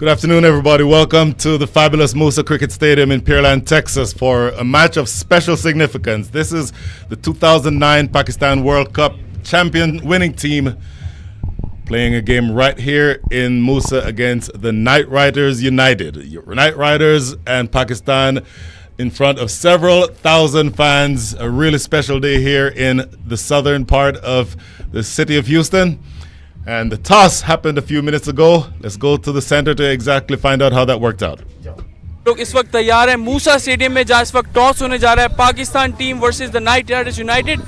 Good afternoon, everybody. Welcome to the fabulous Musa Cricket Stadium in Pearland, Texas for a match of special significance. This is the 2009 Pakistan World Cup champion winning team playing a game right here in Musa against the Knight Riders United. Knight Riders and Pakistan in front of several thousand fans. A really special day here in the southern part of the city of Houston. And the toss happened a few minutes ago. Let's go to the center to exactly find out how that worked out. लोग इस वक्त तैयार हैं मूसा stadium में जहां इस वक्त toss होने जा रहा है Pakistan team versus the night Riders United.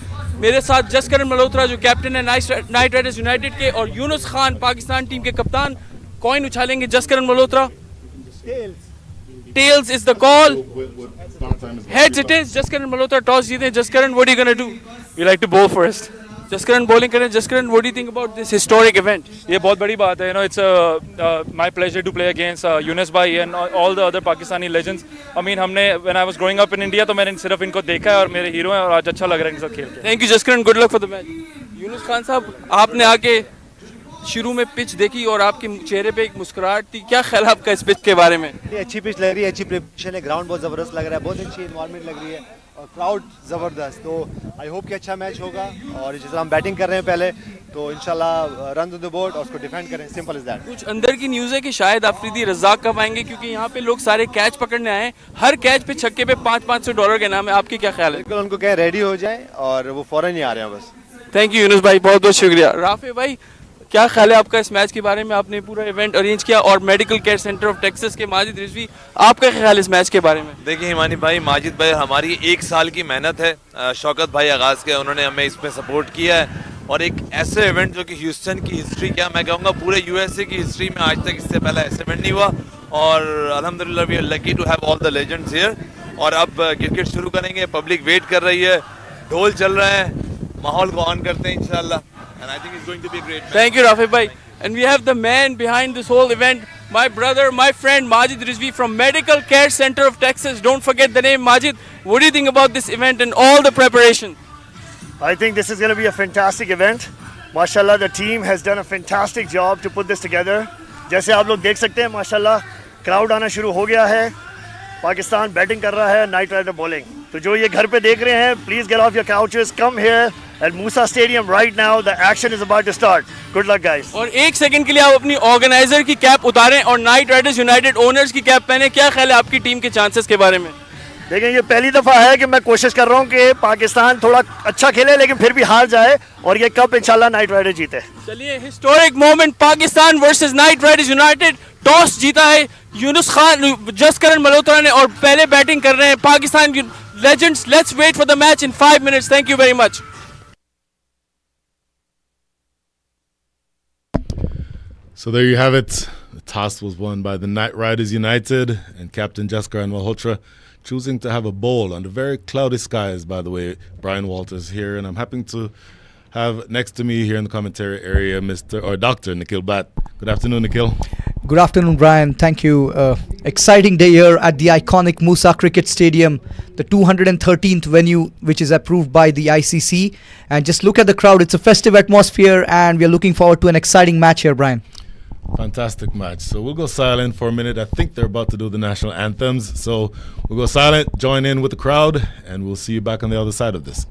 मेरे साथ जसकरण मल्होत्रा जो कैप्टन है नाइट राइडर्स यूनाइटेड के और यूनुस खान पाकिस्तान टीम के कप्तान कॉइन उछालेंगे। Jaskaran Malhotra tails is the call, heads it is. Jaskaran Malhotra toss जीते। Jaskaran what are you gonna do? We like to bowl first. Jaskaran bowling करें। Jaskaran what do you think about this historic event? ये बहुत बड़ी बात है, it's my pleasure to play against Younus भाई and all the other Pakistani legends. I mean हमने when I was growing up in India तो मैंने सिर्फ इनको देखा है और मेरे हीरो हैं और आज अच्छा लग रहा है इनके साथ खेल के। Thank you Jaskaran, good luck for the match. Yunus Khan साहब, आपने आके शुरू में पिच देखी और आपके चेहरे पे एक मुस्कुराहट थी, क्या ख्याल आपका इस पिच के बारे में? अच्छी पिच लग रही है, अच्छी प्रिपरेशन है, ग्राउंड बहुत ज़बरदस्त लग रहा है, बहुत अच्छी इन्वायरमेंट लग रही है और क्राउड ज़बरदस्त। तो आई होप कि अच्छा मैच होगा और जिस तरह हम बैटिंग कर रहे हैं पहले तो इंशाल्लाह रन टू द बोर्ड और उसको डिफेंड करें, सिंपल इज दैट। कुछ अंदर की न्यूज़ है कि शायद अफरीदी रज़ाक कब आएंगे क्योंकि यहाँ पे लोग सारे कैच पकड़ने आए हैं, हर कैच पे छक्के पे $500 के नाम है। आपकी क्या ख्याल है? बिल्कुल, उनको कहें रेडी हो जाए और वो फौरन ही आ रहे हैं बस। थैंक यू यूनुस भाई, बहुत बहुत शुक्रिया। राफे भाई, क्या ख्याल है आपका इस मैच के बारे में? आपने पूरा इवेंट अरेंज किया और medical care centre of Texas के माजिद रिजवी, आपका क्या ख्याल इस मैच के बारे में? देखिए हिमानी भाई, माजिद भाई हमारी 1 साल की मेहनत है। शौकत भाई आगाज़ के उन्होंने हमें इसमें सपोर्ट किया है और एक ऐसे इवेंट जो कि ह्यूस्टन की हिस्ट्री, क्या मैं कहूँगा पूरे यूएसए की हिस्ट्री में आज तक इससे पहले ऐसे इवेंट नहीं हुआ और अल्हम्दुलिल्लाह we are lucky to have all the legends here. और अब क्रिकेट शुरू करेंगे, पब्लिक वेट कर रही है, ढोल चल रहे हैं, माहौल को ऑन करते हैं इंशाल्लाह। And I think it's going to be a great match. Thank you Rafay भाई। And we have the man behind this whole event, my brother, my friend Majid Rizvi from Medical Care Center of Texas. Don't forget the name, Majid. What do you think about this event and all the preparation? I think this is going to be a fantastic event. Mashallah, the team has done a fantastic job to put this together. जैसे आप लोग देख सकते हैं माशाल्लाह crowd आना शुरू हो गया है। पाकिस्तान बैटिंग कर रहा है, नाइट राइडर बॉलिंग। तो जो ये घर पे देख रहे हैं, please get of your couches, come here at Musa Stadium right now. The action is about to start. Good luck guys. और एक सेकंड के लिए आप अपनी ऑर्गेनाइजर की कैप उतारें और नाइट राइडर्स यूनाइटेड ओनर्स की कैप पहने। क्या ख्याल है आपकी टीम के चांसेस के बारे में? देखिए, ये पहली दफा है कि मैं कोशिश कर रहा हूँ कि पाकिस्तान थोड़ा अच्छा खेले लेकिन फिर भी हार जाए और ये कप इंशाल्लाह नाइट राइडर जीते। चलिए, historic moment, Pakistan versus night Riders United. Toss जीता है यूनुस खान, जसकरण मल्होत्रा ने और पहले बैटिंग कर रहे हैं Pakistan legends. Let's wait for the match in 5 minutes. Thank you very much. So there you have it. The toss was won by the Knight Riders United and Captain Jascaran Malhotra choosing to have a bowl under very cloudy skies, by the way. Brian Walters here, and I'm happy to have next to me here in the commentary area Dr. Nikhil Bhatt. Good afternoon, Nikhil. Good afternoon, Brian. Thank you. Exciting day here at the iconic Musa Cricket Stadium, the 213th venue which is approved by the ICC. And just look at the crowd. It's a festive atmosphere and we are looking forward to an exciting match here, Brian. Fantastic match. So we'll go silent for a minute. I think they're about to do the national anthems. So we'll go silent, join in with the crowd, and we'll see you back on the other side of this.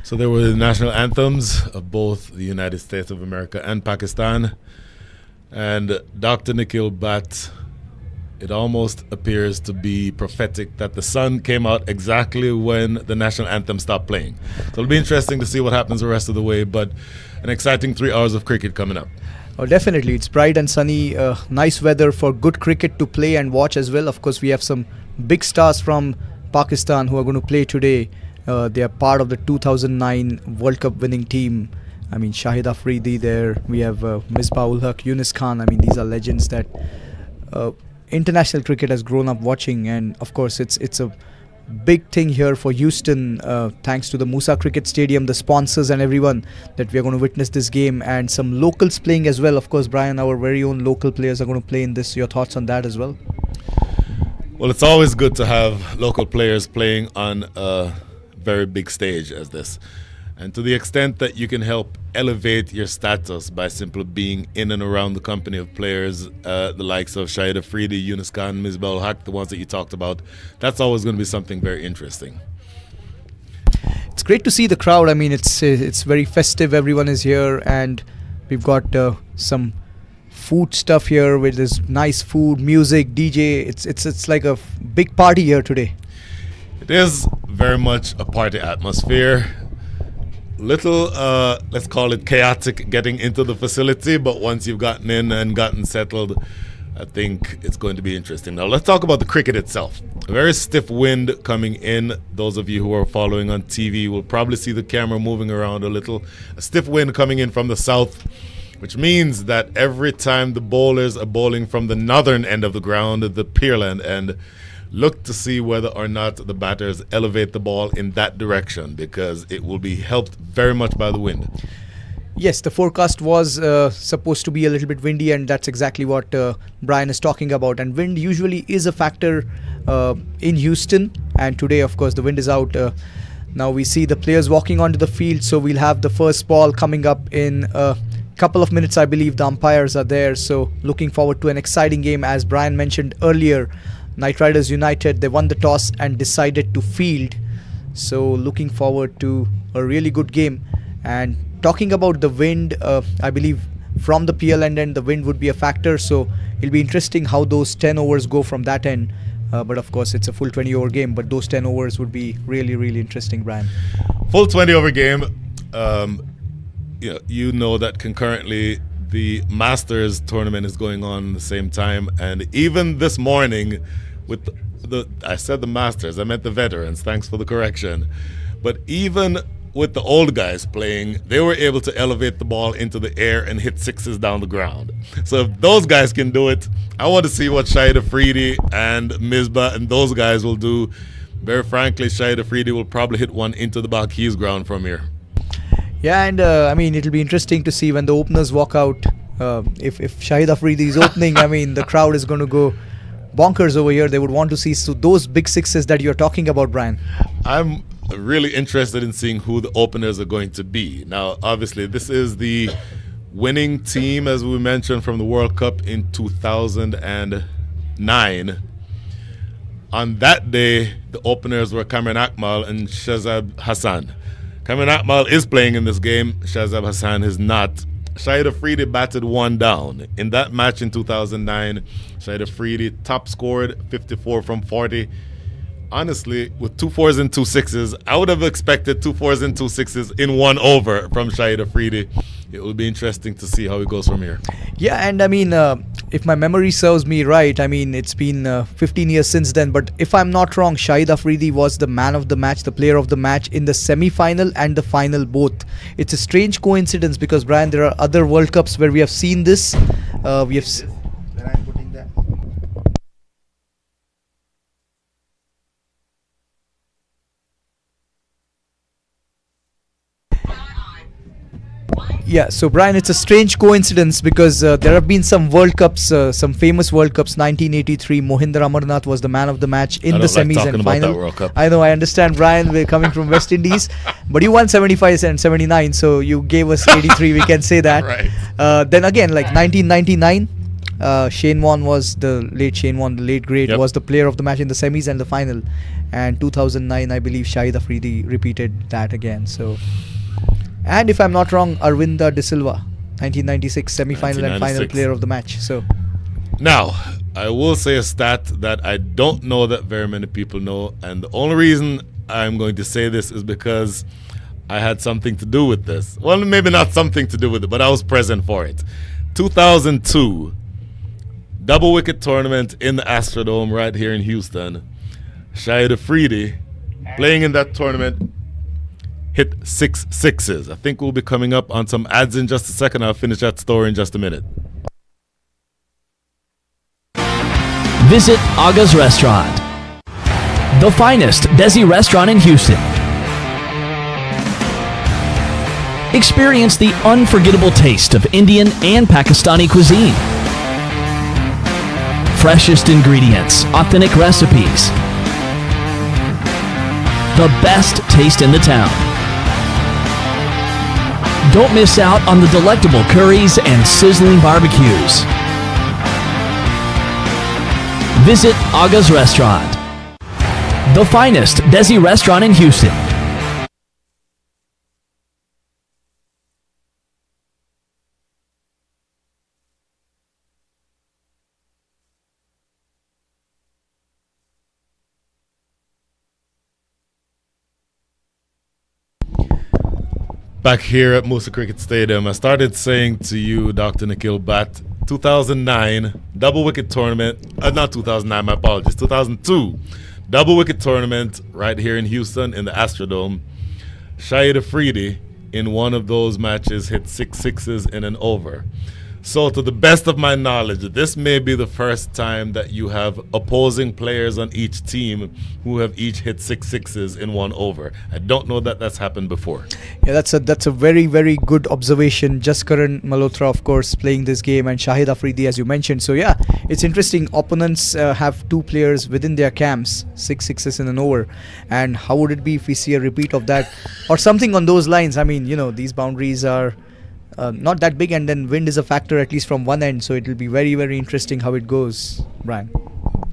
So there were the national anthems of both the United States of America and Pakistan. And Dr. Nikhil Bhatt, it almost appears to be prophetic that the sun came out exactly when the national anthem stopped playing. So it'll be interesting to see what happens the rest of the way, but an exciting 3 hours of cricket coming up. Oh, definitely. It's bright and sunny, nice weather for good cricket to play and watch as well. Of course, we have some big stars from Pakistan who are going to play today. They are part of the 2009 World Cup winning team. I mean, Shahid Afridi there. We have Misbah-ul-Haq, Yunus Khan. I mean, these are legends that international cricket has grown up watching. And of course, it's a big thing here for Houston, thanks to the Musa Cricket Stadium, the sponsors and everyone, that we are going to witness this game, and some locals playing as well. Of course, Brian, our very own local players are going to play in this. Your thoughts on that as well? Well, it's always good to have local players playing on a very big stage as this. And to the extent that you can help elevate your status by simply being in and around the company of players, the likes of Shahid Afridi, Yunus Khan, Misbah-ul-Haq, the ones that you talked about, that's always going to be something very interesting. It's great to see the crowd. I mean, it's very festive. Everyone is here, and we've got some food stuff here with this nice food, music, DJ. It's like a big party here today. It is very much a party atmosphere. Little, let's call it chaotic getting into the facility, but once you've gotten in and gotten settled, I think it's going to be interesting. Now, let's talk about the cricket itself. A very stiff wind coming in. Those of you who are following on TV will probably see the camera moving around a little. A stiff wind coming in from the south, which means that every time the bowlers are bowling from the northern end of the ground, the Pearland end, look to see whether or not the batters elevate the ball in that direction, because it will be helped very much by the wind. Yes, the forecast was supposed to be a little bit windy, and that's exactly what Brian is talking about. And wind usually is a factor in Houston, and today, of course, the wind is out. Now we see the players walking onto the field, so we'll have the first ball coming up in a couple of minutes. I believe the umpires are there, so looking forward to an exciting game. As Brian mentioned earlier, Knight Riders United, they won the toss and decided to field. So looking forward to a really good game. And talking about the wind, I believe from the PL end, the wind would be a factor. So it'll be interesting how those 10 overs go from that end. But of course, it's a full 20-over game. But those 10 overs would be really, really interesting, Brian. Full 20-over game. You know that concurrently the Masters tournament is going on at the same time. And even this morning, with I said the Masters, I meant the veterans, thanks for the correction. But even with the old guys playing, they were able to elevate the ball into the air and hit sixes down the ground. So if those guys can do it, I want to see what Shahid Afridi and Misbah and those guys will do. Very frankly, Shahid Afridi will probably hit one into the Balkis ground from here. Yeah, and I mean, it'll be interesting to see when the openers walk out. If Shahid Afridi is opening, I mean, the crowd is going to go bonkers over here. They would want to see those big sixes that you're talking about, Brian. I'm really interested in seeing who the openers are going to be. Now, obviously, this is the winning team, as we mentioned, from the World Cup in 2009. On that day, the openers were Kamran Akmal and Shazab Hassan. Kamran Akmal is playing in this game. Shazab Hassan is not. Shahid Afridi batted one down. In that match in 2009, Shahid Afridi top scored 54 from 40. Honestly, with 2 4s and 2 6s, I would have expected 2 4s and 2 6s in one over from Shahid Afridi. It will be interesting to see how it goes from here. Yeah, and I mean, if my memory serves me right, I mean, it's been 15 years since then, but if I'm not wrong, Shahid Afridi was the man of the match, the player of the match in the semi-final and the final both. It's a strange coincidence because, Brian, there are other World Cups where we have seen this. Yeah, so Brian, it's a strange coincidence because there have been some World Cups, some famous World Cups. 1983, Mohinder Amarnath was the man of the match in the semis and final. World Cup. I know, I understand, Brian, we're coming from West Indies, but you won 75 and 79, so you gave us 83, we can say that. Right. Then again, like 1999, Shane Warne was the late great, Yep. was the player of the match in the semis and the final. And 2009, I believe Shahid Afridi repeated that again. So, and if I'm not wrong, Arvinda De Silva, 1996 semi-final and final 1996. player of the match. So, Now, I will say a stat that I don't know that very many people know, and the only reason I'm going to say this is because I had something to do with this. Well, maybe not something to do with it, but I was present for it. 2002, double wicket tournament in the Astrodome right here in Houston. Shahid Afridi, playing in that tournament, hit 6 sixes. I think we'll be coming up on some ads in just a second. I'll finish that story in just a minute. Visit Aga's Restaurant, the finest Desi restaurant in Houston. Experience the unforgettable taste of Indian and Pakistani cuisine. Freshest ingredients, authentic recipes. The best taste in the town. Don't miss out on the delectable curries and sizzling barbecues. Visit Aga's Restaurant, the finest Desi restaurant in Houston. Back here at Musa Cricket Stadium, I started saying to you, Dr. Nikhil Bhatt, 2009 double wicket tournament, not 2009, my apologies, 2002 double wicket tournament right here in Houston in the Astrodome. Shahid Afridi in one of those matches hit 6 sixes in an over. So to the best of my knowledge, this may be the first time that you have opposing players on each team who have each hit 6 sixes in one over. I don't know that that's happened before. yeah, that's a very, very good observation. Jaskaran Malhotra, of course, playing this game, and Shahid Afridi, as you mentioned. So yeah, it's interesting. Opponents have 2 players within their camps, 6 sixes in an over. And how would it be if we see a repeat of that or something on those lines? I mean, these boundaries are not that big, and then wind is a factor at least from one end. So it will be very, very interesting how it goes, Brian.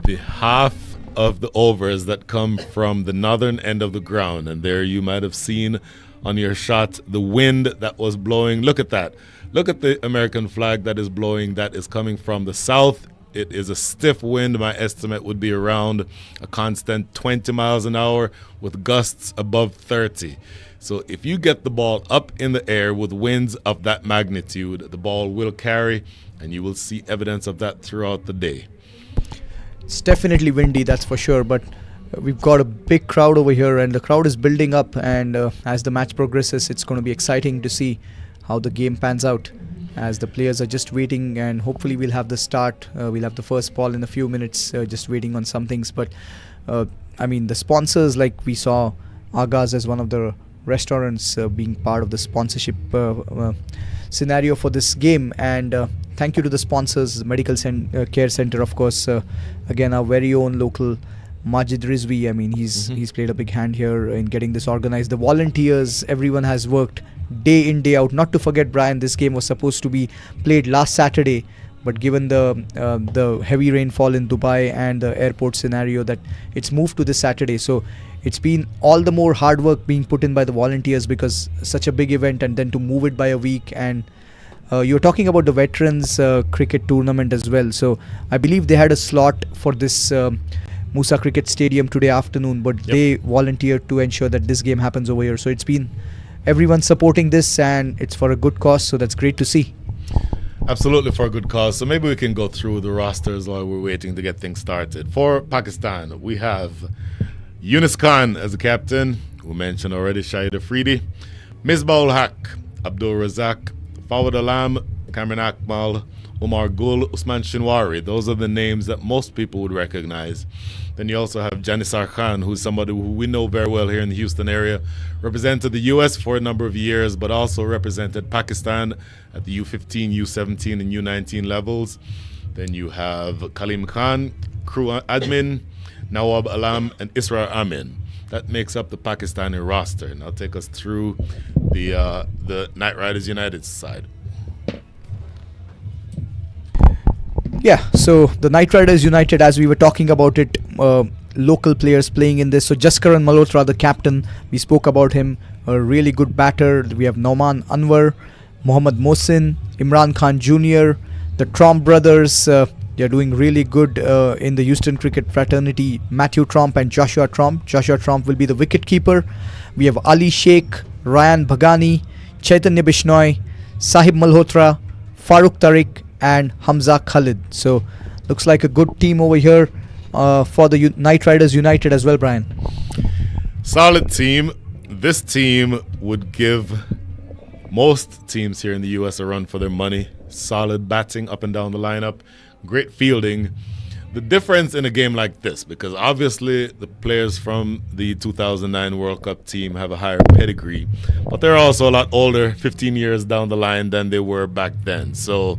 The half of the overs that come from the northern end of the ground, and there you might have seen on your shot the wind that was blowing. Look at that. Look at the American flag that is blowing. That is coming from the south. It is a stiff wind. My estimate would be around a constant 20 miles an hour with gusts above 30. So if you get the ball up in the air with winds of that magnitude, the ball will carry, and you will see evidence of that throughout the day. It's definitely windy, that's for sure, but we've got a big crowd over here, and the crowd is building up, and as the match progresses, it's going to be exciting to see how the game pans out, as the players are just waiting, and hopefully we'll have the start. We'll have the first ball in a few minutes, just waiting on some things. But I mean, the sponsors, like we saw Aga's as one of the restaurants being part of the sponsorship scenario for this game, and thank you to the sponsors, Medical Care Center, of course, again our very own local Majid Rizvi. I mean, he's played a big hand here in getting this organized. The volunteers, everyone has worked day in, day out. Not to forget, Brian, this game was supposed to be played last Saturday, but given the heavy rainfall in Dubai and the airport scenario, that it's moved to this Saturday. So it's been all the more hard work being put in by the volunteers, because such a big event, and then to move it by a week. And you're talking about the veterans cricket tournament as well. So I believe they had a slot for this Musa Cricket Stadium today afternoon, but they volunteered to ensure that this game happens over here. So it's been everyone supporting this, and it's for a good cause. So that's great to see. Absolutely, for a good cause. So maybe we can go through the rosters while we're waiting to get things started. For Pakistan, we have Yunus Khan as the captain. We mentioned already Shahid Afridi. Misbah ul Haq, Abdul Razak, Fawad Alam, Kamran Akmal, Umar Gul, Usman Shinwari. Those are the names that most people would recognize. Then you also have Janisar Khan, who's somebody who we know very well here in the Houston area. Represented the U.S. for a number of years, but also represented Pakistan at the U15, U17, and U19 levels. Then you have Kalim Khan, crew admin, Nawab Alam, and Isra Amin. That makes up the Pakistani roster. Now take us through the Knight Riders United side. Yeah, so the Knight Riders United, as we were talking about it, local players playing in this. So Jaskaran Malhotra, the captain, we spoke about him, a really good batter. We have Nauman Anwar, Mohammad Mohsin, Imran Khan Jr., the Tromp brothers. They're doing really good in the Houston cricket fraternity. Matthew Tromp and Joshua Tromp. Joshua Tromp will be the wicket keeper. We have Ali Sheikh, Ryan Bhagani, Chaitanya Bishnoi, Sahib Malhotra, Farooq Tariq and Hamza Khalid. So looks like a good team over here for the Knight Riders United as well, Brian. Solid team. This team would give most teams here in the US a run for their money. Solid batting up and down the lineup. Great fielding. The difference in a game like this, because obviously the players from the 2009 World Cup team have a higher pedigree, but they're also a lot older, 15 years down the line than they were back then. So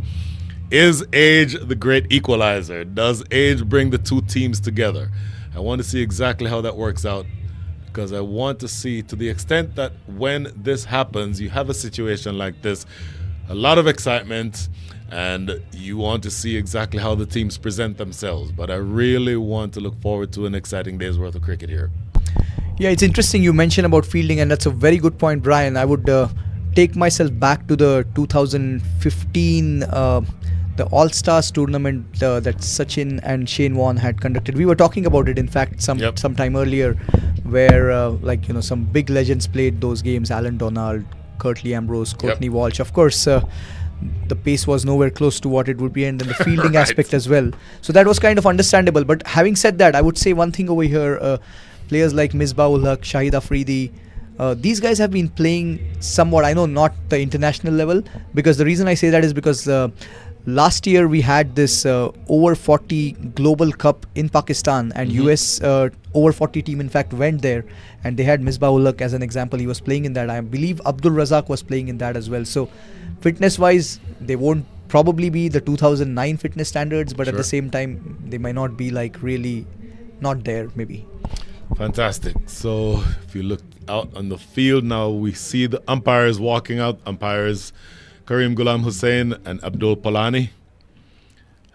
is age the great equalizer? Does age bring the two teams together? I want to see exactly how that works out, because I want to see, to the extent that when this happens, you have a situation like this, a lot of excitement, and you want to see exactly how the teams present themselves. But I really want to look forward to an exciting day's worth of cricket here. Yeah, it's interesting you mentioned about fielding, and that's a very good point, Brian. I would take myself back to the 2015 the All-Stars tournament that Sachin and Shane Warne had conducted. We were talking about it, in fact, some time earlier, where some big legends played those games. Alan Donald, Curtly Ambrose, Courtney Walsh. Of course, the pace was nowhere close to what it would be, and then the fielding aspect as well. So that was kind of understandable. But having said that, I would say one thing over here, players like Misbah-ul Haq, Shahid Afridi, these guys have been playing somewhat, I know not the international level, because the reason I say that is because last year we had this over 40 Global Cup in Pakistan, and US over 40 team in fact went there, and they had Misbah-ul Haq as an example. He was playing in that. I believe Abdul Razak was playing in that as well. So fitness wise, they won't probably be the 2009 fitness standards, but at the same time they might not be like really not there maybe. Fantastic. So if you look out on the field now, we see the umpires walking out. Umpires Kareem Ghulam Hussain and Abdul Palani.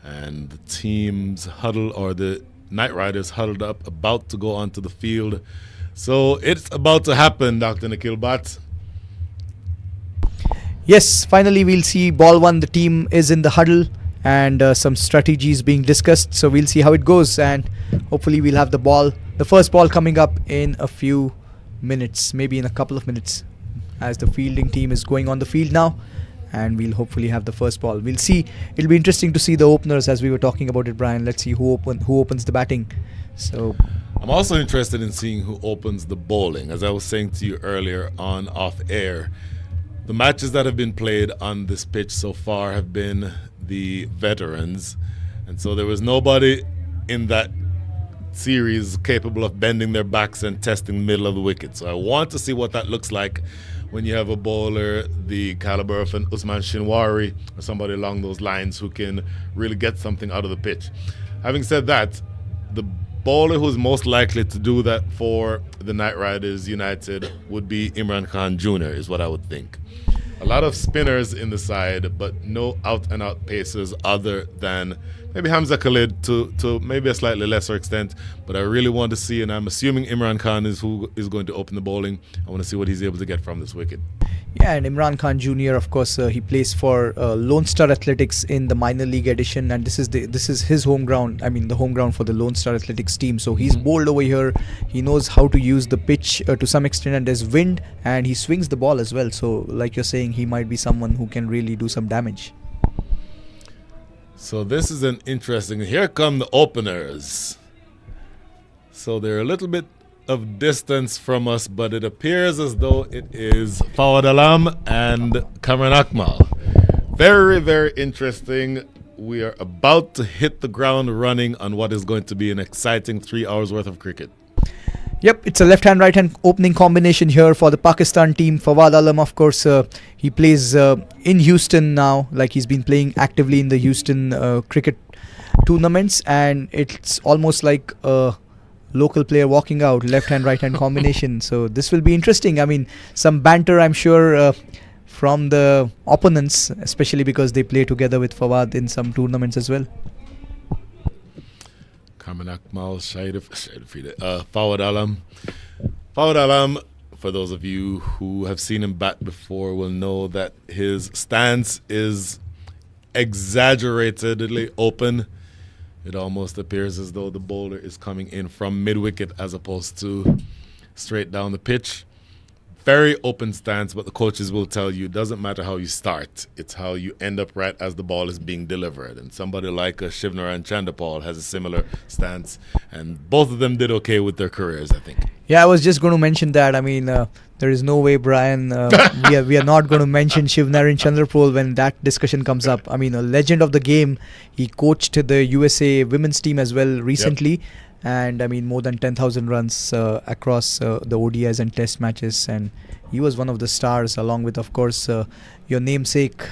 And the teams huddle, or the Knight Riders huddled up, about to go onto the field. So it's about to happen, Dr. Nikhil Bhatt. Yes, finally we'll see ball one. The team is in the huddle, and some strategies being discussed. So we'll see how it goes, and hopefully we'll have the first ball coming up in a few minutes, maybe in a couple of minutes, as the fielding team is going on the field now, and we'll hopefully have the first ball. We'll see. It'll be interesting to see the openers, as we were talking about it, Brian. Let's see who opens the batting. So I'm also interested in seeing who opens the bowling. As I was saying to you earlier on off air, the matches that have been played on this pitch so far have been the veterans, and so there was nobody in that series capable of bending their backs and testing the middle of the wicket. So I want to see what that looks like when you have a bowler the caliber of an Usman Shinwari or somebody along those lines who can really get something out of the pitch. Having said that, the bowler who's most likely to do that for the Knight Riders United would be Imran Khan Jr., is what I would think. A lot of spinners in the side, but no out-and-out pacers other than maybe Hamza Khalid to maybe a slightly lesser extent. But I really want to see, and I'm assuming Imran Khan is who is going to open the bowling. I want to see what he's able to get from this wicket. Yeah, and Imran Khan Jr., of course, he plays for Lone Star Athletics in the minor league edition, and this is his home ground. I mean, the home ground for the Lone Star Athletics team. So he's bowled over here. He knows how to use the pitch to some extent, and there's wind, and he swings the ball as well. So, like you're saying, he might be someone who can really do some damage. So this is an interesting. Here come the openers. So they're a little bit of distance from us, but it appears as though it is Fawad Alam and Kamran Akmal. Very, very interesting. We are about to hit the ground running on what is going to be an exciting 3 hours worth of cricket. Yep, it's a left-hand, right-hand opening combination here for the Pakistan team. Fawad Alam, of course, he plays in Houston now, like he's been playing actively in the Houston cricket tournaments, and it's almost like a local player walking out, left-hand, right-hand combination. So this will be interesting. I mean, some banter, I'm sure, from the opponents, especially because they play together with Fawad in some tournaments as well. Karman Akmal, Fawad Alam. Fawad Alam, for those of you who have seen him bat before, will know that his stance is exaggeratedly open. It almost appears as though the bowler is coming in from mid-wicket as opposed to straight down the pitch. Very open stance, but the coaches will tell you it doesn't matter how you start. It's how you end up right as the ball is being delivered. And somebody like Shivnaran Chandapal has a similar stance. And both of them did okay with their careers, I think. Yeah, I was just going to mention that. I mean, there is no way, Brian, we are not going to mention Shivnaran Chandrapal when that discussion comes up. I mean, a legend of the game. He coached the USA women's team as well recently. Yep. And I mean, more than 10,000 runs across the ODIs and test matches. And he was one of the stars, along with, of course, your namesake,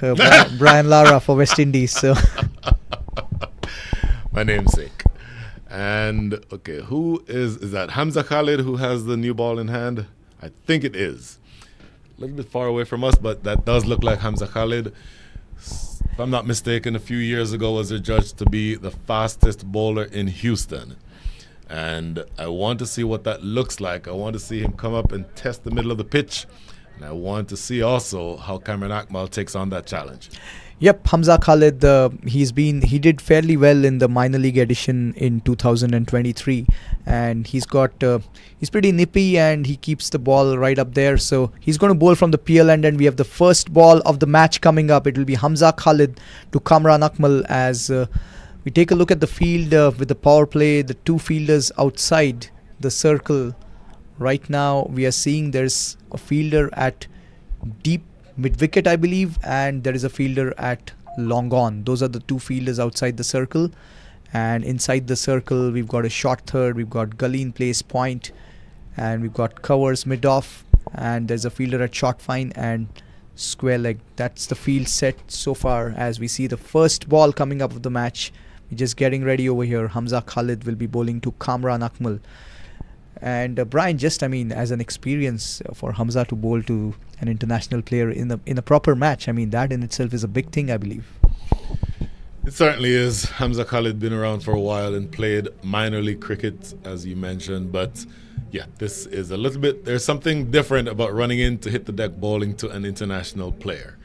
Brian Lara for West Indies. So. My namesake. And, okay, who is that Hamza Khalid who has the new ball in hand? I think it is. A little bit far away from us, but that does look like Hamza Khalid. If I'm not mistaken, a few years ago was adjudged to be the fastest bowler in Houston. And I want to see what that looks like. I want to see him come up and test the middle of the pitch. And I want to see also how Karman Akmal takes on that challenge. Yep, Hamza Khalid, he did fairly well in the minor league edition in 2023. And he's pretty nippy and he keeps the ball right up there. So he's going to bowl from the PL end, and we have the first ball of the match coming up. It will be Hamza Khalid to Kamran Akmal as... we take a look at the field with the power play, the two fielders outside the circle. Right now, we are seeing there's a fielder at deep mid-wicket, I believe, and there is a fielder at long on. Those are the two fielders outside the circle. And inside the circle, we've got a short third, we've got gully in place, point, and we've got covers mid-off, and there's a fielder at short fine and square leg. That's the field set so far as we see the first ball coming up of the match. We're just getting ready over here. Hamza Khalid will be bowling to Kamran Akmal. And Brian, just, I mean, as an experience for Hamza to bowl to an international player in a proper match, I mean, that in itself is a big thing, I believe. It certainly is. Hamza Khalid been around for a while and played minor league cricket, as you mentioned. But yeah, this is a little bit, there's something different about running in to hit the deck bowling to an international player.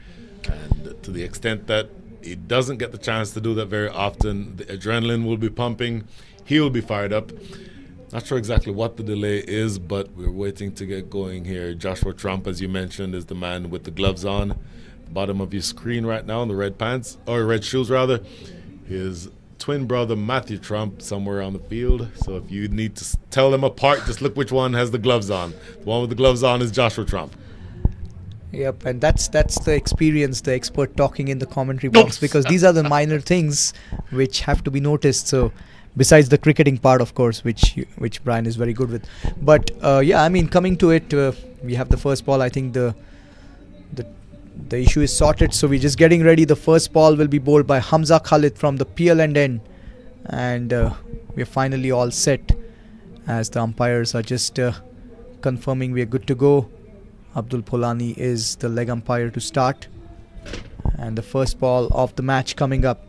And to the extent that he doesn't get the chance to do that very often, the adrenaline will be pumping. He will be fired up. Not sure exactly what the delay is, but we're waiting to get going here. Joshua Trump, as you mentioned, is the man with the gloves on. Bottom of your screen right now in the red pants, or red shoes rather. His twin brother Matthew Trump somewhere on the field. So if you need to tell them apart, just look which one has the gloves on. The one with the gloves on is Joshua Trump. Yep, and that's the experience, the expert talking in the commentary box, because these are the minor things which have to be noticed. So besides the cricketing part, of course, which Brian is very good with. But yeah, I mean, coming to it, we have the first ball. I think the issue is sorted, so we're just getting ready. The first ball will be bowled by Hamza Khalid from the PL end, and we're finally all set as the umpires are just confirming we're good to go. Abdul Polani is the leg umpire to start, and the first ball of the match coming up.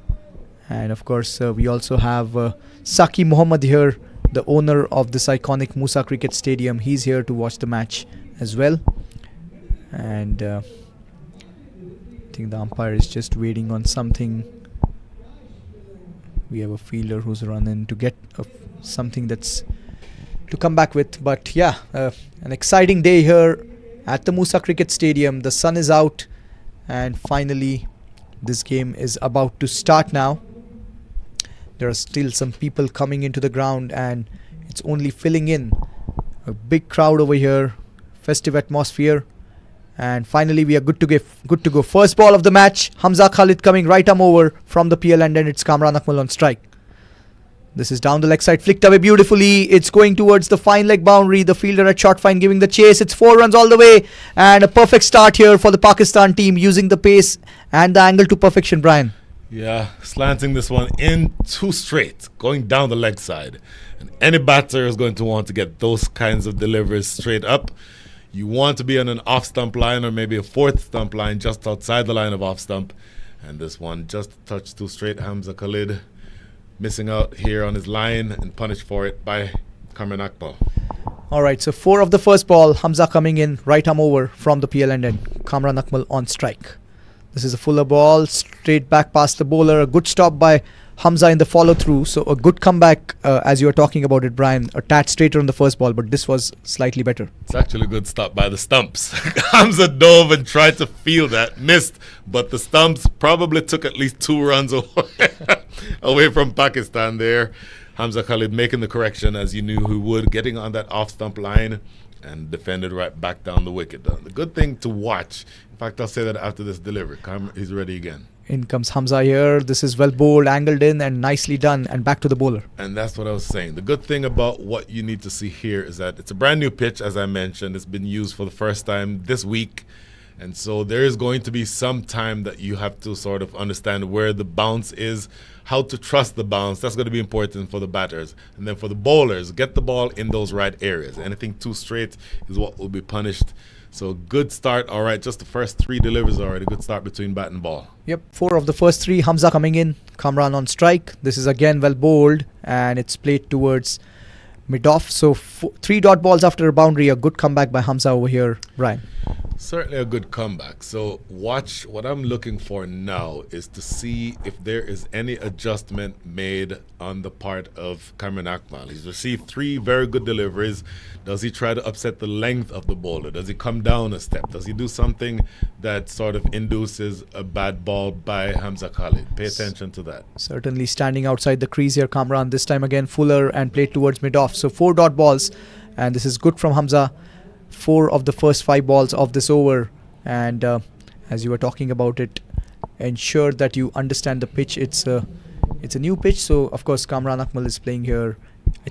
And of course, we also have Saki Muhammad here, the owner of this iconic Musa Cricket Stadium. He's here to watch the match as well. And I think the umpire is just waiting on something. We have a fielder who's run in to get something that's to come back with. But yeah, an exciting day here at the Musa Cricket Stadium. The sun is out, and finally this game is about to start now. There are still some people coming into the ground, and it's only filling in. A big crowd over here, festive atmosphere, and finally we are good to go. First ball of the match, Hamza Khalid coming right arm over from the PL end, and it's Kamran Akmal on strike. This is down the leg side, flicked away beautifully. It's going towards the fine leg boundary. The fielder at short fine giving the chase. It's 4 runs all the way, and a perfect start here for the Pakistan team, using the pace and the angle to perfection, Brian. Yeah, slanting this one in too straight, going down the leg side. And any batter is going to want to get those kinds of deliveries straight up. You want to be on an off-stump line, or maybe a fourth stump line just outside the line of off-stump. And this one just touched too straight. Hamza Khalid missing out here on his line and punished for it by Kamran Akmal. All right, so 4 of the first ball. Hamza coming in, right arm over from the PL end. Kamran Akmal on strike. This is a fuller ball, straight back past the bowler. A good stop by Hamza in the follow through. So a good comeback, as you were talking about it, Brian. A tad straighter on the first ball, but this was slightly better. It's actually a good stop by the stumps. Hamza dove and tried to feel that, missed, but the stumps probably took at least 2 runs away from Pakistan there. Hamza Khalid making the correction as you knew he would, getting on that off stump line and defended right back down the wicket. The good thing to watch, in fact, I'll say that after this delivery, he's ready again. In comes Hamza here. This is well bowled, angled in, and nicely done, and back to the bowler. And that's what I was saying. The good thing about what you need to see here is that it's a brand new pitch, as I mentioned. It's been used for the first time this week. And so there is going to be some time that you have to sort of understand where the bounce is, how to trust the bounce. That's going to be important for the batters. And then for the bowlers, get the ball in those right areas. Anything too straight is what will be punished. So good start. All right, just the first 3 deliveries already. Good start between bat and ball. Yep, 4 of the first 3. Hamza coming in, Kamran on strike. This is again well bowled, and it's played towards mid-off. So 3 dot balls after a boundary. A good comeback by Hamza over here, Brian. Certainly a good comeback. So watch, what I'm looking for now is to see if there is any adjustment made on the part of Kamran Akmal. He's received 3 very good deliveries. Does he try to upset the length of the bowler? Does he come down a step? Does he do something that sort of induces a bad ball by Hamza Khalid? Pay attention to that. Certainly standing outside the crease here, Kamran. This time again fuller and played towards mid-off. So 4 dot balls, and this is good from Hamza. 4 of the first 5 balls of this over, and as you were talking about it, ensure that you understand the pitch. It's a new pitch, so of course Kamran Akmal is playing here.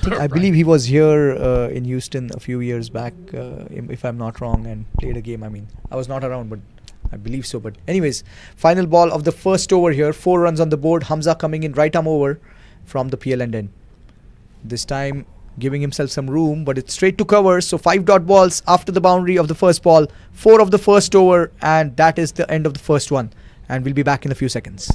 I believe he was here in Houston a few years back, if I'm not wrong, and played a game. I mean, I was not around, but I believe so. But anyways, final ball of the first over here. 4 runs on the board. Hamza coming in right arm over from the PL end. This time giving himself some room, but it's straight to cover. So 5 dot balls after the boundary of the first ball. 4 of the first over, and that is the end of the first one. And we'll be back in a few seconds.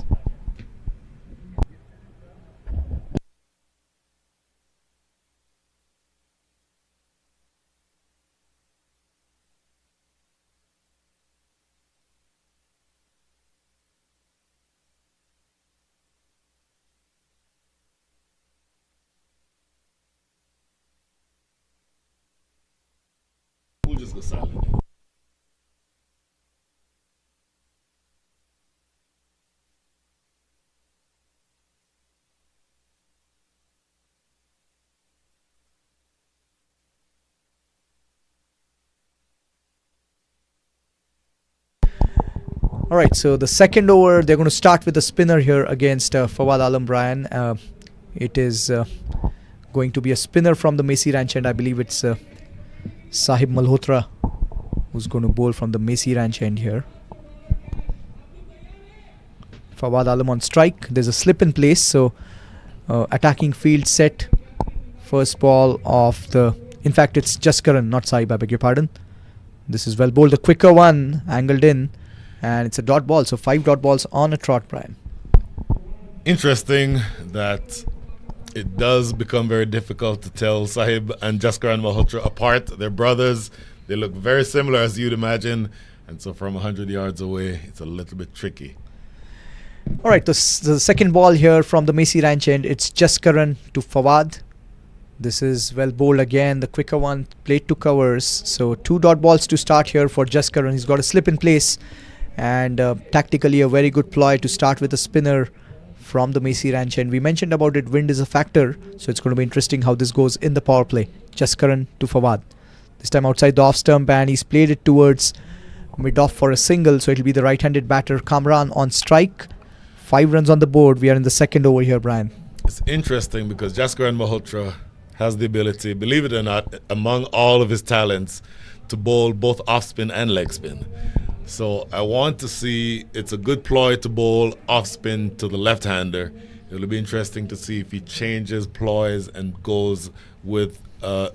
We'll just go silent. All right, so the second over, they're going to start with a spinner here against Fawad Alam, Brian. It is going to be a spinner from the Macy Ranch, and I believe it's Sahib Malhotra who's going to bowl from the Macy Ranch end here. Fawad Alam on strike. There's a slip in place, so attacking field set. First ball of the... In fact, it's Jaskaran, not Sahib, I beg your pardon. This is well bowled. A quicker one, angled in. And it's a dot ball, so 5 dot balls on a trot, Brian. Interesting that it does become very difficult to tell Sahib and Jaskaran Malhotra apart. They're brothers. They look very similar, as you'd imagine. And so from 100 yards away, it's a little bit tricky. All right, the second ball here from the Macy Ranch end. It's Jaskaran to Fawad. This is well bowled again. The quicker one played to covers. So 2 dot balls to start here for Jaskaran. He's got a slip in place. And tactically a very good ploy to start with a spinner from the Macy Ranch. And we mentioned about it, wind is a factor. So it's going to be interesting how this goes in the power play. Jaskaran to Fawad. This time outside the off stump, and he's played it towards mid-off for a single. So it'll be the right-handed batter Kamran on strike. 5 runs on the board. We are in the second over here, Brian. It's interesting because Jaskaran Malhotra has the ability, believe it or not, among all of his talents, to bowl both off spin and leg spin. So I want to see, it's a good ploy to bowl off spin to the left-hander. It'll be interesting to see if he changes ploys and goes with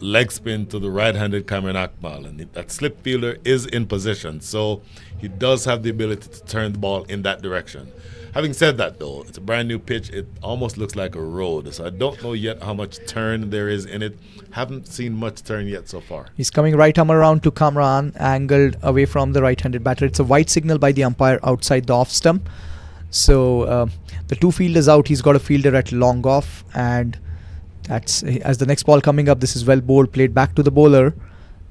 leg spin to the right-handed Cameron Akmal, and that slip fielder is in position, so he does have the ability to turn the ball in that direction. Having said that, though, it's a brand new pitch. It almost looks like a road, so I don't know yet how much turn there is in it. Haven't seen much turn yet so far. He's coming right arm around to Kamran, angled away from the right-handed batter. It's a white signal by the umpire outside the off stump. So the two fielders out. He's got a fielder at long off, and that's as the next ball coming up. This is well bowled, played back to the bowler.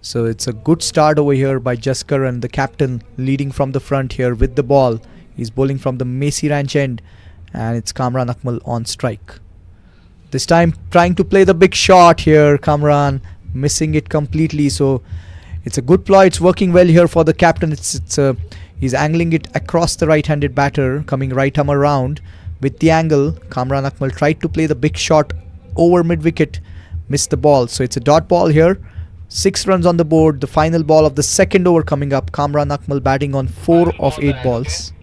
So it's a good start over here by Jaskar, and the captain leading from the front here with the ball. He's bowling from the Macy Ranch end, and it's Kamran Akmal on strike. This time trying to play the big shot here. Kamran missing it completely. So it's a good ploy. It's working well here for the captain. He's angling it across the right-handed batter, coming right arm around with the angle. Kamran Akmal tried to play the big shot over mid-wicket, missed the ball. So it's a dot ball here. 6 runs on the board. The final ball of the second over coming up. Kamran Akmal batting on 4 of 8 balls.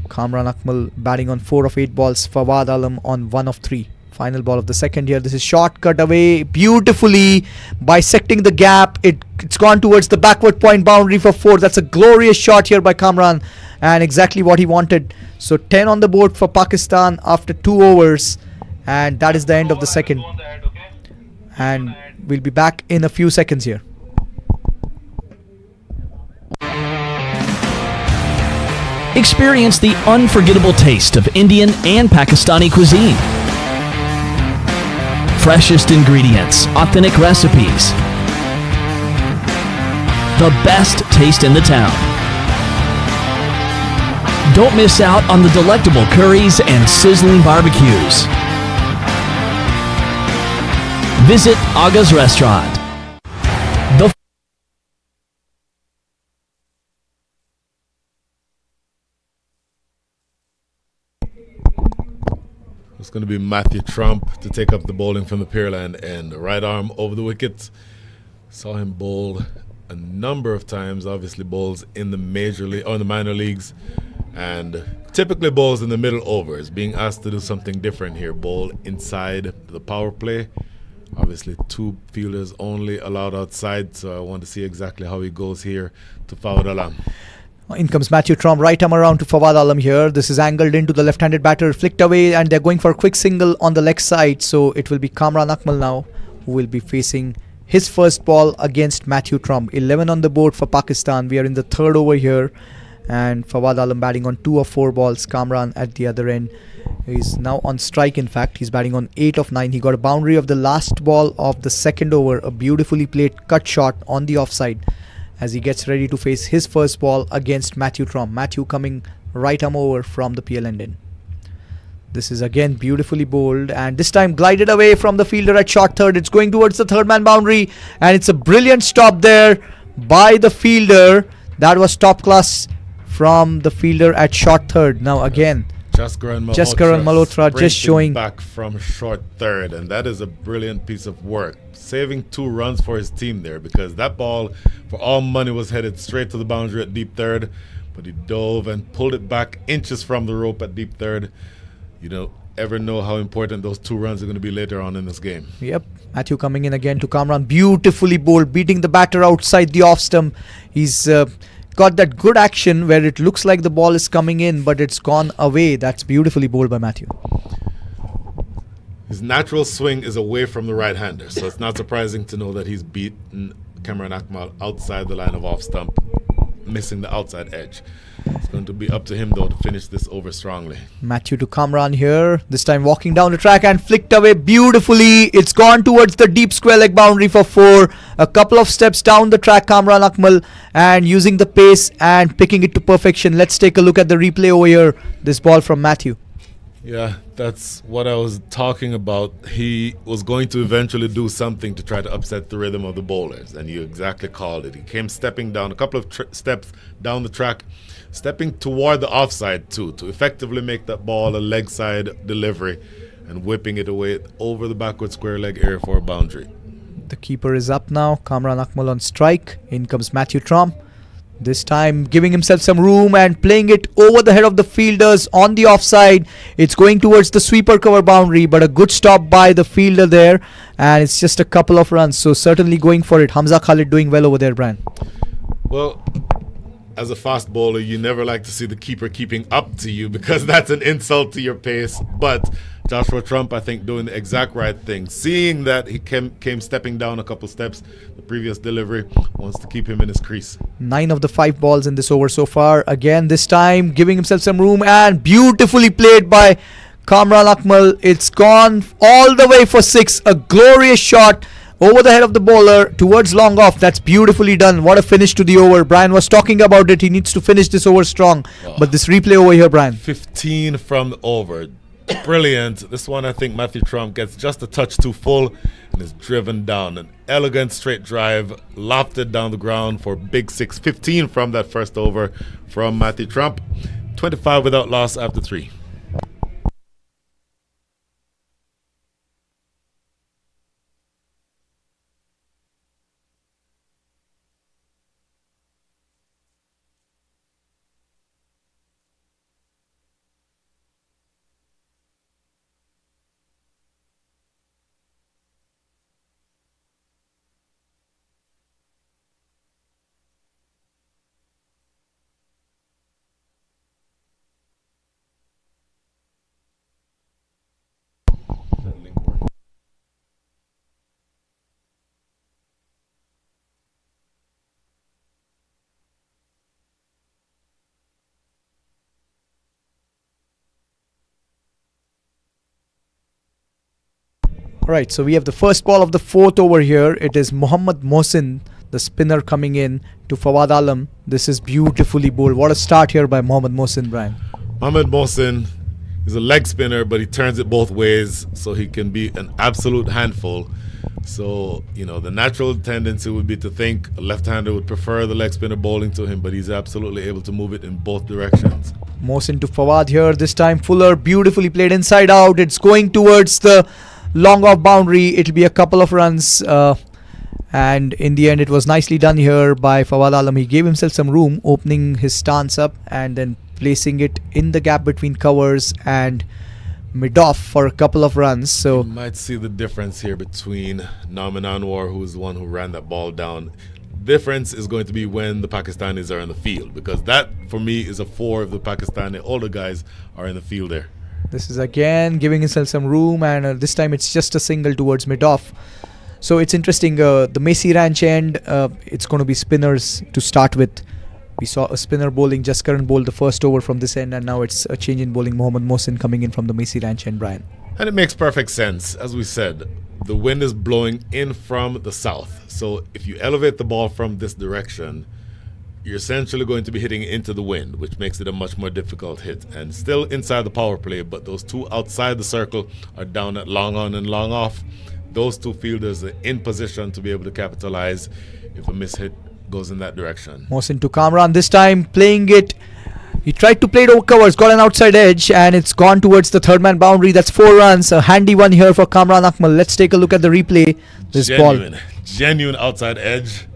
Kamran Akmal batting on 4 of 8 balls. Fawad Alam on 1 of 3. Final ball of the second here. This is shot cut away beautifully, bisecting the gap. It's gone towards the backward point boundary for 4. That's a glorious shot here by Kamran, and exactly what he wanted. So 10 on the board for Pakistan after 2 overs, and that is the end of the second. And we'll be back in a few seconds here. Experience the unforgettable taste of Indian and Pakistani cuisine. Freshest ingredients, authentic recipes. The best taste in the town. Don't miss out on the delectable curries and sizzling barbecues. Visit Aga's Restaurant. It's going to be Matthew Trump to take up the bowling from the Pearland end. Right arm over the wicket. Saw him bowl a number of times. Obviously bowls in the major league or in the minor leagues, and typically bowls in the middle overs. Being asked to do something different here. Bowl inside the power play. Obviously 2 fielders only allowed outside, so I want to see exactly how he goes here to Fawad Alam. In comes Matthew Trump, right arm around to Fawad Alam here. This is angled into the left-handed batter, flicked away, and they're going for a quick single on the leg side. So it will be Kamran Akmal now who will be facing his first ball against Matthew Trump. 11 on the board for Pakistan. We are in the 3rd over here, and Fawad Alam batting on 2 of 4 balls. Kamran at the other end is now on strike. In fact, he's batting on 8 of 9. He got a boundary of the last ball of the second over, a beautifully played cut shot on the offside, as he gets ready to face his first ball against Matthew Trump. Matthew coming right arm over from the PL end. This is again beautifully bowled, and this time glided away from the fielder at short third. It's going towards the third man boundary, and it's a brilliant stop there by the fielder. That was top class from the fielder at short third. Now again, Jaskar and Malhotra just showing back from short third, and that is a brilliant piece of work, saving 2 runs for his team there, because that ball for all money was headed straight to the boundary at deep third, but he dove and pulled it back inches from the rope at deep third. You don't ever know how important those 2 runs are going to be later on in this game. Yep. Matthew coming in again to Kamran, beautifully bowled, beating the batter outside the off stump. He's got that good action where it looks like the ball is coming in, but it's gone away. That's beautifully bowled by Matthew. His natural swing is away from the right-hander, so it's not surprising to know that he's beaten Kamran Akmal outside the line of off stump, missing the outside edge. It's going to be up to him, though, to finish this over strongly. Matthew to Kamran here, this time walking down the track and flicked away beautifully. It's gone towards the deep square leg boundary for 4. A couple of steps down the track, Kamran Akmal, and using the pace and picking it to perfection. Let's take a look at the replay over here. This ball from Matthew. Yeah, that's what I was talking about. He was going to eventually do something to try to upset the rhythm of the bowlers, and you exactly called it. He came stepping down a couple of steps down the track, stepping toward the offside too, to effectively make that ball a leg side delivery and whipping it away over the backward square leg area for a boundary. The keeper is up now. Kamran Akmal on strike. In comes Matthew Trump. This time giving himself some room and playing it over the head of the fielders on the offside. It's going towards the sweeper cover boundary, but a good stop by the fielder there, and it's just a couple of runs. So certainly going for it. Hamza Khalid doing well over there, Brian. Well, as a fast bowler, you never like to see the keeper keeping up to you because that's an insult to your pace. But Joshua Trump, I think, doing the exact right thing. Seeing that he came stepping down a couple steps, the previous delivery, wants to keep him in his crease. 9 of the 5 balls in this over so far. Again, this time giving himself some room, and beautifully played by Kamran Akmal. It's gone all the way for 6. A glorious shot over the head of the bowler towards long off. That's beautifully done. What a finish to the over. Brian was talking about it. He needs to finish this over strong. But this replay over here, Brian. 15 from the over. Brilliant. This one, I think Matthew Trump gets just a touch too full and is driven down. An elegant straight drive, lofted down the ground for big 6. 15 from that first over from Matthew Trump. 25 without loss after 3. Right, so we have the first ball of the 4th over here. It is Mohammad Mohsin, the spinner, coming in to Fawad Alam. This is beautifully bowled. What a start here by Mohammad Mohsin, Brian. Mohammad Mohsin is a leg spinner, but he turns it both ways, so he can be an absolute handful. So, the natural tendency would be to think a left-hander would prefer the leg spinner bowling to him, but he's absolutely able to move it in both directions. Mohsin to Fawad here. This time Fuller, beautifully played inside out. It's going towards the long off boundary. It'll be a couple of runs, and in the end it was nicely done here by Fawad Alam. He gave himself some room, opening his stance up and then placing it in the gap between covers and mid-off for a couple of runs. So you might see the difference here between Nauman Anwar, who is the one who ran that ball down. Difference is going to be when the Pakistanis are in the field, because that for me is a 4 if the Pakistani older guys are in the field there. This is again giving himself some room, and this time it's just a single towards mid-off. So it's interesting. The Macy Ranch end, it's going to be spinners to start with. We saw a spinner bowling. Jaskaran bowled the first over from this end, and now it's a change in bowling. Mohammad Mohsin coming in from the Macy Ranch end, Brian. And it makes perfect sense. As we said, the wind is blowing in from the south. So if you elevate the ball from this direction, you're essentially going to be hitting into the wind, which makes it a much more difficult hit. And still inside the power play, but those 2 outside the circle are down at long on and long off. Those 2 fielders are in position to be able to capitalize if a miss hit goes in that direction. Mohsin to Kamran, this time playing it. He tried to play it over covers, got an outside edge, and it's gone towards the third man boundary. That's 4 runs. A handy one here for Kamran Akmal. Let's take a look at the replay. This Genuine outside edge.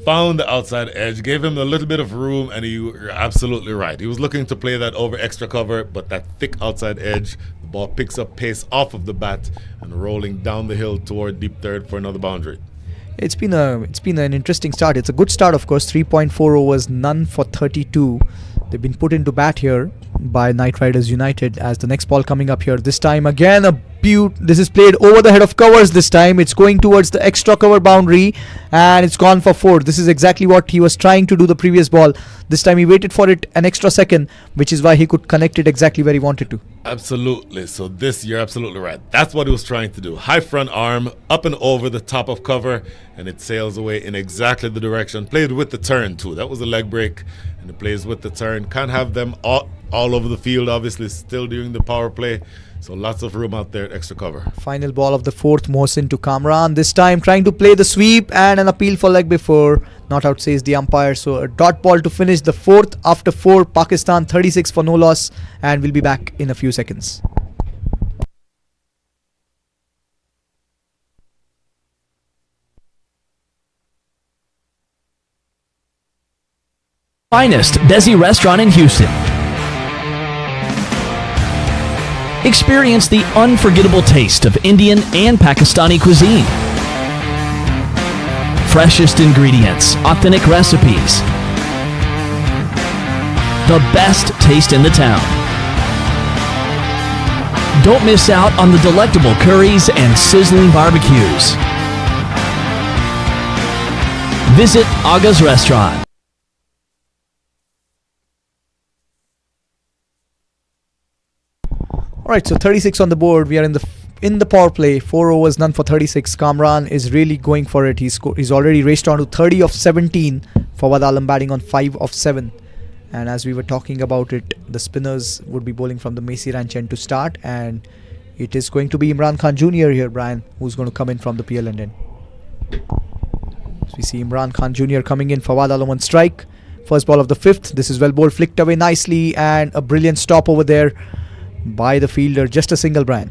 Found the outside edge, gave him a little bit of room, and you're absolutely right. He was looking to play that over extra cover, but that thick outside edge, the ball picks up pace off of the bat and rolling down the hill toward deep third for another boundary. It's been an interesting start. It's a good start, of course. 3.4 overs, none for 32. They've been put into bat here by Knight Riders United as the next ball coming up here. This time again this is played over the head of covers. This time it's going towards the extra cover boundary and it's gone for 4. This is exactly what he was trying to do the previous ball. This time he waited for it an extra second, which is why he could connect it exactly where he wanted to. Absolutely. So you're absolutely right. That's what he was trying to do. High front arm, up and over the top of cover, and it sails away in exactly the direction. Played with the turn too. That was a leg break, and it plays with the turn. Can't have them all over the field, obviously, still during the power play. So lots of room out there at extra cover. Final ball of the 4th, Mohsin to Kamran. This time trying to play the sweep and an appeal for leg before. Not out, says the umpire. So a dot ball to finish the 4th after 4. Pakistan 36 for no loss, and we'll be back in a few seconds. Finest Desi restaurant in Houston. Experience the unforgettable taste of Indian and Pakistani cuisine. Freshest ingredients, authentic recipes. The best taste in the town. Don't miss out on the delectable curries and sizzling barbecues. Visit Aga's Restaurant. All right, so 36 on the board. We are in the power play. 4 overs, none for 36. Kamran is really going for it. He's already raced on to 30 of 17. Fawad Alam batting on 5 of 7. And as we were talking about it, the spinners would be bowling from the Macy Ranch end to start, and it is going to be Imran Khan Jr. here, Brian, who's going to come in from the PLN end. So we see Imran Khan Jr. coming in. Fawad Alam on strike. First ball of the 5th. This is well bowled, flicked away nicely, and a brilliant stop over there by the fielder. Just a single, Brian.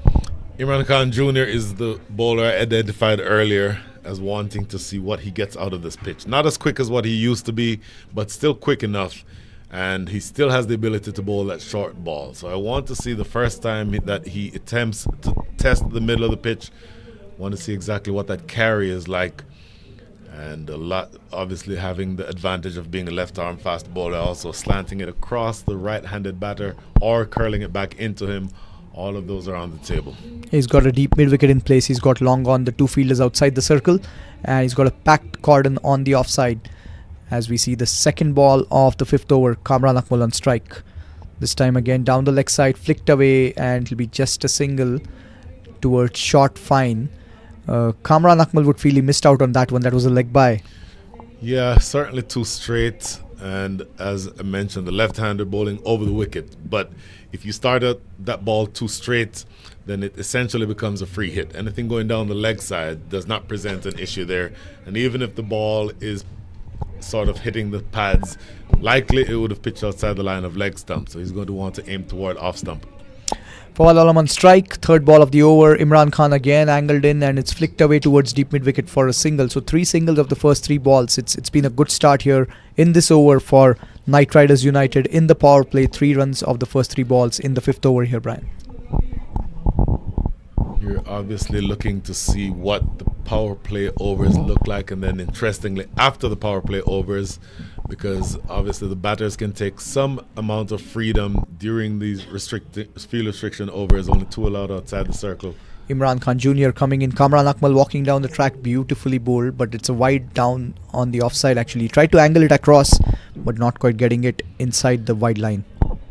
Imran Khan Jr. is the bowler I identified earlier as wanting to see what he gets out of this pitch. Not as quick as what he used to be, but still quick enough. And he still has the ability to bowl that short ball. So I want to see the first time that he attempts to test the middle of the pitch. I want to see exactly what that carry is like. And a lot, obviously, having the advantage of being a left-arm fast bowler, also slanting it across the right-handed batter or curling it back into him. All of those are on the table. He's got a deep mid-wicket in place. He's got long on the 2 fielders outside the circle. And he's got a packed cordon on the offside. As we see the second ball of the 5th over, Kamran Akmal on strike. This time again down the leg side, flicked away, and it'll be just a single towards short fine. Kamran Akmal would feel he missed out on that one. That was a leg by. Yeah, certainly too straight. And as I mentioned, the left-hander bowling over the wicket. But if you start that ball too straight, then it essentially becomes a free hit. Anything going down the leg side does not present an issue there. And even if the ball is sort of hitting the pads, likely it would have pitched outside the line of leg stump. So he's going to want to aim toward off stump. Fawad Alam on strike. Third ball of the over. Imran Khan again angled in, and it's flicked away towards deep mid wicket for a single. So 3 singles of the first 3 balls. It's been a good start here in this over for Knight Riders United in the power play. 3 runs of the first 3 balls in the 5th over here, Brian. You're obviously looking to see what the power play overs look like, and then interestingly after the power play overs, because obviously the batters can take some amount of freedom during these field restriction overs, only 2 allowed outside the circle. Imran Khan Jr. coming in. Kamran Akmal walking down the track, beautifully bowled, but it's a wide down on the offside actually. He tried to angle it across, but not quite getting it inside the wide line.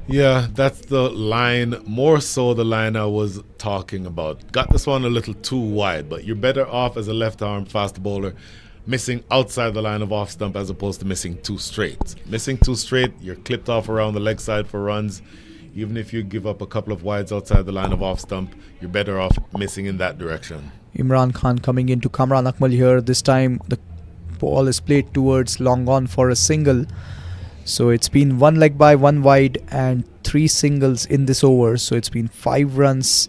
Yeah, that's the line, more so the line I was talking about. Got this one a little too wide, but you're better off as a left-arm fast bowler missing outside the line of off stump as opposed to missing too straight. Missing too straight, you're clipped off around the leg side for runs. Even if you give up a couple of wides outside the line of off stump, you're better off missing in that direction. Imran Khan coming into Kamran Akmal here. This time the ball is played towards long on for a single. So it's been 1 leg by, 1 wide, and 3 singles in this over. So it's been 5 runs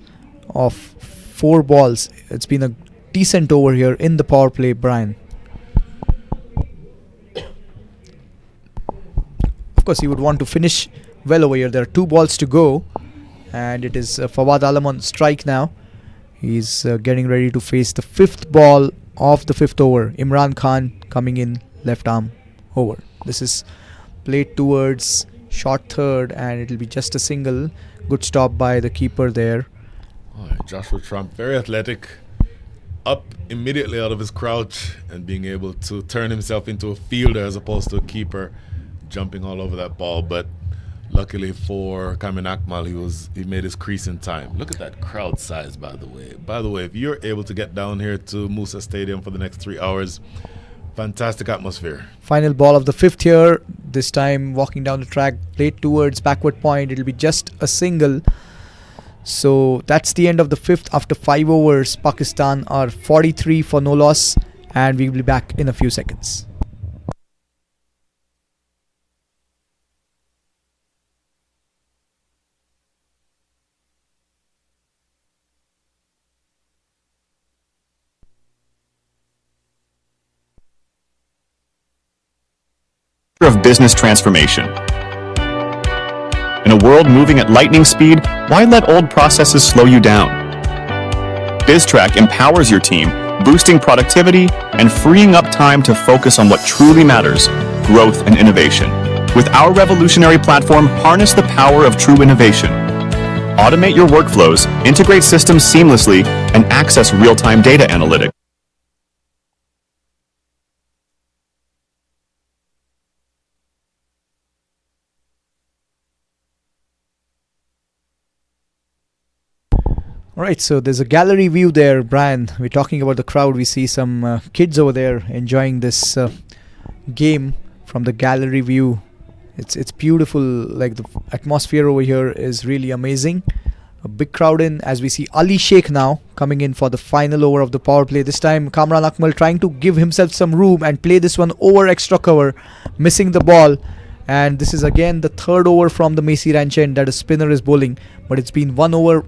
of 4 balls. It's been a decent over here in the power play, Brian. Of course, he would want to finish well over here. There are 2 balls to go, and it is Fawad Alam on strike now. He's getting ready to face the 5th ball of the 5th over. Imran Khan coming in left arm over. This is played towards short third, and it'll be just a single. Good stop by the keeper there. Joshua Trump, very athletic, up immediately out of his crouch and being able to turn himself into a fielder as opposed to a keeper, jumping all over that ball. But luckily for Kamran Akmal, he made his crease in time. Look at that crowd size, by the way. By the way, if you're able to get down here to Musa Stadium for the next 3 hours, fantastic atmosphere. Final ball of the 5th here. This time walking down the track, played towards backward point. It'll be just a single. So that's the end of the 5th. After 5 overs, Pakistan are 43 for no loss, and we will be back in a few seconds. of business transformation. In a world moving at lightning speed, why let old processes slow you down? BizTrack empowers your team, boosting productivity and freeing up time to focus on what truly matters, growth and innovation. With our revolutionary platform, harness the power of true innovation. Automate your workflows, integrate systems seamlessly, and access real-time data analytics. All right, so there's a gallery view there, Brian. We're talking about the crowd. We see some kids over there enjoying this game from the gallery view. It's beautiful. Like the atmosphere over here is really amazing. A big crowd in as we see Ali Sheikh now coming in for the final over of the power play. This time Kamran Akmal trying to give himself some room and play this one over extra cover, missing the ball. And this is again the third over from the Messi Ranch end that a spinner is bowling, but it's been one over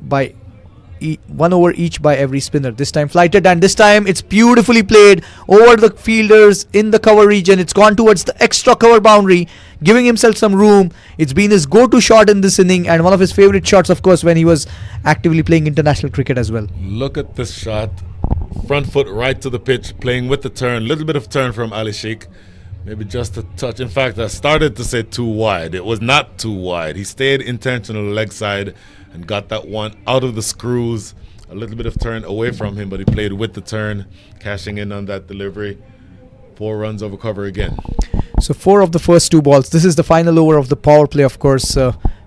each by every spinner. This time flighted, and this time it's beautifully played over the fielders in the cover region. It's gone towards the extra cover boundary, giving himself some room. It's been his go-to shot in this inning and one of his favorite shots, of course, when he was actively playing international cricket as well. Look at this shot. Front foot right to the pitch, playing with the turn. Little bit of turn from Ali Sheikh. Maybe just a touch. In fact, I started to say too wide. It was not too wide. He stayed intentional leg side and got that one out of the screws. A little bit of turn away from him, but he played with the turn, cashing in on that delivery. 4 runs over cover again. So 4 of the first 2 balls. This is the final over of the power play, of course.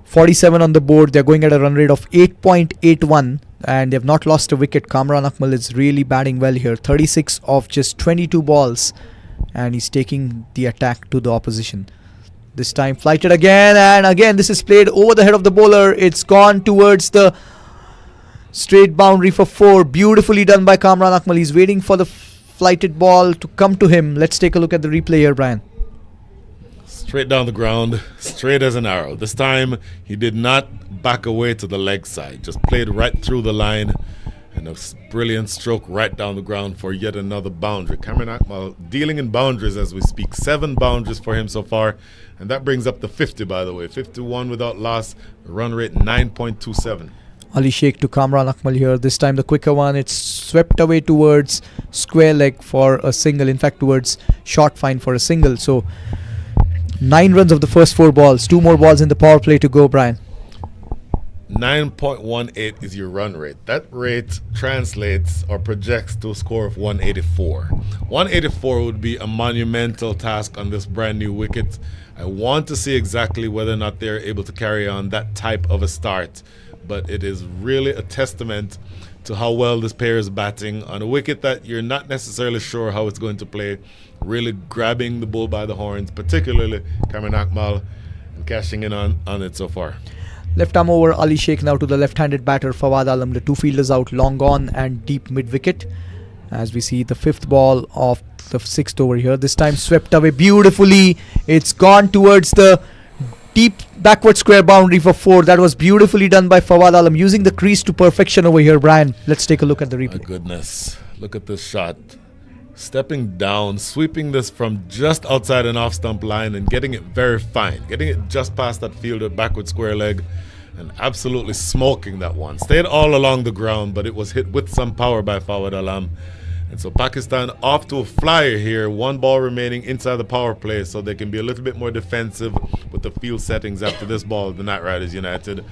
47 on the board. They're going at a run rate of 8.81 and they've not lost a wicket. Kamran Akmal is really batting well here. 36 of just 22 balls and he's taking the attack to the opposition. This time flighted again, and again this is played over the head of the bowler. It's gone towards the straight boundary for 4. Beautifully done by Kamran Akmal. He's waiting for the flighted ball to come to him. Let's take a look at the replay here, Brian. Straight down the ground, straight as an arrow. This time he did not back away to the leg side, just played right through the line, and a brilliant stroke right down the ground for yet another boundary. Kamran Akmal dealing in boundaries as we speak. 7 boundaries for him so far, and that brings up to 50, by the way. 51 without loss, run rate 9.27. Ali Sheikh to Kamran Akmal here. This time the quicker one. It's swept away towards square leg for a single. In fact, towards short fine for a single. So 9 runs of the first 4 balls. 2 more balls in the power play to go, Brian. 9.18 is your run rate. That rate translates or projects to a score of 184. 184 would be a monumental task on this brand new wicket. I want to see exactly whether or not they're able to carry on that type of a start, but it is really a testament to how well this pair is batting on a wicket that you're not necessarily sure how it's going to play. Really grabbing the bull by the horns, particularly Kamran Akmal, and cashing in on it so far. Left arm over Ali Sheikh now to the left-handed batter Fawad Alam. The 2 fielders out, long on and deep mid-wicket. As we see the 5th ball of the 6th over here. This time swept away beautifully. It's gone towards the deep backward square boundary for 4. That was beautifully done by Fawad Alam, using the crease to perfection over here, Brian. Let's take a look at the replay. My goodness. Look at this shot. Stepping down, sweeping this from just outside an off-stump line and getting it very fine. Getting it just past that fielder, backward square leg, and absolutely smoking that one. Stayed all along the ground, but it was hit with some power by Fawad Alam. And so Pakistan off to a flyer here. 1 ball remaining inside the power play, so they can be a little bit more defensive with the field settings after this ball, the Knight Riders United.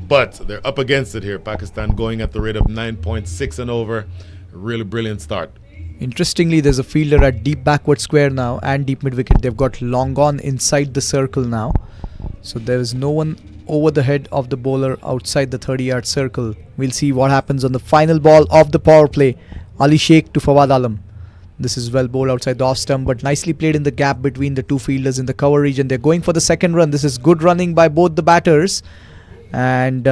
But they're up against it here. Pakistan going at the rate of 9.6 and over. A really brilliant start. Interestingly, there's a fielder at deep backward square now and deep mid wicket. They've got long on inside the circle now. So there is no one over the head of the bowler outside the 30-yard circle. We'll see what happens on the final ball of the power play. Ali Sheikh to Fawad Alam. This is well bowled outside the off stump, but nicely played in the gap between the 2 fielders in the cover region. They're going for the 2nd run. This is good running by both the batters. And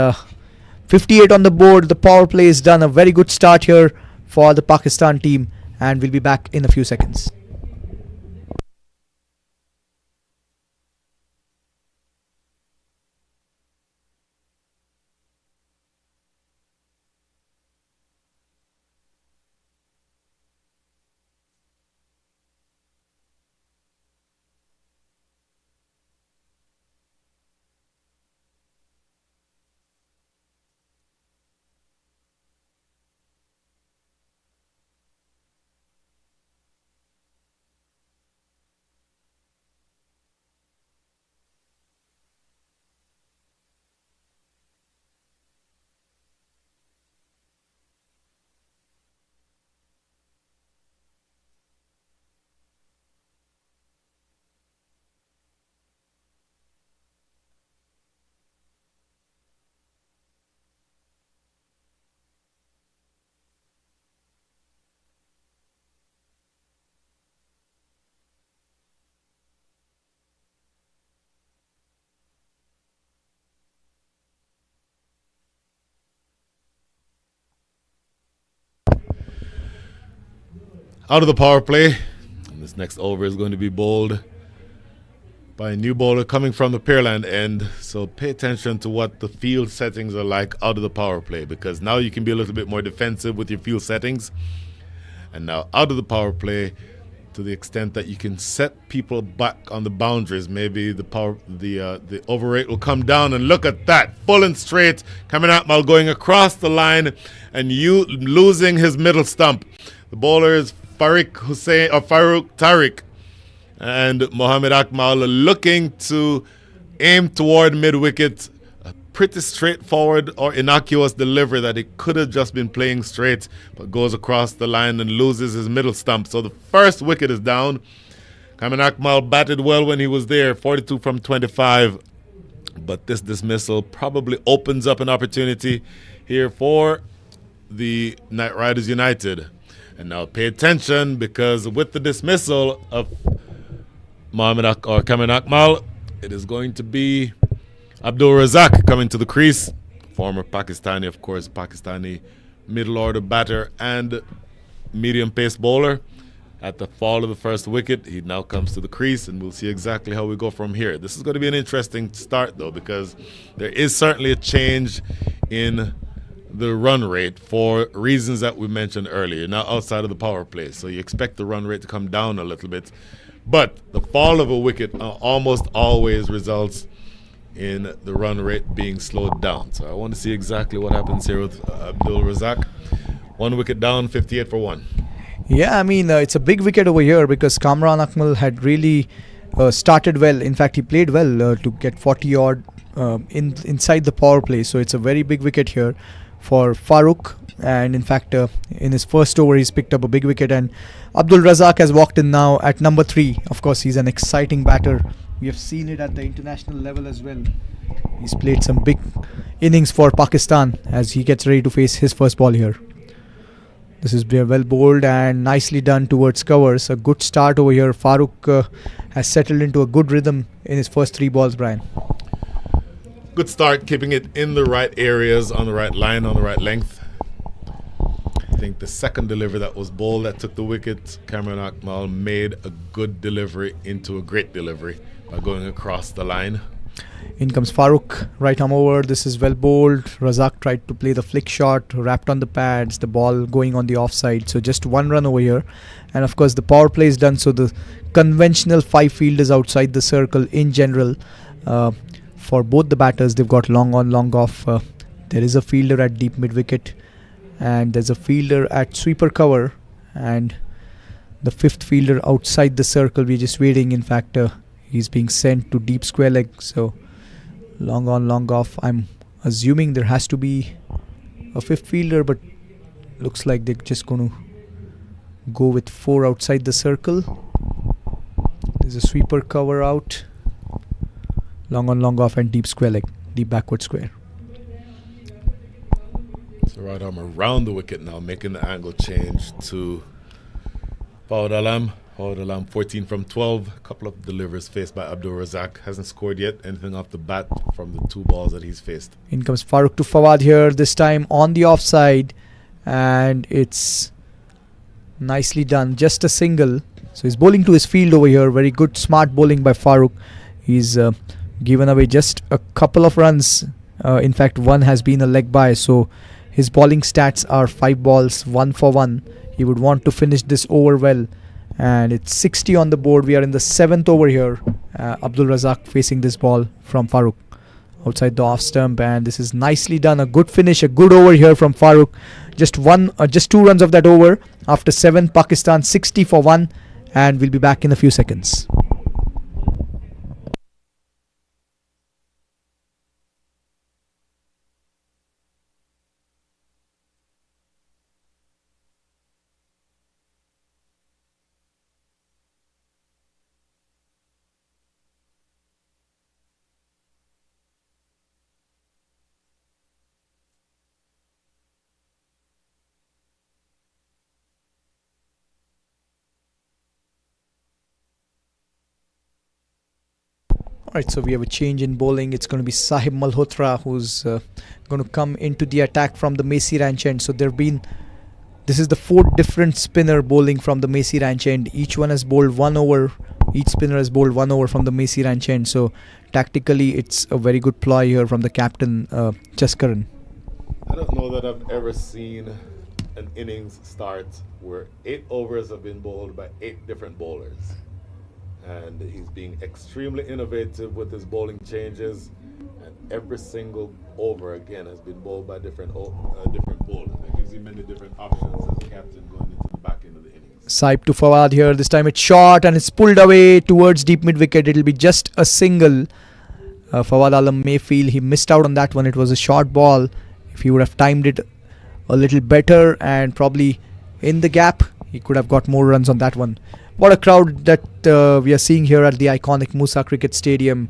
58 on the board. The power play is done. A very good start here for the Pakistan team. And we'll be back in a few seconds. out of the power play. And this next over is going to be bowled by a new bowler coming from the Pearland end. So pay attention to what the field settings are like out of the power play, because now you can be a little bit more defensive with your field settings. And now out of the power play, to the extent that you can set people back on the boundaries, maybe the over rate will come down. And look at that, full and straight, Cameron Akmal going across the line and you losing his middle stump. The bowler is Farouk Tariq, and Mohamed Akmal looking to aim toward mid-wicket. A pretty straightforward or innocuous delivery that he could have just been playing straight, but goes across the line and loses his middle stump. So the first wicket is down. Cameron Akmal batted well when he was there, 42 from 25. But this dismissal probably opens up an opportunity here for the Knight Riders United. And now pay attention, because with the dismissal of Cameron Akmal, it is going to be Abdul Razak coming to the crease. Former Pakistani, of course, Pakistani middle order batter and medium pace bowler. At the fall of the first wicket, he now comes to the crease, and we'll see exactly how we go from here. This is going to be an interesting start, though, because there is certainly a change in the run rate for reasons that we mentioned earlier, now outside of the power play. So you expect the run rate to come down a little bit. But the fall of a wicket almost always results in the run rate being slowed down. So I want to see exactly what happens here with Abdul Razak. 1 wicket down, 58 for 1. Yeah, I mean, it's a big wicket over here, because Kamran Akmal had really started well. In fact, he played well to get 40 odd inside the power play. So it's a very big wicket here for Farouk. And in fact, in his first over, he's picked up a big wicket. And Abdul Razak has walked in now at number 3. Of course, he's an exciting batter. We have seen it at the international level as well. He's played some big innings for Pakistan as he gets ready to face his first ball here. This is well bowled and nicely done towards covers. A good start over here. Farouk has settled into a good rhythm in his first 3 balls, Brian. Good start, keeping it in the right areas, on the right line, on the right length. I think the second delivery that was bowled that took the wicket, Cameron Akmal made a good delivery into a great delivery by going across the line. In comes Farouk, right arm over. This is well bowled. Razak tried to play the flick shot, wrapped on the pads, the ball going on the offside. So just 1 run over here. And of course the power play is done, so the conventional 5 fielders outside the circle in general. For both the batters, they've got long on, long off. There is a fielder at deep mid wicket, and there's a fielder at sweeper cover, and the 5th fielder outside the circle. We're just waiting. In fact, he's being sent to deep square leg. So long on, long off. I'm assuming there has to be a 5th fielder, but looks like they're just going to go with 4 outside the circle. There's a sweeper cover out. Long on, long off, and deep square leg, deep backward square. So right arm around the wicket now, making the angle change to Fawad Alam. Fawad Alam 14 from 12. A couple of deliveries faced by Abdul Razak. Hasn't scored yet anything off the bat from the 2 balls that he's faced. In comes Farouk to Fawad here, this time on the offside, and it's nicely done. Just a single. So he's bowling to his field over here. Very good, smart bowling by Farouk. He's given away just a couple of runs. In fact, 1 has been a leg by. So his bowling stats are 5 balls, 1 for 1. He would want to finish this over well. And it's 60 on the board. We are in the 7th over here. Abdul Razak facing this ball from Farouk outside the off stump, and this is nicely done. A good finish, a good over here from Farouk. Just 2 runs of that over. After 7, Pakistan 60 for 1, and we'll be back in a few seconds. Alright, so we have a change in bowling. It's going to be Sahib Malhotra who's going to come into the attack from the Macy Ranch end. So there have been This is the fourth different spinner bowling from the Macy Ranch end. Each one has bowled 1 over. Each spinner has bowled 1 over from the Macy Ranch end. So tactically, it's a very good ploy here from the captain, Jaskaran. I don't know that I've ever seen an innings start where 8 overs have been bowled by 8 different bowlers. And he's being extremely innovative with his bowling changes. And every single over again has been bowled by different bowlers. That gives him many different options as a captain going into the back end of the innings. Saib to Fawad here. This time it's short and it's pulled away towards deep mid wicket. It'll be just a single. Fawad Alam may feel he missed out on that one. It was a short ball. If he would have timed it a little better and probably in the gap, he could have got more runs on that one. What a crowd that we are seeing here at the iconic Musa Cricket Stadium.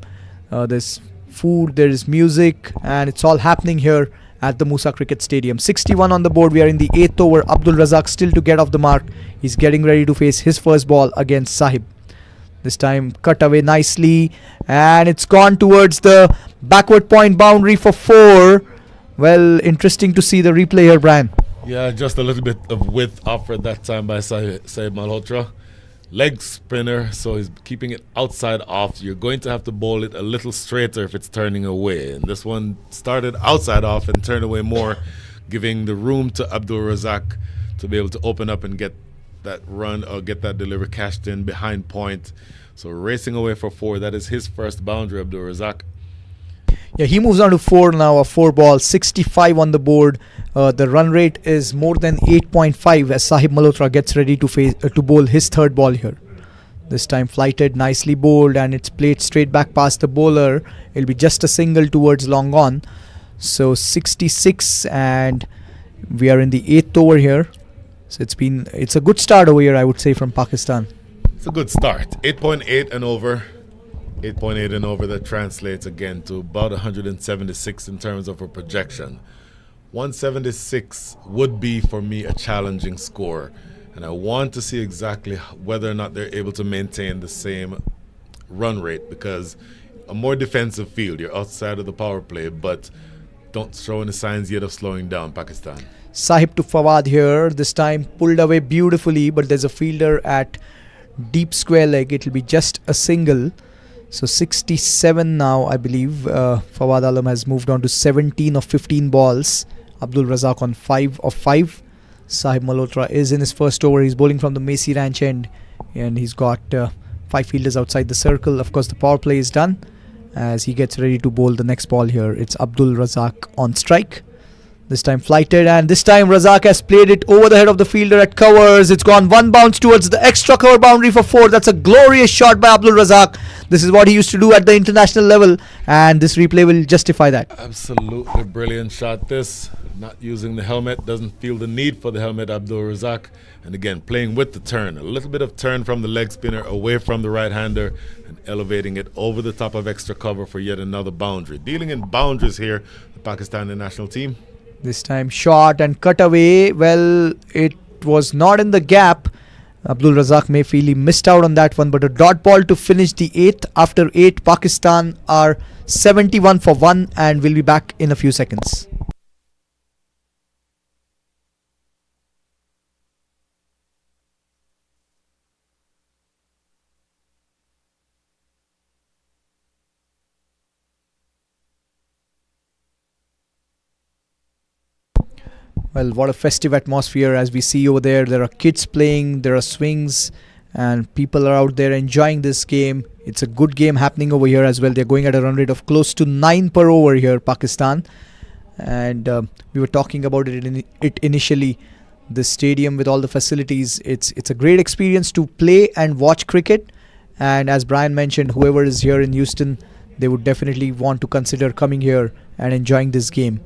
There's food, there is music, and it's all happening here at the Musa Cricket Stadium. 61 on the board. We are in the 8th over. Abdul Razak still to get off the mark. He's getting ready to face his first ball against Sahib. This time cut away nicely, and it's gone towards the backward point boundary for 4. Well, interesting to see the replay here, Brian. Yeah, just a little bit of width offered that time by Saib Malhotra. Leg spinner, so he's keeping it outside off. You're going to have to bowl it a little straighter if it's turning away. And this one started outside off and turned away more, giving the room to Abdul Razak to be able to open up and get that run or get that delivery cashed in behind point. So racing away for 4. That is his first boundary, Abdul Razak. Yeah, he moves on to 4 now, a 4 ball, 65 on the board. The run rate is more than 8.5 as Sahib Malhotra gets ready to bowl his third ball here. This time flighted, nicely bowled, and it's played straight back past the bowler. It'll be just a single towards long on. So 66, and we are in the 8th over here. So it's a good start over here, I would say, from Pakistan. It's a good start. 8.8 and over. 8.8 and over, that translates again to about 176 in terms of a projection. 176 would be for me a challenging score, and I want to see exactly whether or not they're able to maintain the same run rate, because a more defensive field, you're outside of the power play, but don't show any signs yet of slowing down, Pakistan. Sahib to Fawad here, this time pulled away beautifully, but there's a fielder at deep square leg. It'll be just a single. So 67 now, I believe. Fawad Alam has moved on to 17 of 15 balls. Abdul Razak on 5 of 5. Sahib Malhotra is in his first over. He's bowling from the Macy Ranch end, and he's got 5 fielders outside the circle. Of course, the power play is done as he gets ready to bowl the next ball here. It's Abdul Razak on strike. This time flighted, and this time Razak has played it over the head of the fielder at covers. It's gone 1 bounce towards the extra cover boundary for 4. That's a glorious shot by Abdul Razak. This is what he used to do at the international level, and this replay will justify that. Absolutely brilliant shot this. Not using the helmet, doesn't feel the need for the helmet, Abdul Razak. And again, playing with the turn. A little bit of turn from the leg spinner away from the right-hander and elevating it over the top of extra cover for yet another boundary. Dealing in boundaries here, the Pakistani national team. This time shot and cut away. Well, it was not in the gap. Abdul Razak may feel he missed out on that one, but a dot ball to finish the 8th. After 8, Pakistan are 71 for 1, and we'll be back in a few seconds. Well, what a festive atmosphere as we see over there. There are kids playing, there are swings, and people are out there enjoying this game. It's a good game happening over here as well. They're going at a run rate of close to 9 per over here, Pakistan. And we were talking about it initially. The stadium with all the facilities, it's a great experience to play and watch cricket. And as Brian mentioned, whoever is here in Houston, they would definitely want to consider coming here and enjoying this game.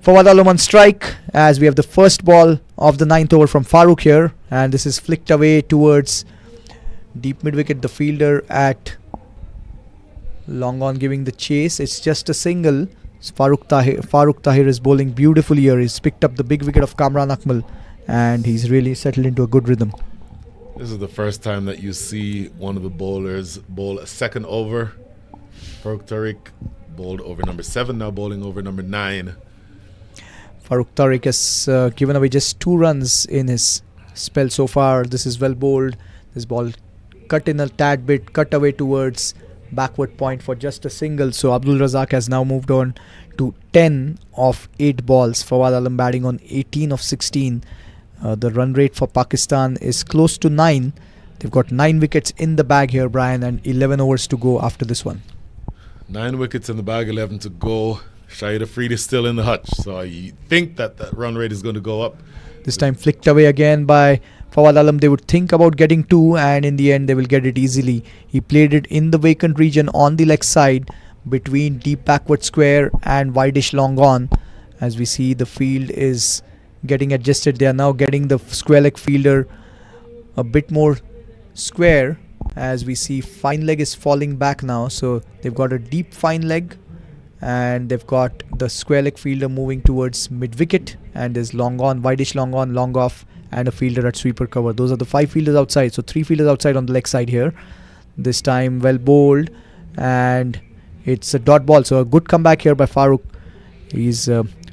Fawad Alam on strike as we have the first ball of the 9th over from Farooq here, and this is flicked away towards deep mid wicket. The fielder at long on giving the chase. It's just a single. So Farooq Tahir is bowling beautifully here. He's picked up the big wicket of Kamran Akmal, and he's really settled into a good rhythm. This is the first time that you see one of the bowlers bowl a second over. Farooq Tariq bowled over number 7, now bowling over number 9. Farooq Tariq has given away just 2 runs in his spell so far. This is well bowled. This ball cut in a tad bit, cut away towards backward point for just a single. So Abdul Razak has now moved on to 10 of 8 balls. Fawad Alam batting on 18 of 16. The run rate for Pakistan is close to 9. They've got 9 wickets in the bag here, Brian, and 11 overs to go after this one. 9 wickets in the bag, 11 to go. Shahid Afridi is still in the hutch, so I think that run rate is going to go up. This time flicked away again by Fawad Alam. They would think about getting 2, and in the end they will get it easily. He played it in the vacant region on the leg side between deep backward square and wideish long on. As we see, the field is getting adjusted. They are now getting the square leg fielder a bit more square. As we see, fine leg is falling back now, so they've got a deep fine leg and they've got the square leg fielder moving towards mid wicket, and there's long on, wideish long on, long off, and a fielder at sweeper cover. Those are the 5 fielders outside, so 3 fielders outside on the leg side here. This time well bowled, and it's a dot ball, so a good comeback here by Farooq. He's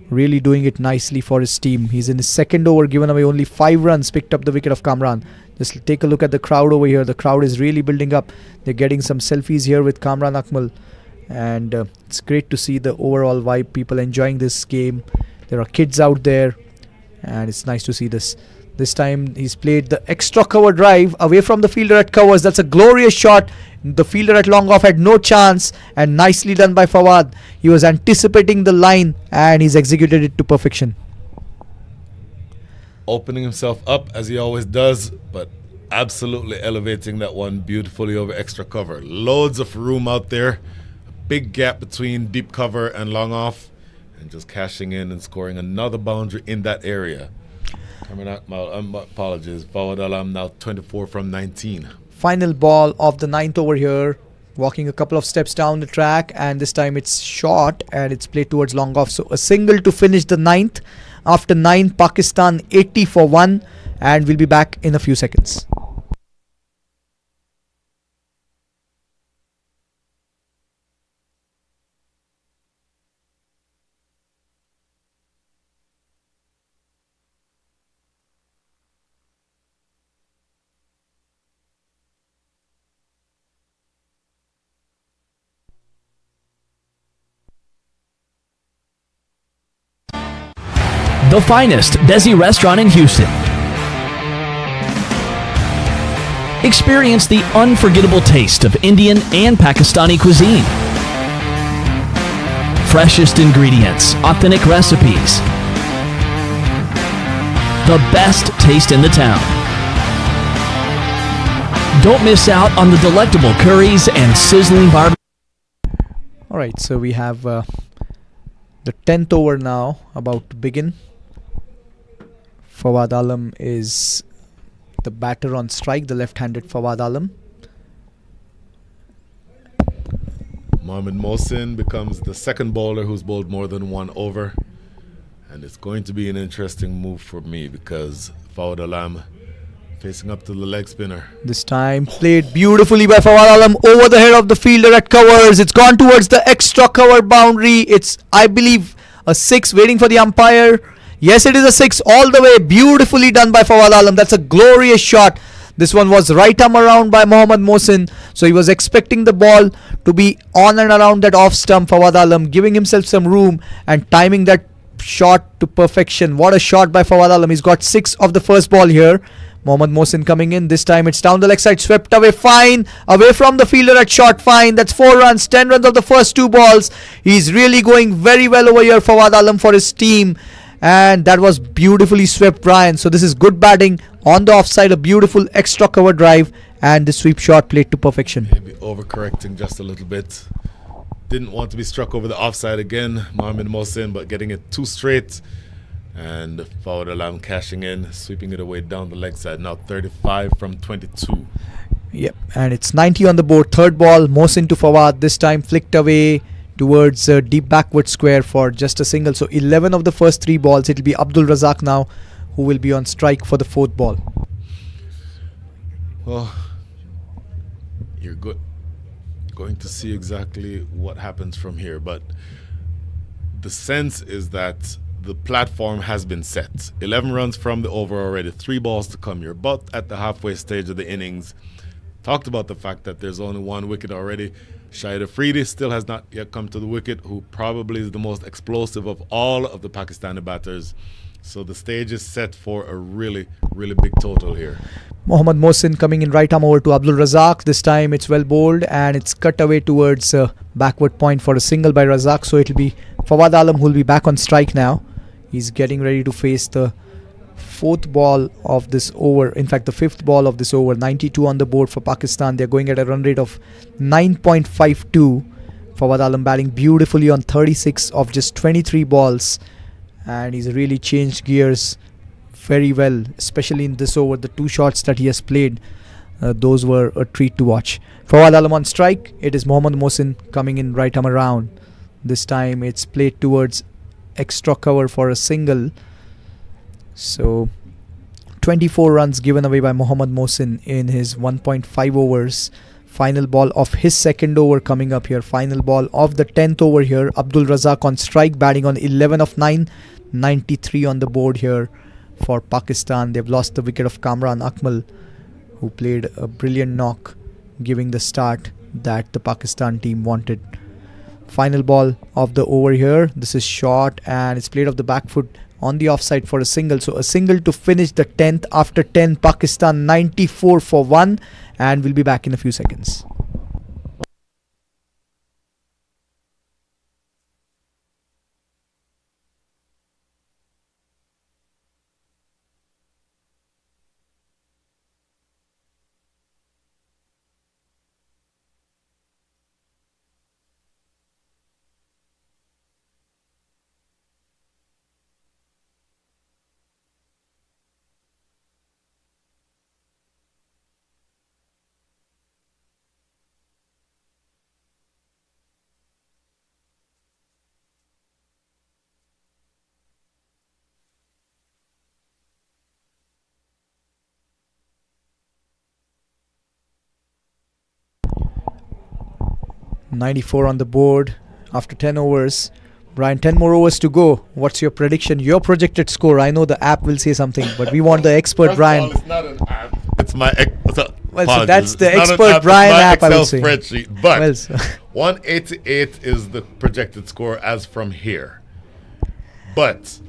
really doing it nicely for his team. He's in his second over, given away only 5 runs, picked up the wicket of Kamran. Just take a look at the crowd over here. The crowd is really building up. They're getting some selfies here with Kamran Akmal, and it's great to see the overall vibe, people enjoying this game. There are kids out there, and it's nice to see this. This time he's played the extra cover drive away from the fielder at covers. That's a glorious shot. The fielder at long off had no chance, and nicely done by Fawad. He was anticipating the line and he's executed it to perfection. Opening himself up as he always does, but absolutely elevating that one beautifully over extra cover. Loads of room out there, a big gap between deep cover and long off, and just cashing in and scoring another boundary in that area. Apologies, Fawad Alam now 24 from 19. Final ball of the 9th over here, walking a couple of steps down the track, and this time it's short and it's played towards long off. So a single to finish the 9th. After 9, Pakistan 80 for 1, and we'll be back in a few seconds. The finest Desi restaurant in Houston. Experience the unforgettable taste of Indian and Pakistani cuisine. Freshest ingredients, authentic recipes. The best taste in the town. Don't miss out on the delectable curries and sizzling barbecue. Alright, so we have the 10th over now about to begin. Fawad Alam is the batter on strike, the left-handed Fawad Alam. Mohammad Mohsin becomes the second bowler who's bowled more than 1 over. And it's going to be an interesting move for me because Fawad Alam facing up to the leg spinner. This time played beautifully by Fawad Alam over the head of the fielder at covers. It's gone towards the extra cover boundary. It's, I believe, a 6 waiting for the umpire. Yes, it is a 6 all the way. Beautifully done by Fawad Alam. That's a glorious shot. This one was right arm around by Mohammad Mohsin. So he was expecting the ball to be on and around that off stump. Fawad Alam giving himself some room and timing that shot to perfection. What a shot by Fawad Alam. He's got 6 of the first ball here. Mohammad Mohsin coming in. This time it's down the leg side. Swept away. Fine. Away from the fielder at short. Fine. That's 4 runs. 10 runs of the first 2 balls. He's really going very well over here, Fawad Alam, for his team. And that was beautifully swept, Brian. So this is good batting on the offside. A beautiful extra cover drive. And the sweep shot played to perfection. Maybe overcorrecting just a little bit. Didn't want to be struck over the offside again, Mohammad Mohsin, but getting it too straight. And Fawad Alam cashing in, sweeping it away down the leg side. Now 35 from 22. Yep, and it's 90 on the board. Third ball, Mohsin to Fawad. This time flicked away towards deep backward square for just a single. So 11 of the first 3 balls. It'll be Abdul Razak now who will be on strike for the 4th ball. Well, you're going to see exactly what happens from here, but the sense is that the platform has been set. 11 runs from the over already, 3 balls to come. You're about at the halfway stage of the innings. Talked about the fact that there's only 1 wicket already. Shahid Afridi still has not yet come to the wicket, who probably is the most explosive of all of the Pakistani batters. So the stage is set for a really, really big total here. Mohammad Mohsin coming in right arm over to Abdul Razak. This time it's well bowled and it's cut away towards backward point for a single by Razak. So it'll be Fawad Alam who will be back on strike now. He's getting ready to face the 4th ball of this over. In fact, the 5th ball of this over. 92 on the board for Pakistan. They're going at a run rate of 9.52. Fawad Alam batting beautifully on 36 of just 23 balls. And he's really changed gears very well, especially in this over. The 2 shots that he has played, those were a treat to watch. Fawad Alam on strike. It is Mohammad Mohsin coming in right arm around. This time it's played towards extra cover for a single. So 24 runs given away by Mohammad Mohsin in his 1.5 overs. Final ball of his 2nd over coming up here. Final ball of the 10th over here. Abdul Razak on strike, batting on 11 of 9. 93 on the board here for Pakistan. They've lost the wicket of Kamran Akmal, who played a brilliant knock, giving the start that the Pakistan team wanted. Final ball of the over here. This is short and it's played off the back foot on the offside for a single. So a single to finish the 10th. After 10, Pakistan 94 for 1, and we'll be back in a few seconds. .94 on the board after 10 overs. Brian, 10 more overs to go. What's your prediction? Your projected score? I know the app will say something, but we want the expert First Brian. of all, it's not an app. It's my So that's the it's expert Brian app, I Excel will say. spreadsheet. But Well, 188 is the projected score as from here. But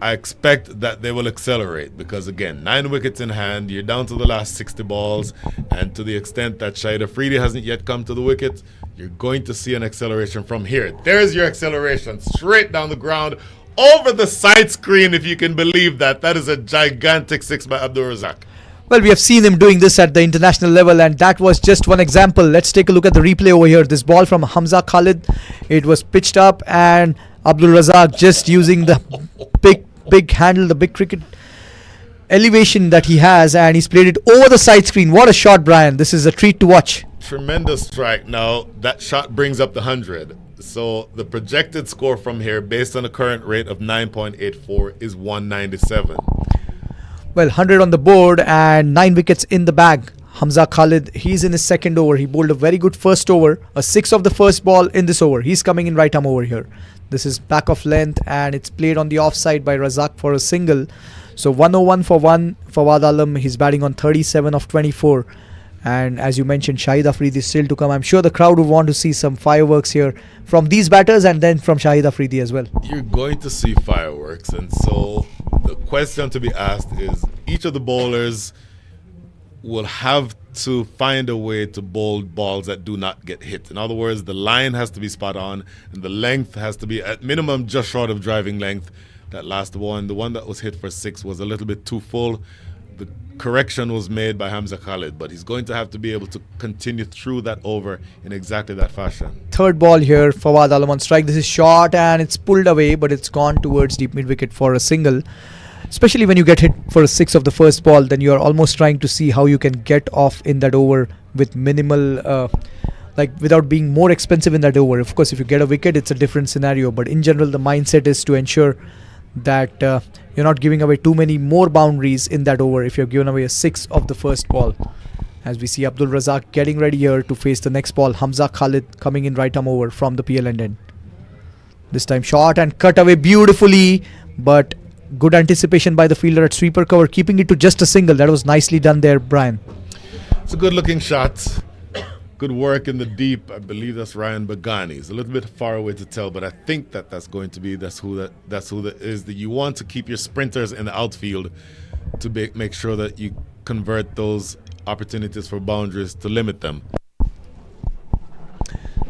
I expect that they will accelerate because, again, 9 wickets in hand. You're down to the last 60 balls. And to the extent that Shahid Afridi hasn't yet come to the wicket, you're going to see an acceleration from here. There's your acceleration. Straight down the ground. Over the side screen, if you can believe that. That is a gigantic 6 by Abdul Razak. well, we have seen him doing this at the international level, and that was just one example. Let's take a look at the replay over here. This ball from Hamza Khalid. It was pitched up, and Abdul Razak just using the big handle, the big cricket elevation that he has, and he's played it over the side screen. What a shot, Brian. This is a treat to watch. Tremendous strike. Now, that shot brings up the 100. So the projected score from here, based on the current rate of 9.84, is 197. Well, 100 on the board and 9 wickets in the bag. Hamza Khalid, he's in his 2nd over. He bowled a very good first over, a 6 of the first ball in this over. He's coming in right arm over here. This is back of length and it's played on the offside by Razak for a single. So 101 for 1 for Fawad Alam. He's batting on 37 of 24. And as you mentioned, Shahid Afridi is still to come. I'm sure the crowd would want to see some fireworks here from these batters and then from Shahid Afridi as well. You're going to see fireworks. And so the question to be asked is, each of the bowlers will have to find a way to bowl balls that do not get hit. In other words, the line has to be spot on and the length has to be at minimum just short of driving length. That last one, the one that was hit for 6, was a little bit too full. The correction was made by Hamza Khalid, but he's going to have to be able to continue through that over in exactly that fashion. 3rd ball here, Fawad Alam on strike. This is short and it's pulled away, but it's gone towards deep mid wicket for a single. Especially when you get hit for a 6 of the first ball, then you're almost trying to see how you can get off in that over with minimal, without being more expensive in that over. Of course, if you get a wicket, it's a different scenario. But in general, the mindset is to ensure that you're not giving away too many more boundaries in that over if you're given away a 6 of the first ball. As we see Abdul Razak getting ready here to face the next ball. Hamza Khalid coming in right arm over from the PL end. This time shot and cut away beautifully, but good anticipation by the fielder at sweeper cover, keeping it to just a single. That was nicely done there, Brian. It's a good looking shot. Good work in the deep. I believe that's Ryan Bagani. It's a little bit far away to tell, but I think that's going to be that's who that is. That you want to keep your sprinters in the outfield to make sure that you convert those opportunities for boundaries to limit them.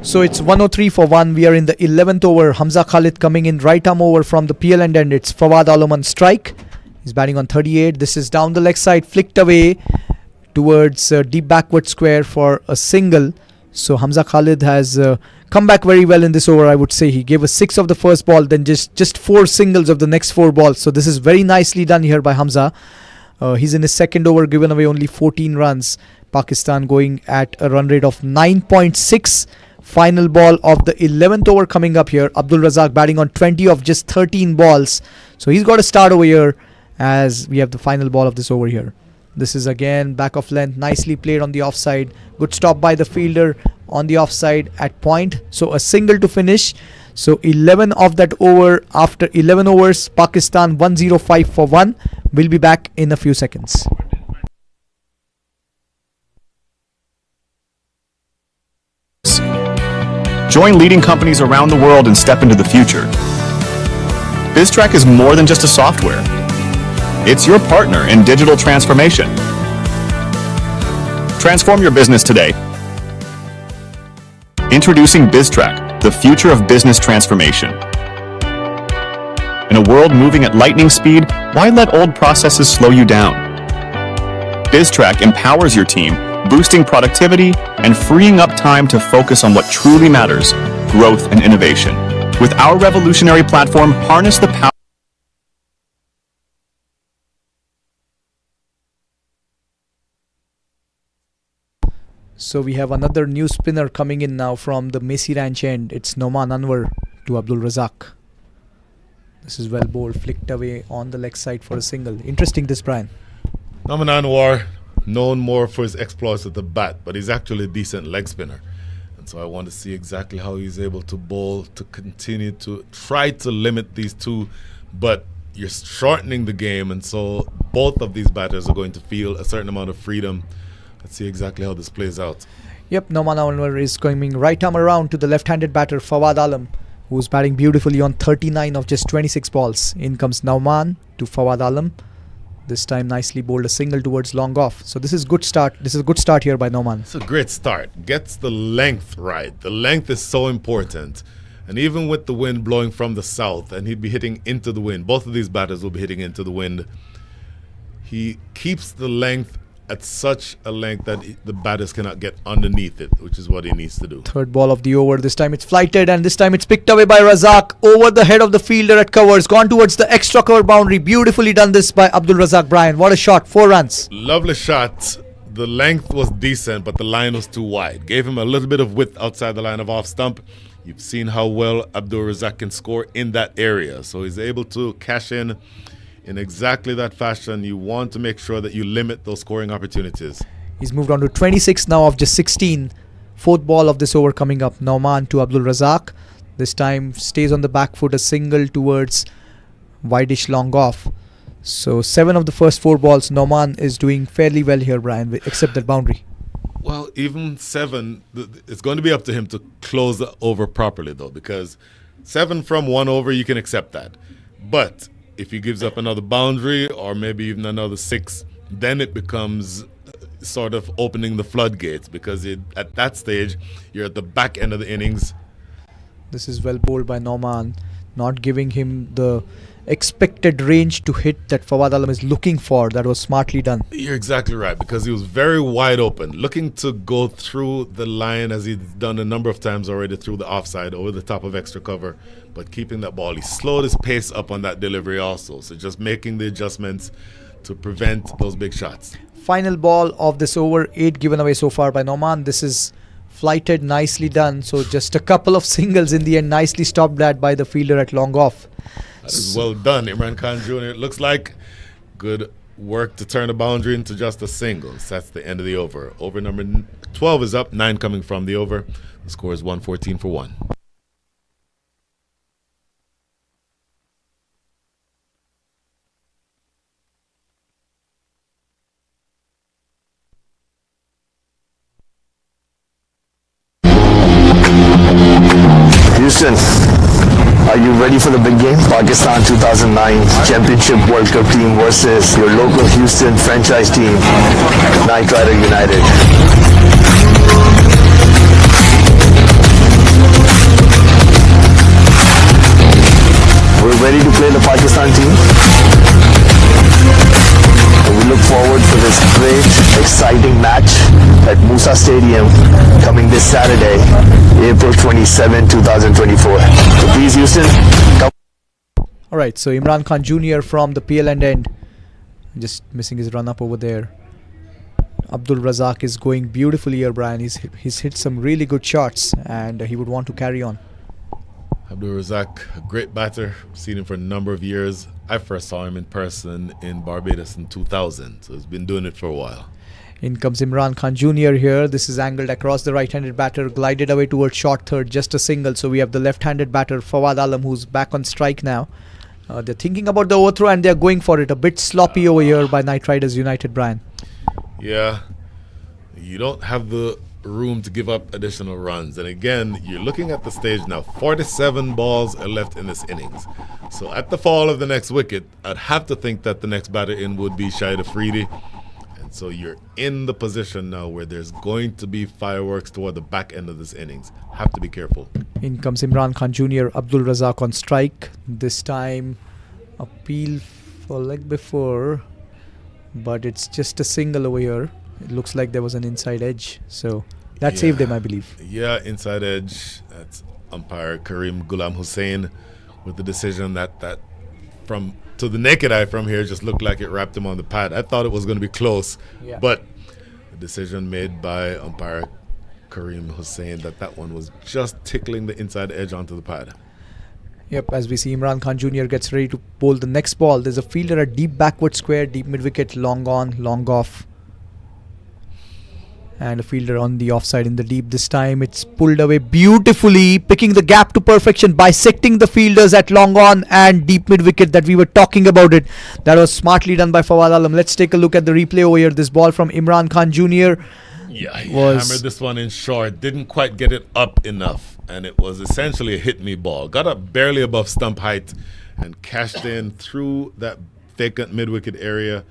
So it's 103 for 1. We are in the 11th over. Hamza Khalid coming in right arm over from the PL end, and it's Fawad Alam on strike. He's batting on 38. This is down the leg side, flicked away towards deep backward square for a single. So Hamza Khalid has come back very well in this over, I would say. He gave us 6 of the first ball, then just 4 singles of the next 4 balls. So this is very nicely done here by Hamza. He's in his second over, given away only 14 runs. Pakistan going at a run rate of 9.6. Final ball of the 11th over coming up here. Abdul Razak batting on 20 of just 13 balls. So he's got a start over here as we have the final ball of this over here. This is again back of length, nicely played on the offside. Good stop by the fielder on the offside at point. So a single to finish. So 11 of that over. After 11 overs, Pakistan 105 for 1. We'll be back in a few seconds. Join leading companies around the world and step into the future. BizTrack is more than just a software. It's your partner in digital transformation. Transform your business today. Introducing BizTrack, the future of business transformation. In a world moving at lightning speed, why let old processes slow you down? BizTrack empowers your team, boosting productivity and freeing up time to focus on what truly matters, growth and innovation. With our revolutionary platform, harness the power. So we have another new spinner coming in now from the Messi Ranch end. It's Noman Anwar to Abdul Razak. This is well bowled, flicked away on the leg side for a single. Interesting this, Brian. Noman Anwar, known more for his exploits at the bat, but he's actually a decent leg spinner. And so I want to see exactly how he's able to bowl to continue to try to limit these two, but you're shortening the game, and so both of these batters are going to feel a certain amount of freedom. Let's see exactly how this plays out. Yep, Noman Anwar is coming right arm around to the left-handed batter Fawad Alam, who's batting beautifully on 39 of just 26 balls. In comes Nauman to Fawad Alam. This time nicely bowled a single towards long off. So this is good start. This is a good start here by Nauman. It's a great start. Gets the length right. The length is so important. And even with the wind blowing from the south, and he'd be hitting into the wind, both of these batters will be hitting into the wind. He keeps the length at such a length that the batters cannot get underneath it, which is what he needs to do. Third ball of the over. This time it's flighted, and this time it's picked away by Razak over the head of the fielder at covers. Gone towards the extra cover boundary. Beautifully done this by Abdul Razak. Brian, what a shot. 4 runs. Lovely shot. The length was decent, but the line was too wide. Gave him a little bit of width outside the line of off stump. You've seen how well Abdul Razak can score in that area. So he's able to cash in exactly that fashion. You want to make sure that you limit those scoring opportunities. He's moved on to 26 now of just 16. Fourth ball of this over coming up. Nauman to Abdul Razak. This time stays on the back foot, a single towards wideish long off. So 7 of the first 4 balls, Nauman is doing fairly well here, Brian, except that boundary. Well, even 7, it's going to be up to him to close the over properly, though, because 7 from 1 over, you can accept that. But if he gives up another boundary or maybe even another 6, then it becomes sort of opening the floodgates, because at that stage, you're at the back end of the innings. This is well bowled by Nauman, not giving him the expected range to hit that Fawad Alam is looking for. That was smartly done. You're exactly right, because he was very wide open, looking to go through the line as he's done a number of times already through the offside, over the top of extra cover, but keeping that ball. He slowed his pace up on that delivery also, so just making the adjustments to prevent those big shots. Final ball of this over, 8 given away so far by Nauman. This is flighted, nicely done. So just a couple of singles in the end, nicely stopped that by the fielder at long off. That is well done, Imran Khan Jr. It looks like good work to turn a boundary into just a single. So that's the end of the over. Over number 12 is up, 9 coming from the over. The score is 114 for 1. Houston, are you ready for the big game? Pakistan 2009 Championship World Cup team versus your local Houston franchise team, Knight Rider United. We're ready to play the Pakistan team. And we look forward for this great, exciting match at Musa Stadium coming this Saturday, April 27, 2024. So please, Houston, come. Alright, so Imran Khan Jr. from the PLN end. Just missing his run up over there. Abdul Razak is going beautifully here, Brian. He's hit some really good shots and he would want to carry on. Abdul Razak, a great batter. Seen him for a number of years. I first saw him in person in Barbados in 2000, so he's been doing it for a while. In comes Imran Khan Jr. here. This is angled across the right-handed batter, glided away towards short third, just a single. So we have the left-handed batter, Fawad Alam, who's back on strike now. They're thinking about the overthrow and they're going for it. A bit sloppy over here by Knight Riders United, Brian. Yeah, you don't have the room to give up additional runs. And again, you're looking at the stage now. 47 balls are left in this innings. So at the fall of the next wicket, I'd have to think that the next batter in would be Shahid Afridi. And so you're in the position now where there's going to be fireworks toward the back end of this innings. Have to be careful. In comes Imran Khan Jr., Abdul Razak on strike. This time, appeal for leg before, but it's just a single over here. It looks like there was an inside edge, so that saved him, I believe. Yeah, inside edge. That's umpire Karim Ghulam Hussain with the decision that from to the naked eye from here just looked like it wrapped him on the pad. I thought it was going to be close, but the decision made by umpire Karim Hussain that one was just tickling the inside edge onto the pad. Yep, as we see Imran Khan Jr. gets ready to bowl the next ball. There's a fielder at deep backward square, deep mid wicket, long on, long off. And a fielder on the offside in the deep. This time it's pulled away beautifully, picking the gap to perfection, bisecting the fielders at long on and deep mid wicket that we were talking about it. That was smartly done by Fawad Alam. Let's take a look at the replay over here. This ball from Imran Khan Jr. Yeah, he hammered this one in short. Didn't quite get it up enough. And it was essentially a hit me ball. Got up barely above stump height and cashed in through that vacant mid wicket area.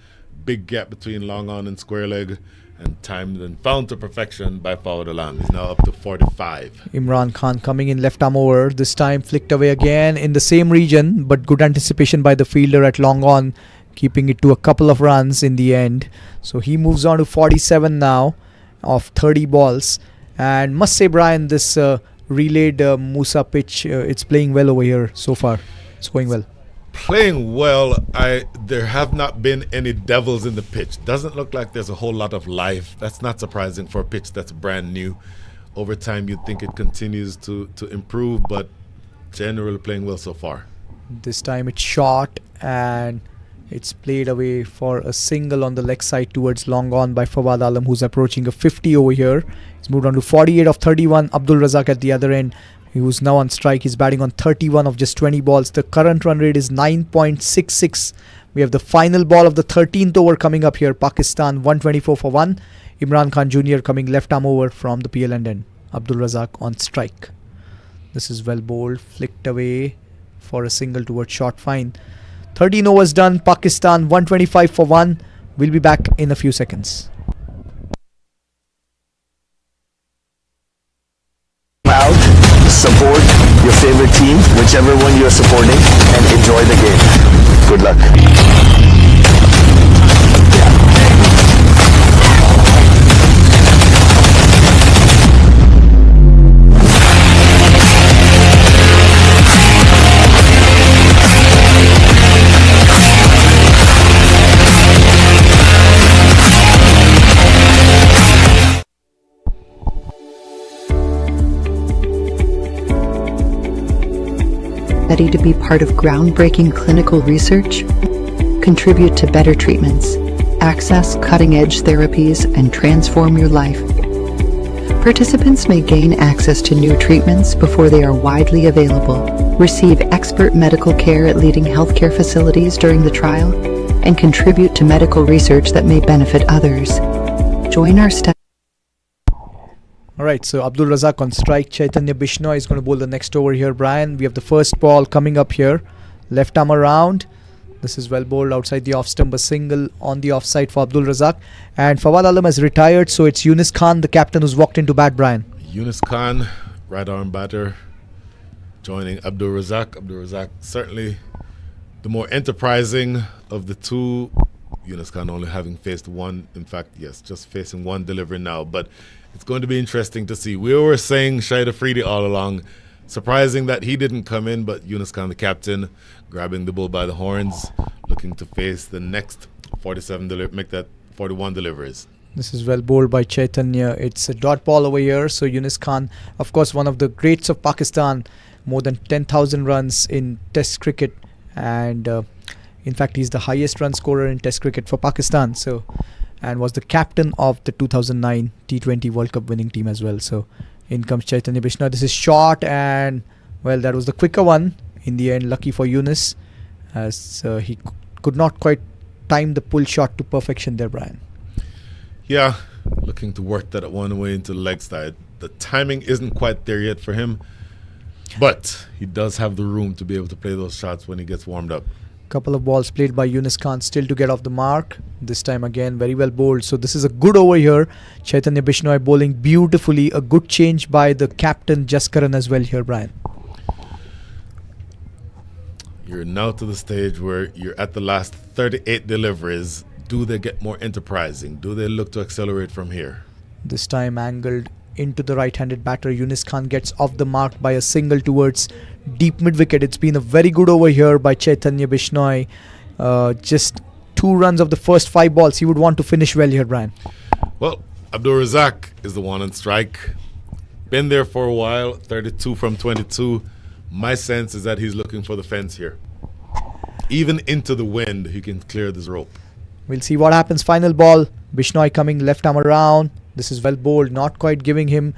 Big gap between long on and square leg. And timed and found to perfection by Fawad Alam. He's now up to 45. Imran Khan coming in left arm over. This time flicked away again in the same region, but good anticipation by the fielder at long on, keeping it to a couple of runs in the end. So he moves on to 47 now of 30 balls. And must say, Brian, this relayed Musa pitch, it's playing well over here so far. It's going well. Playing well. There have not been any devils in the pitch. Doesn't look like there's a whole lot of life. That's not surprising for a pitch that's brand new. Over time you'd think it continues to improve, but generally playing well so far. This time it's short and it's played away for a single on the leg side towards long on by Fawad Alam, who's approaching a 50 over here. He's moved on to 48 of 31. Abdul Razak at the other end, who's now on strike. He's batting on 31 of just 20 balls. The current run rate is 9.66. We have the final ball of the 13th over coming up here. Pakistan 124 for 1. Imran Khan Jr. coming left arm over from the PLN end. Abdul Razak on strike. This is well bowled, flicked away for a single towards short fine. 13 overs done. Pakistan 125 for 1. We'll be back in a few seconds. Out, support your favorite team, whichever one you're supporting, and enjoy the game. Good luck. Ready to be part of groundbreaking clinical research? Contribute to better treatments, access cutting-edge therapies, and transform your life. Participants may gain access to new treatments before they are widely available, receive expert medical care at leading healthcare facilities during the trial, and contribute to medical research that may benefit others. Join our study. Alright, so Abdul Razak on strike. Chaitanya Bishnoi is going to bowl the next over here, Brian. We have the first ball coming up here. Left arm around. This is well bowled outside the off stump. A single on the offside for Abdul Razak. And Fawad Alam has retired, so it's Yunus Khan, the captain, who's walked into bat, Brian. Yunus Khan, right arm batter, joining Abdul Razak. Abdul Razak certainly the more enterprising of the two. Yunus Khan only having faced one. In fact, yes, just facing one delivery now. But it's going to be interesting to see. We were saying Shahid Afridi all along. Surprising that he didn't come in, but Yunus Khan, the captain, grabbing the bull by the horns, looking to face the next 47 make that 41 deliveries. This is well bowled by Chaitanya. It's a dot ball over here. So Yunus Khan, of course, one of the greats of Pakistan, more than 10,000 runs in Test cricket, and in fact, he's the highest run scorer in Test cricket for Pakistan. So, and was the captain of the 2009 T20 World Cup winning team as well. So, in comes Chaitanya Bishnoi. This is short, and well, that was the quicker one in the end. Lucky for Yunus, as he could not quite time the pull shot to perfection there, Brian. Yeah, looking to work that one way into the leg side. The timing isn't quite there yet for him, but he does have the room to be able to play those shots when he gets warmed up. Couple of balls played by Yunus Khan, still to get off the mark. This time again, very well bowled. So this is a good over here. Chaitanya Bishnoi bowling beautifully. A good change by the captain Jaskaran as well here, Brian. You're now to the stage where you're at the last 38 deliveries. Do they get more enterprising? Do they look to accelerate from here? This time angled into the right-handed batter. Yunus Khan gets off the mark by a single towards deep mid-wicket. It's been a very good over here by Chaitanya Bishnoi. Just 2 runs of the first 5 balls. He would want to finish well here, Brian. Well, Abdul Razak is the one on strike. Been there for a while, 32 from 22. My sense is that he's looking for the fence here. Even into the wind, he can clear this rope. We'll see what happens. Final ball. Bishnoi coming left arm around. This is well bowled, not quite giving him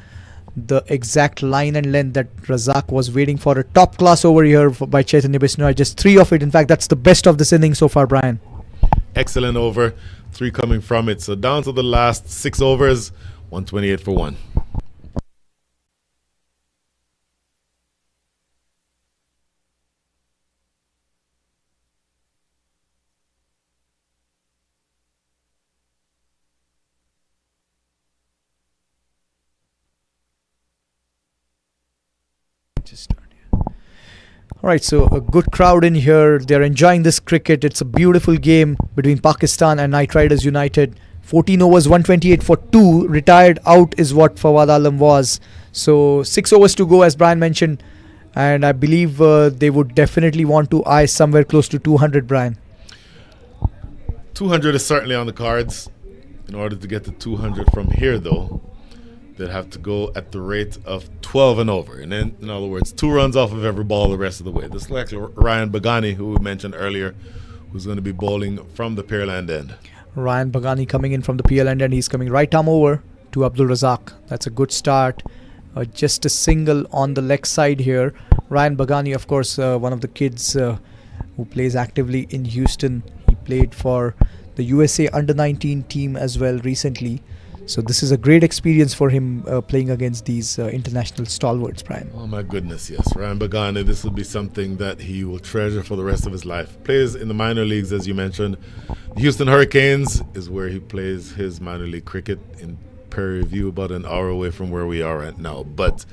the exact line and length that Razak was waiting for. A top class over here by Chaitanya Bishnoi. Just 3 of it. In fact, that's the best of this inning so far, Brian. Excellent over. 3 coming from it. So down to the last 6 overs. 128 for 1. Alright, so a good crowd in here. They're enjoying this cricket. It's a beautiful game between Pakistan and Knight Riders United. 14 overs, 128 for 2. Retired out is what Fawad Alam was. So 6 overs to go, as Brian mentioned. And I believe they would definitely want to eye somewhere close to 200, Brian. 200 is certainly on the cards. In order to get to 200 from here, though, they'd have to go at the rate of 12 and over. And then, in other words, 2 runs off of every ball the rest of the way. This is like Ryan Bagani, who we mentioned earlier, who's going to be bowling from the Pearland end. Ryan Bagani coming in from the Pearland end. He's coming right arm over to Abdul Razak. That's a good start. Just a single on the leg side here. Ryan Bagani, of course, one of the kids who plays actively in Houston. He played for the USA under-19 team as well recently. So this is a great experience for him playing against these international stalwarts, Brian. Oh my goodness, yes. Ryan Bagani, this will be something that he will treasure for the rest of his life. Plays in the minor leagues, as you mentioned. The Houston Hurricanes is where he plays his minor league cricket in Prairie View, about an hour away from where we are right now. But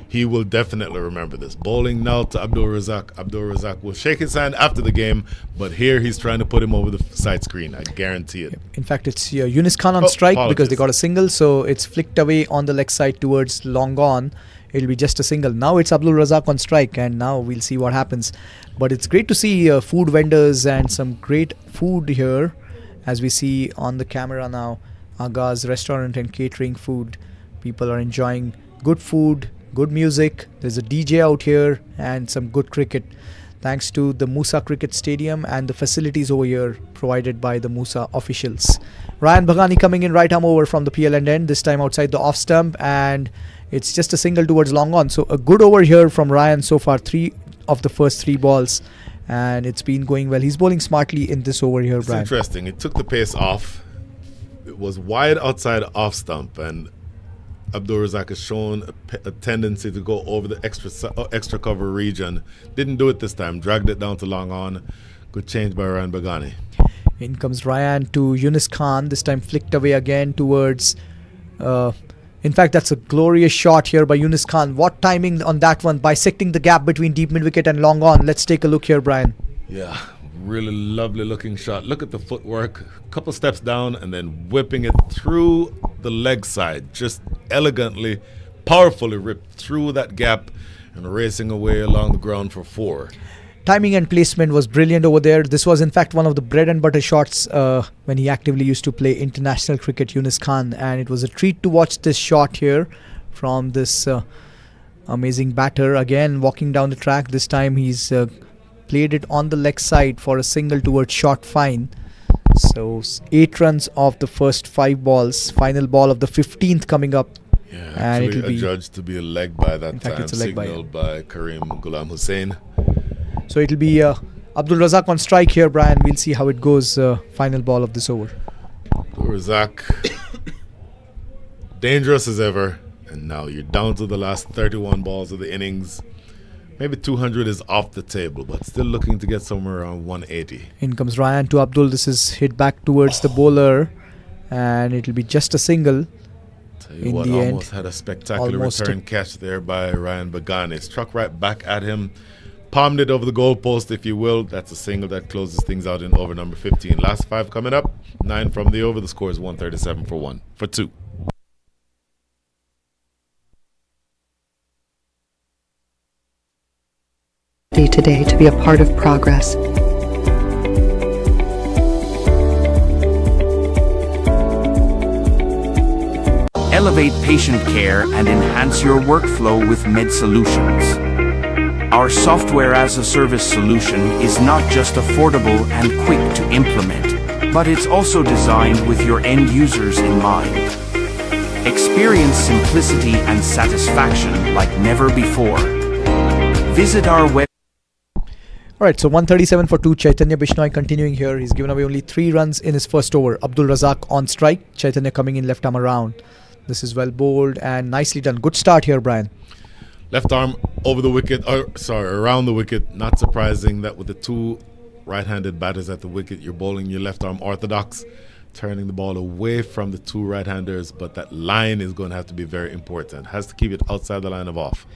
he will definitely remember this. Bowling now to Abdul Razak. Abdul Razak will shake his hand after the game, but here he's trying to put him over the side screen. I guarantee it. In fact, it's Yunus Khan on strike because they got a single, so it's flicked away on the leg side towards long on. It'll be just a single. Now it's Abdul Razak on strike, and now we'll see what happens. But it's great to see food vendors and some great food here, as we see on the camera now. Aga's restaurant and catering food. People are enjoying good food, good music. There's a DJ out here and some good cricket, thanks to the Musa Cricket Stadium and the facilities over here provided by the Musa officials. Ryan Bagani coming in right arm over from the PLN end, this time outside the off stump, and it's just a single towards long on. So a good over here from Ryan so far, 3 of the first 3 balls, and it's been going well. He's bowling smartly in this over here, Brian. It's interesting. It took the pace off. It was wide outside off stump, and Abdul Razak has shown a tendency to go over the extra cover region. Didn't do it this time. Dragged it down to long on. Good change by Ryan Bagani. In comes Ryan to Yunus Khan. This time flicked away again towards... in fact, that's a glorious shot here by Yunus Khan. What timing on that one, bisecting the gap between deep mid-wicket and long on. Let's take a look here, Brian. Yeah, really lovely looking shot. Look at the footwork. Couple steps down and then whipping it through the leg side. Just elegantly, powerfully ripped through that gap and racing away along the ground for 4. Timing and placement was brilliant over there. This was in fact one of the bread and butter shots when he actively used to play international cricket, Yunus Khan, and it was a treat to watch this shot here from this amazing batter. Again walking down the track. This time he's played it on the leg side for a single towards short fine. So 8 runs of the first 5 balls. Final ball of the 15th coming up. Yeah, and actually it'll be adjudged to be a leg by that in fact, time, it's a leg signaled by Kareem Ghulam Hussain. So it'll be Abdul Razak on strike here, Brian. We'll see how it goes. Final ball of this over. Razak, dangerous as ever, and now you're down to the last 31 balls of the innings. Maybe 200 is off the table, but still looking to get somewhere around 180. In comes Ryan to Abdul. This is hit back towards the bowler, and it'll be just a single. Tell you what, almost had a spectacular return catch there by Ryan Bagani. Struck right back at him. Palmed it over the goalpost, if you will. That's a single that closes things out in over number 15. Last 5 coming up. 9 from the over. The score is 137 for 2. Today to be a part of progress. Elevate patient care and enhance your workflow with Med Solutions. Our software as a service solution is not just affordable and quick to implement, but it's also designed with your end users in mind. Experience simplicity and satisfaction like never before. Visit our web. Alright, so 137 for 2. Chaitanya Bishnoi continuing here. He's given away only 3 runs in his first over. Abdul Razak on strike. Chaitanya coming in left arm around. This is well bowled and nicely done. Good start here, Brian. Left arm over the wicket, around the wicket. Not surprising that with the 2 right-handed batters at the wicket, you're bowling your left arm orthodox, turning the ball away from the 2 right-handers, but that line is going to have to be very important. Has to keep it outside the line of off.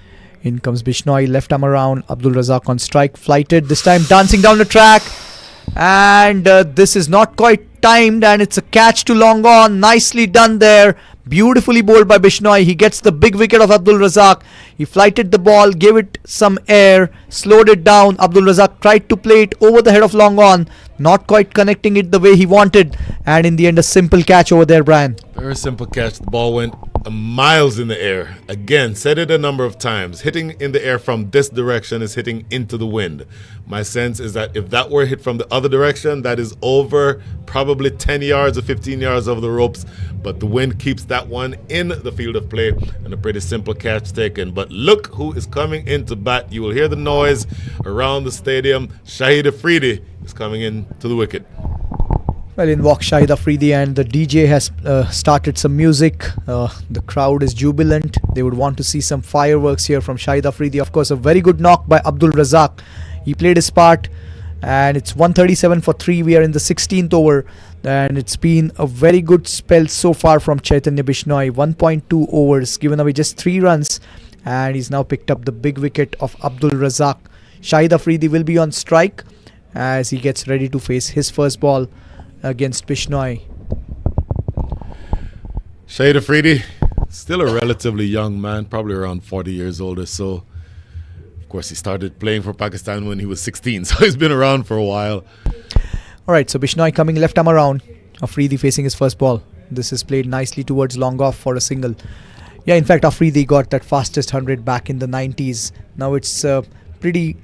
In comes Bishnoi, left arm around. Abdul Razak on strike, flighted, this time dancing down the track. And this is not quite timed, and it's a catch to long on. Nicely done there. Beautifully bowled by Bishnoi. He gets the big wicket of Abdul Razak. He flighted the ball, gave it some air, slowed it down. Abdul Razak tried to play it over the head of long on, not quite connecting it the way he wanted. And in the end, a simple catch over there, Brian. Very simple catch. The ball went miles in the air. Again, said it a number of times. Hitting in the air from this direction is hitting into the wind. My sense is that if that were hit from the other direction, that is over probably 10 yards or 15 yards over the ropes. But the wind keeps that one in the field of play, and a pretty simple catch taken. But look who is coming in to bat. You will hear the noise around the stadium. Shahid Afridi is coming in to the wicket. Well, in walks Shahid Afridi, and the DJ has started some music. The crowd is jubilant. They would want to see some fireworks here from Shahid Afridi. Of course, a very good knock by Abdul Razak. He played his part, and it's 137 for 3. We are in the 16th over, and it's been a very good spell so far from Chaitanya Bishnoi. 1.2 overs, given away just 3 runs, and he's now picked up the big wicket of Abdul Razak. Shahid Afridi will be on strike as he gets ready to face his first ball against Bishnoi. Shahid Afridi, still a relatively young man, probably around 40 years old or so. Of course, he started playing for Pakistan when he was 16, so he's been around for a while. Alright, so Bishnoi coming left arm around. Afridi facing his first ball. This is played nicely towards long off for a single. Yeah, in fact, Afridi got that fastest 100 back in the 90s. Now it's pretty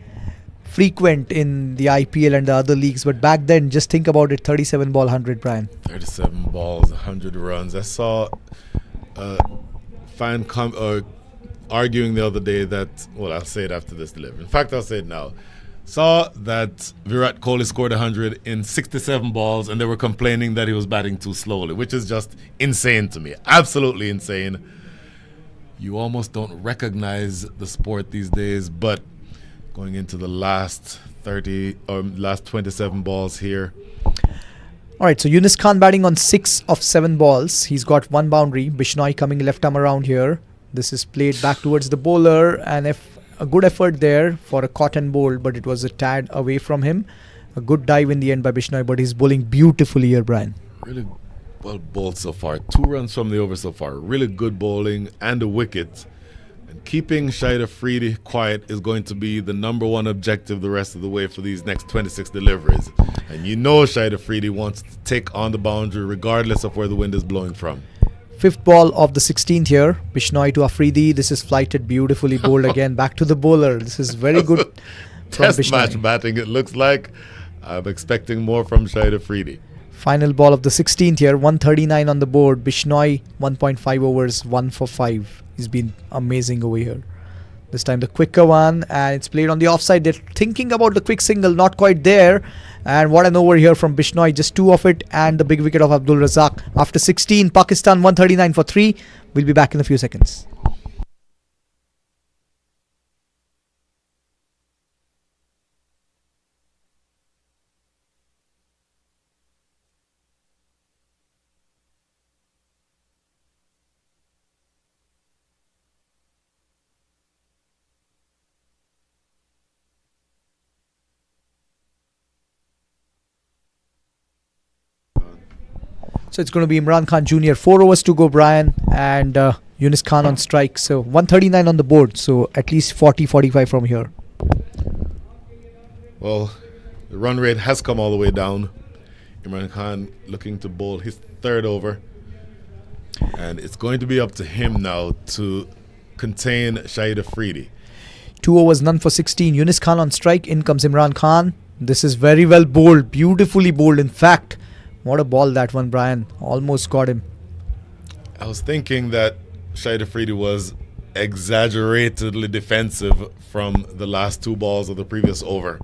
frequent in the IPL and the other leagues, but back then, just think about it, 37 ball 100, Brian. 37 balls, 100 runs. I saw a fan arguing the other day that, well, I'll say it after this delivery. In fact, I'll say it now. Saw that Virat Kohli scored 100 in 67 balls, and they were complaining that he was batting too slowly, which is just insane to me. Absolutely insane. you almost don't recognize the sport these days, but going into the last 30 or last 27 balls here. All right, so Yunus Khan batting on 6 of 7 balls. He's got 1 boundary. Bishnoi coming left arm around here. This is played back towards the bowler, and if a good effort there for a cotton bowl, but it was a tad away from him. A good dive in the end by Bishnoi, but he's bowling beautifully here, Brian. Really well bowled so far. 2 runs from the over so far. Really good bowling and a wicket. And keeping Shahid Afridi quiet is going to be the number one objective the rest of the way for these next 26 deliveries. And you know Shahid Afridi wants to take on the boundary regardless of where the wind is blowing from. 5th ball of the 16th here. Bishnoi to Afridi. This is flighted beautifully, bowled again. Back to the bowler. This is very good from Test Bishnoi. match batting, it looks like. I'm expecting more from Shahid Afridi. Final ball of the 16th here. 139 on the board. Bishnoi 1.5 overs, 1 for 5. He's been amazing over here. This time the quicker one, and it's played on the offside. They're thinking about the quick single, not quite there. And what an over here from Bishnoi, just 2 of it, and the big wicket of Abdul Razak. After 16, Pakistan 139 for 3. We'll be back in a few seconds. So it's going to be Imran Khan Jr. 4 overs to go, Brian, and Yunus Khan on strike. So 139 on the board. So at least 40-45 from here. Well, the run rate has come all the way down. Imran Khan looking to bowl his 3rd over. And it's going to be up to him now to contain Shahid Afridi. 2 overs, none for 16. Yunus Khan on strike. In comes Imran Khan. This is very well bowled. Beautifully bowled, in fact. What a ball that one, Brian. Almost got him. I was thinking that Shahid Afridi was exaggeratedly defensive from the last 2 balls of the previous over,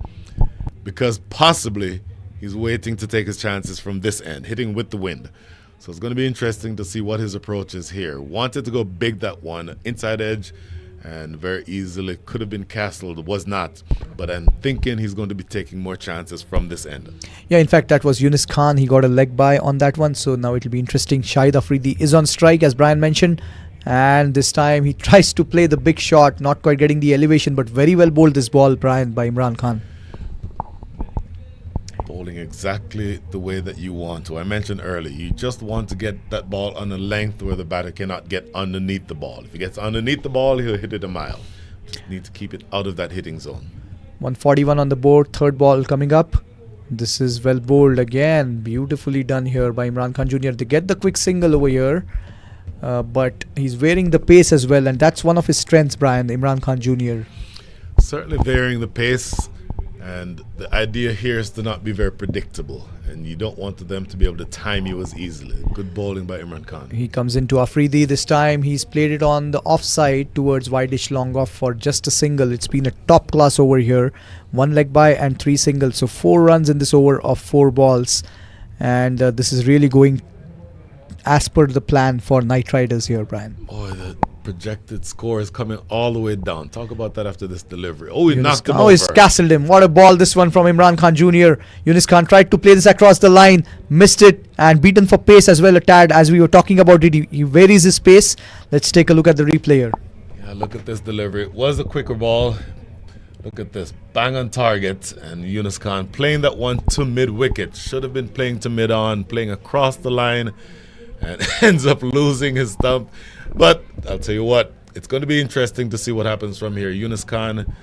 because possibly he's waiting to take his chances from this end, hitting with the wind. So it's going to be interesting to see what his approach is here. Wanted to go big that one, inside edge, and very easily could have been castled, was not. But I'm thinking he's going to be taking more chances from this end. Yeah, in fact, that was Yunus Khan. He got a leg by on that one. So now it'll be interesting. Shahid Afridi is on strike, as Brian mentioned. And this time he tries to play the big shot, not quite getting the elevation, but very well bowled this ball, Brian, by Imran Khan. Bowling exactly the way that you want to. I mentioned earlier, you just want to get that ball on a length where the batter cannot get underneath the ball. If he gets underneath the ball, he'll hit it a mile. Just need to keep it out of that hitting zone. 141 on the board, 3rd ball coming up. This is well bowled again. Beautifully done here by Imran Khan Jr. They get the quick single over here. But he's varying the pace as well, and that's one of his strengths, Brian, Imran Khan Jr. Certainly varying the pace, and the idea here is to not be very predictable, and you don't want them to be able to time you as easily. Good bowling by Imran Khan. He comes into Afridi this time. He's played it on the offside towards wide-ish long off for just a single. It's been a top class over here. 1 leg by and 3 singles. So 4 runs in this over of 4 balls, and this is really going as per the plan for Knight Riders here, Brian. Oh, the projected score is coming all the way down. Talk about that after this delivery. Oh, he knocked him over. Oh, he's castled him. What a ball this one from Imran Khan Jr. Yunus Khan tried to play this across the line, missed it, and beaten for pace as well a tad. As we were talking about it, he varies his pace. Let's take a look at the replay here. Yeah, look at this delivery. It was a quicker ball. Look at this. Bang on target. And Yunus Khan playing that one to mid-wicket. Should have been playing to mid-on, playing across the line, and ends up losing his stump. But I'll tell you what, it's going to be interesting to see what happens from here. Yunus Khan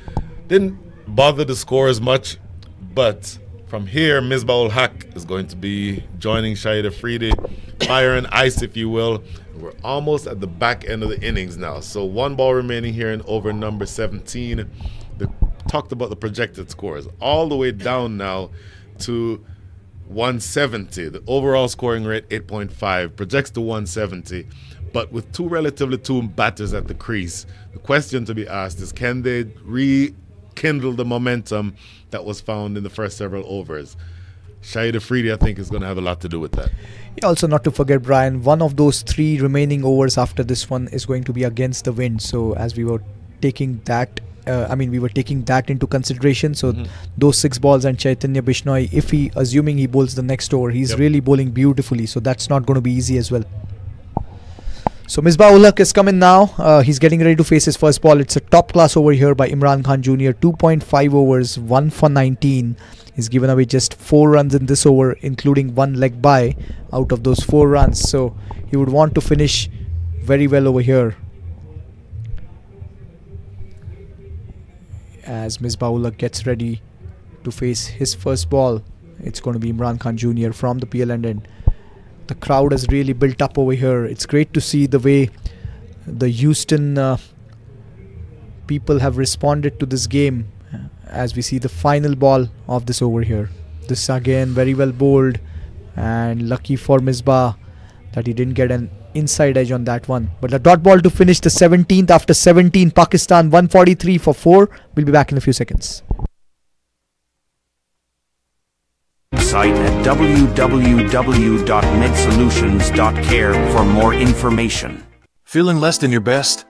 didn't bother to score as much, but from here, Misbah-ul Haq is going to be joining Shahid Afridi. Fire and ice, if you will. We're almost at the back end of the innings now. So 1 ball remaining here in over number 17. Talked about the projected scores. All the way down now to 170. The overall scoring rate, 8.5. Projects to 170. But with two relatively tuned batters at the crease, the question to be asked is, can they rekindle the momentum that was found in the first several overs? Shahid Afridi, I think, is going to have a lot to do with that. Yeah, also not to forget, Brian, one of those 3 remaining overs after this one is going to be against the wind. So as we were taking that, we were taking that into consideration. So those 6 balls and Chaitanya Bishnoi, if he, assuming he bowls the next over, he's really bowling beautifully. So that's not going to be easy as well. So Misbah-ul-Haq is coming now. He's getting ready to face his first ball. It's a top class over here by Imran Khan Jr. 2.5 overs, 1 for 19. He's given away just 4 runs in this over, including 1 leg by out of those 4 runs. So he would want to finish very well over here. As Misbah-ul-Haq gets ready to face his first ball, it's going to be Imran Khan Jr. from the PLN end. The crowd has really built up over here. It's great to see the way the Houston people have responded to this game as we see the final ball of this over here. This again very well bowled, and lucky for Misbah that he didn't get an inside edge on that one. But the dot ball to finish the 17th after 17. Pakistan 143 for 4. We'll be back in a few seconds. Site at www.medsolutions.care for more information. Feeling less than your best?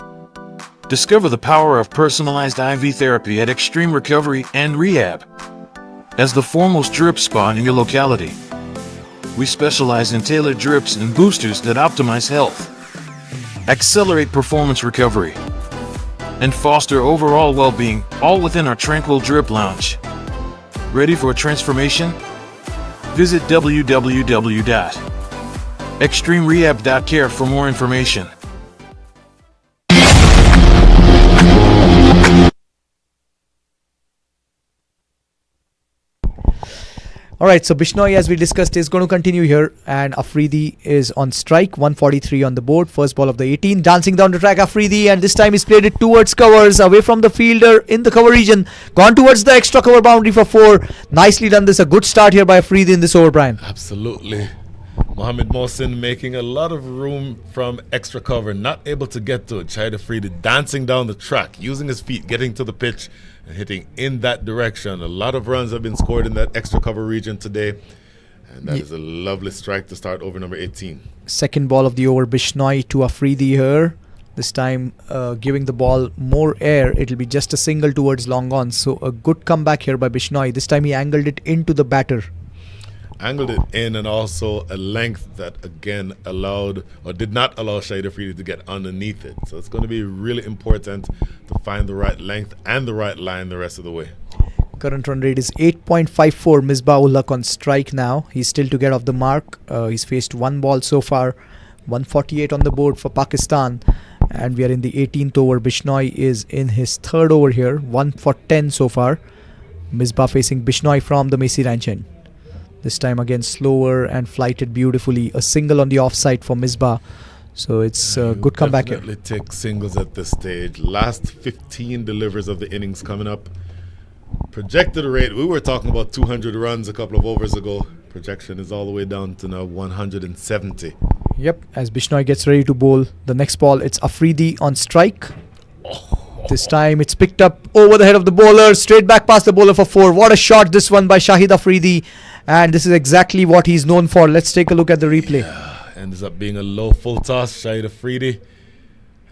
Discover the power of personalized IV therapy at Extreme Recovery and Rehab. As the foremost drip spa in your locality, we specialize in tailored drips and boosters that optimize health, accelerate performance recovery, and foster overall well-being, all within our tranquil drip lounge. Ready for a transformation? Visit www.extremerehab.care for more information. Alright, so Bishnoi, as we discussed, is going to continue here, and Afridi is on strike. 143 on the board. First ball of the 18. Dancing down the track, Afridi, and this time he's played it towards covers, away from the fielder in the cover region. Gone towards the extra cover boundary for 4. Nicely done. This a good start here by Afridi in this over, Brian. Absolutely. Mohammed Mohsin making a lot of room from extra cover, not able to get to it. Shahid Afridi dancing down the track, using his feet, getting to the pitch, and hitting in that direction. A lot of runs have been scored in that extra cover region today, and that is a lovely strike to start over number 18. Second ball of the over, Bishnoi to Afridi here. This time giving the ball more air. It'll be just a single towards long on. So a good comeback here by Bishnoi. This time he angled it into the batter. Angled it in, and also a length that again allowed or did not allow Shahid Afridi to get underneath it. So it's going to be really important to find the right length and the right line the rest of the way. Current run rate is 8.54. Misbah-ul-Haq on strike now. He's still to get off the mark. He's faced 1 ball so far. 148 on the board for Pakistan. And we are in the 18th over. Bishnoi is in his 3rd over here. 1 for 10 so far. Misbah facing Bishnoi from the Messi Ranch end. This time again slower and flighted beautifully. A single on the offside for Misbah. So it's a good comeback here. Definitely take singles at this stage. Last 15 delivers of the innings coming up. Projected rate, we were talking about 200 runs a couple of overs ago. Projection is all the way down to now 170. Yep, as Bishnoi gets ready to bowl the next ball, it's Afridi on strike. This time it's picked up over the head of the bowler, straight back past the bowler for 4. What a shot this one by Shahid Afridi. And this is exactly what he's known for. Let's take a look at the replay. Yeah, ends up being a low full toss, Shahid Afridi.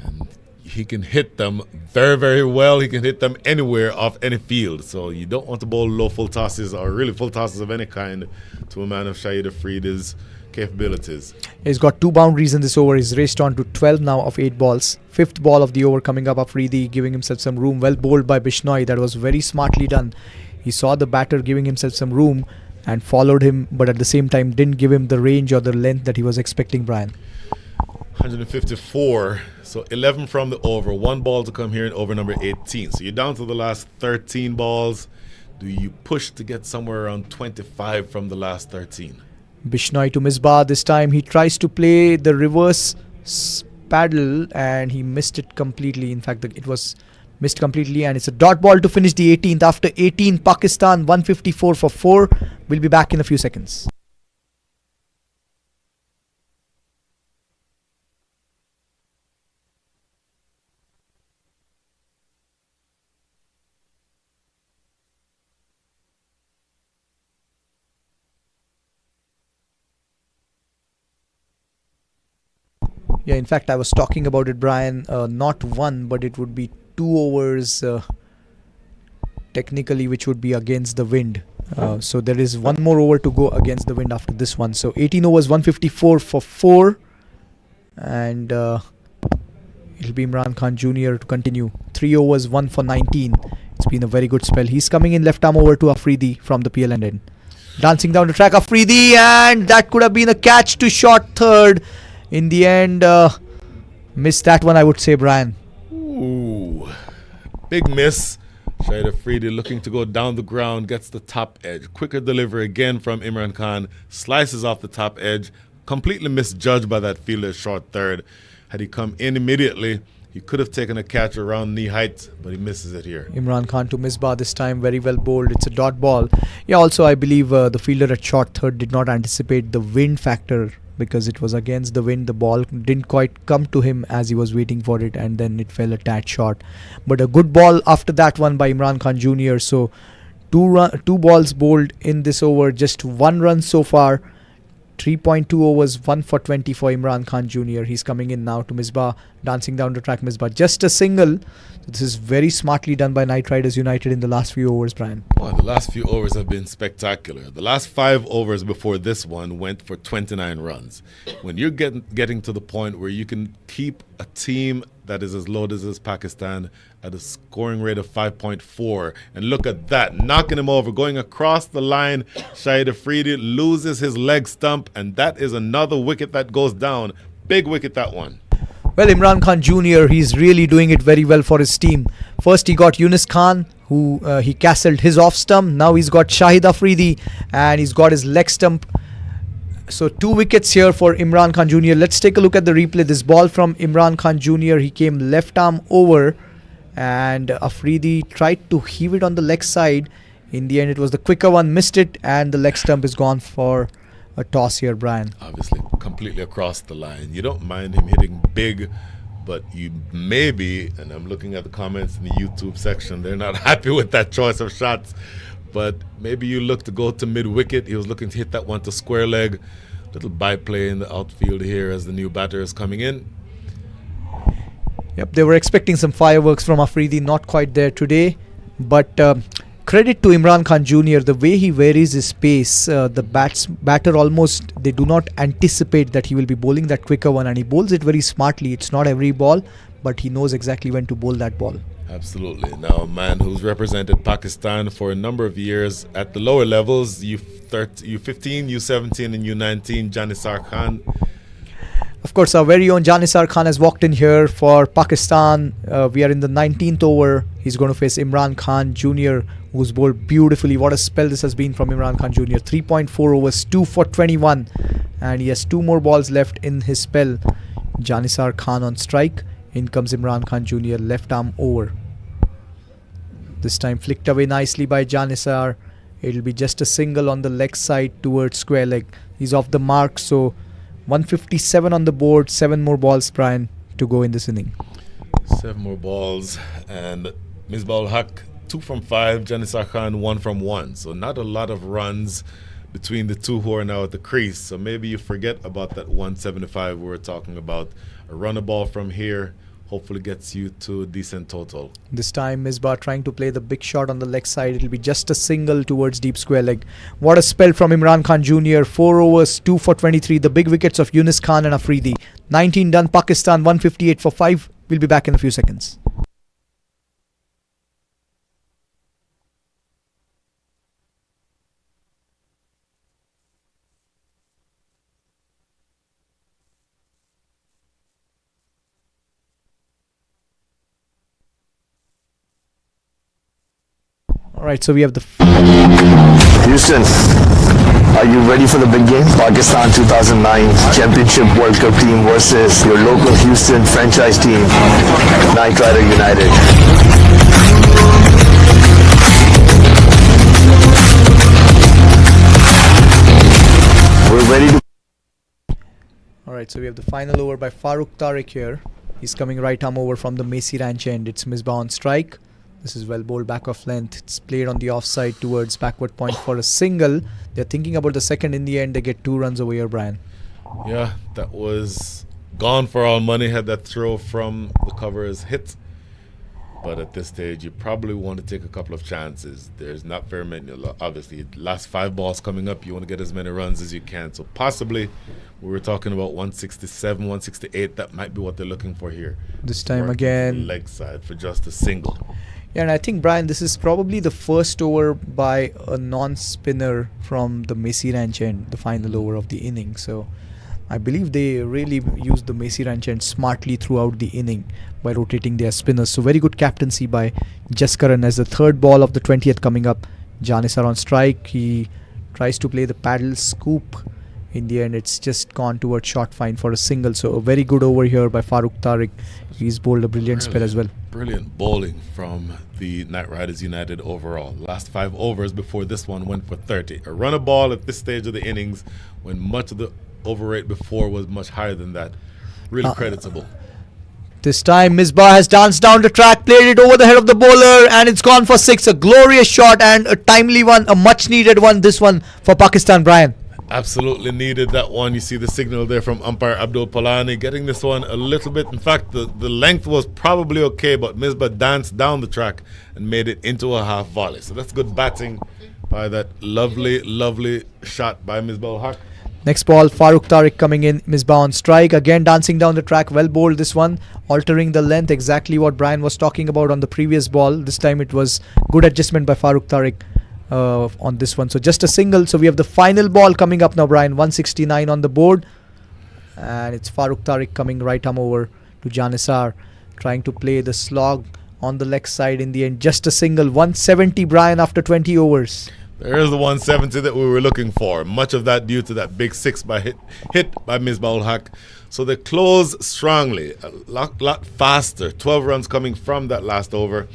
And he can hit them very, very well. He can hit them anywhere off any field. So you don't want to bowl low full tosses or really full tosses of any kind to a man of Shahid Afridi's capabilities. He's got 2 boundaries in this over. He's raced on to 12 now of 8 balls. 5th ball of the over coming up. Afridi giving himself some room. Well bowled by Bishnoi. That was very smartly done. He saw the batter giving himself some room and followed him, but at the same time didn't give him the range or the length that he was expecting, Brian. 154, so 11 from the over. 1 ball to come here in over number 18. So you're down to the last 13 balls. Do you push to get somewhere around 25 from the last 13? Bishnoi to Misbah. This time he tries to play the reverse paddle and he missed it completely. In fact, it was missed completely, and it's a dot ball to finish the 18th. After 18, Pakistan 154 for 4. We'll be back in a few seconds. Yeah, in fact, I was talking about it, Brian. Not one, but it would be 2 overs technically, which would be against the wind. So there is one more over to go against the wind after this one. So 18 overs, 154 for 4. And it'll be Imran Khan Jr. to continue. 3 overs, 1 for 19. It's been a very good spell. He's coming in left arm over to Afridi from the PL end. Dancing down the track, Afridi, and that could have been a catch to short third. In the end, missed that one, I would say, Brian. Ooh, big miss. Shahid Afridi looking to go down the ground, gets the top edge. Quicker delivery again from Imran Khan. Slices off the top edge. Completely misjudged by that fielder short third. Had he come in immediately, he could have taken a catch around knee height, but he misses it here. Imran Khan to misbah this time, very well bowled. It's a dot ball. Yeah, also I believe the fielder at short third did not anticipate the wind factor because it was against the wind. The ball didn't quite come to him as he was waiting for it, and then it fell a tad short. But a good ball after that one by Imran Khan Jr. So two balls bowled in this over, just 1 run so far. 3.2 overs, 1 for 20 for Imran Khan Jr. He's coming in now to Misbah, dancing down the track. Misbah, just a single. This is very smartly done by Knight Riders United in the last few overs, Brian. Well, the last few overs have been spectacular. The last 5 overs before this one went for 29 runs. When you're getting to the point where you can keep a team that is as loaded as Pakistan at a scoring rate of 5.4, and look at that, knocking him over, going across the line. Shahid Afridi loses his leg stump, and that is another wicket that goes down. Big wicket, that one. Well, Imran Khan Jr., he's really doing it very well for his team. First he got Yunus Khan, who he castled his off stump. Now he's got Shahid Afridi, and he's got his leg stump. So 2 wickets here for Imran Khan Jr. Let's take a look at the replay. This ball from Imran Khan Jr., he came left arm over, and Afridi tried to heave it on the leg side. In the end, it was the quicker one, missed it, and the leg stump is gone for a toss here, Brian. Obviously, completely across the line. You don't mind him hitting big, but you maybe, and I'm looking at the comments in the YouTube section, they're not happy with that choice of shots. But maybe you look to go to mid-wicket. He was looking to hit that one to square leg. Little byplay in the outfield here as the new batter is coming in. Yep, they were expecting some fireworks from Afridi, not quite there today. But credit to Imran Khan Jr., the way he varies his pace. The batter almost, they do not anticipate that he will be bowling that quicker one, and he bowls it very smartly. It's not every ball, but he knows exactly when to bowl that ball. Absolutely. Now, a man who's represented Pakistan for a number of years at the lower levels, U15, U17 and U19, Janisar Khan. Of course, our very own Janisar Khan has walked in here for Pakistan. We are in the 19th over. He's going to face Imran Khan Jr., who's bowled beautifully. What a spell this has been from Imran Khan Jr. 3.4 overs, 2 for 21. And he has 2 more balls left in his spell. Janisar Khan on strike. In comes Imran Khan Jr., left arm over. This time flicked away nicely by Janisar. It'll be just a single on the leg side towards square leg. He's off the mark, so 157 on the board, 7 more balls, Brian, to go in this inning. 7 more balls, and Misbah Haq 2 from 5, Janisar Khan 1 from 1. So not a lot of runs between the two who are now at the crease. So maybe you forget about that 175 we were talking about. A run a ball from here hopefully gets you to a decent total. This time Misbah trying to play the big shot on the leg side. It'll be just a single towards deep square leg. What a spell from Imran Khan Jr. 4 overs, 2 for 23. The big wickets of Yunus Khan and Afridi. 19 done. Pakistan 158 for 5. We'll be back in a few seconds. Alright, so we have the... Houston, are you ready for the big game? Pakistan 2009 Championship World Cup team versus your local Houston franchise team, Knight Rider United. We're ready to... Alright, so we have the final over by Farooq Tariq here. He's coming right arm over from the Macy Ranch end. It's Misbah on strike. This is well bowled back off length. It's played on the offside towards backward point for a single. They're thinking about the second. In the end, they get 2 runs over here, Brian. Yeah, that was gone for all money had that throw from the cover as hit. But at this stage, you probably want to take a couple of chances. There's not very many. Obviously, last 5 balls coming up, you want to get as many runs as you can. So possibly, we were talking about 167, 168. That might be what they're looking for here. This time Working again, leg side for just a single. yeah, and I think, Brian, this is probably the first over by a non-spinner from the Messi Ranch end, the final over of the inning. So I believe they really used the Messi Ranch end smartly throughout the inning by rotating their spinners. So very good captaincy by Jaskaran as the third ball of the 20th coming up. Janis are on strike. He tries to play the paddle scoop. In the end, it's just gone towards short fine for a single. So a very good over here by Farooq Tariq. He's bowled a brilliant spell as well. Brilliant bowling from the Knight Riders United overall. Last 5 overs before this one went for 30. A run a ball at this stage of the innings when much of the over rate before was much higher than that. Really creditable. This time Misbah has danced down the track, played it over the head of the bowler, and it's gone for 6. A glorious shot and a timely one, a much needed one, this one for Pakistan, Brian. Absolutely needed that one. You see the signal there from umpire Abdul Palani getting this one a little bit. In fact, the length was probably okay, but Misbah danced down the track and made it into a half volley. So that's good batting by that lovely shot by Misbah Haq. Next ball, Farooq Tariq coming in, Misbah on strike, again dancing down the track, well bowled this one, altering the length, exactly what Brian was talking about on the previous ball. This time it was good adjustment by Farooq Tariq on this one. So just a single. So we have the final ball coming up now, Brian, 169 on the board, and it's Farooq Tariq coming right arm over to Janisar, trying to play the slog on the leg side. In the end, just a single. 170, Brian, after 20 overs. There's the 170 that we were looking for. Much of that due to that big 6 by hit by Misbah Haq. So they close strongly, a lot faster. 12 runs coming from that last over.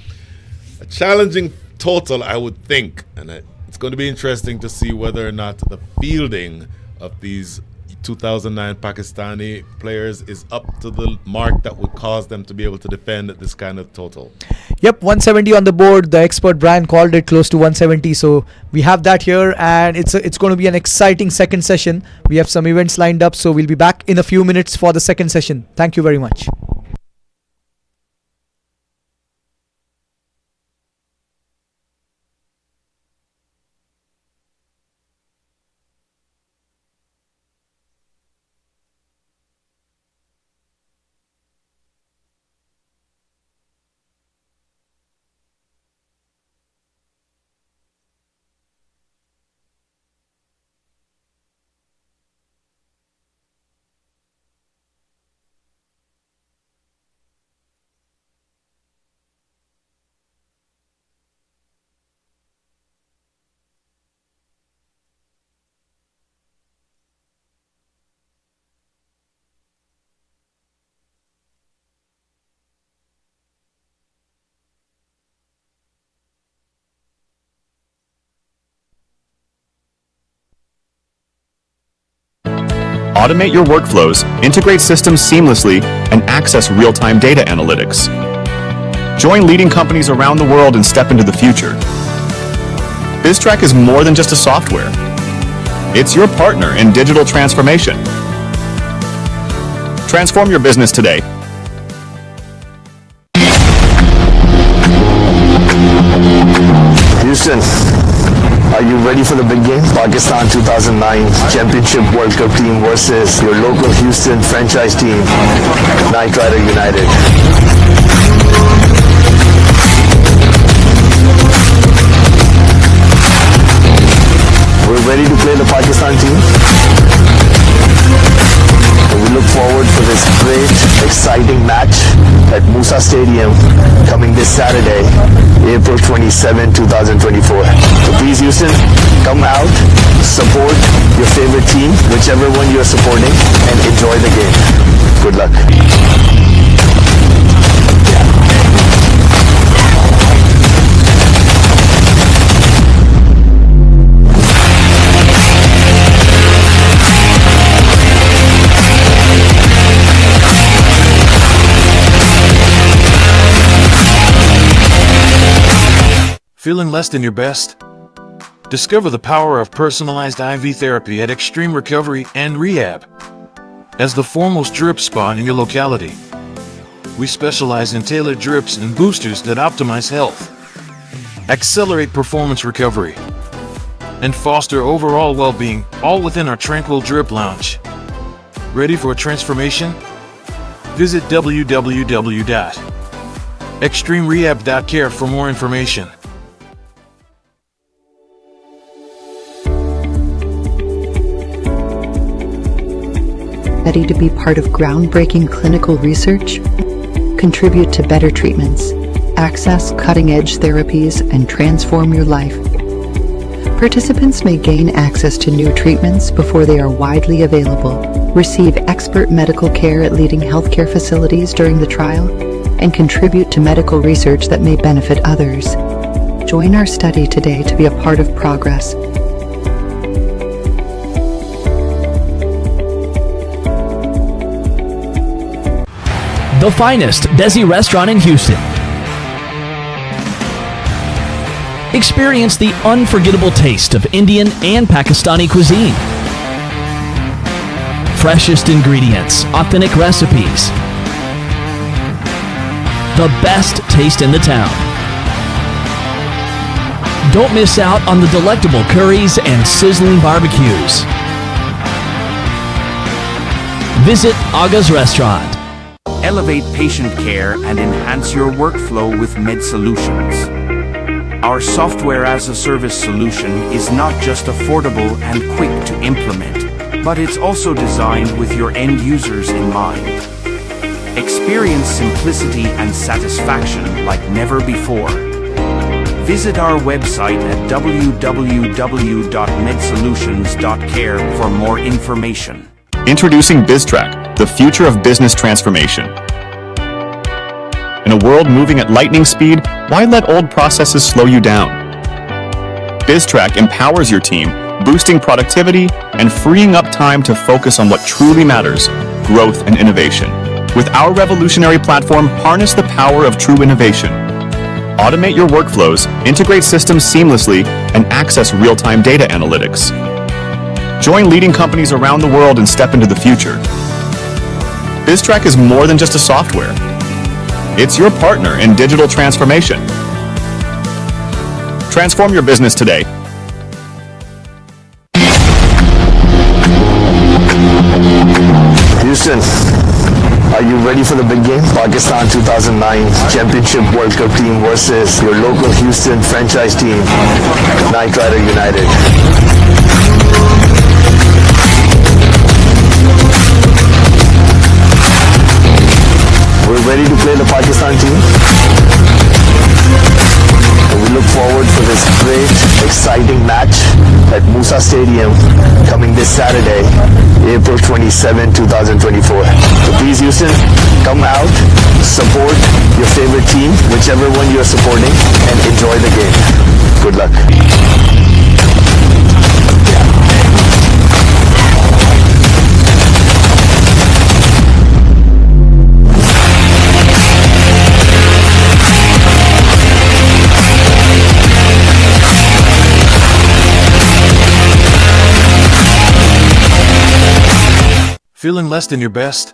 A challenging total, I would think, and it's going to be interesting to see whether or not the fielding of these 2009 Pakistani players is up to the mark that would cause them to be able to defend this kind of total. Yep, 170 on the board. The expert Brian called it close to 170. So we have that here, and it's going to be an exciting second session. We have some events lined up, so we'll be back in a few minutes for the second session. Thank you very much. Automate your workflows, integrate systems seamlessly, and access real-time data analytics. Join leading companies around the world and step into the future. BizTrack is more than just a software. It's your partner in digital transformation. Transform your business today. Houston, are you ready for the big game? Pakistan 2009 Championship World Cup team versus your local Houston franchise team, Knight Rider United. We're ready to play the Pakistan team. And we look forward for this great, exciting match at Musa Stadium coming this Saturday, April 27, 2024. So please, Houston, come out, support your favorite team, whichever one you're supporting, and enjoy the game. Good luck. Feeling less than your best? Discover the power of personalized IV therapy at Extreme Recovery and Rehab. As the foremost drip spa in your locality, we specialize in tailored drips and boosters that optimize health, accelerate performance recovery, and foster overall well-being, all within our tranquil drip lounge. Ready for a transformation? Visit www.extremerehab.care for more information. Ready to be part of groundbreaking clinical research? Contribute to better treatments, access cutting-edge therapies, and transform your life. Participants may gain access to new treatments before they are widely available, receive expert medical care at leading healthcare facilities during the trial, and contribute to medical research that may benefit others. Join our study today to be a part of progress. The finest Desi restaurant in Houston. Experience the unforgettable taste of Indian and Pakistani cuisine. Freshest ingredients, authentic recipes. The best taste in the town. Don't miss out on the delectable curries and sizzling barbecues. Visit Aga's Restaurant. Elevate patient care and enhance your workflow with Med Solutions. Our software as a service solution is not just affordable and quick to implement, but it's also designed with your end users in mind. Experience simplicity and satisfaction like never before. Visit our website at www.medsolutions.care for more information. Introducing BizTrack, the future of business transformation. In a world moving at lightning speed, why let old processes slow you down? BizTrack empowers your team, boosting productivity and freeing up time to focus on what truly matters, growth and innovation. With our revolutionary platform, harness the power of true innovation. Automate your workflows, integrate systems seamlessly, and access real-time data analytics. Join leading companies around the world and step into the future. BizTrack is more than just a software. It's your partner in digital transformation. Transform your business today. Houston, are you ready for the big game? Pakistan 2009 Championship World Cup team versus your local Houston franchise team, Knight Rider United. We're ready to play the Pakistan team. And we look forward for this great, exciting match at Musa Stadium coming this Saturday, April 27, 2024. So please, Houston, come out, support your favorite team, whichever one you're supporting, and enjoy the game. Good luck. Feeling less than your best?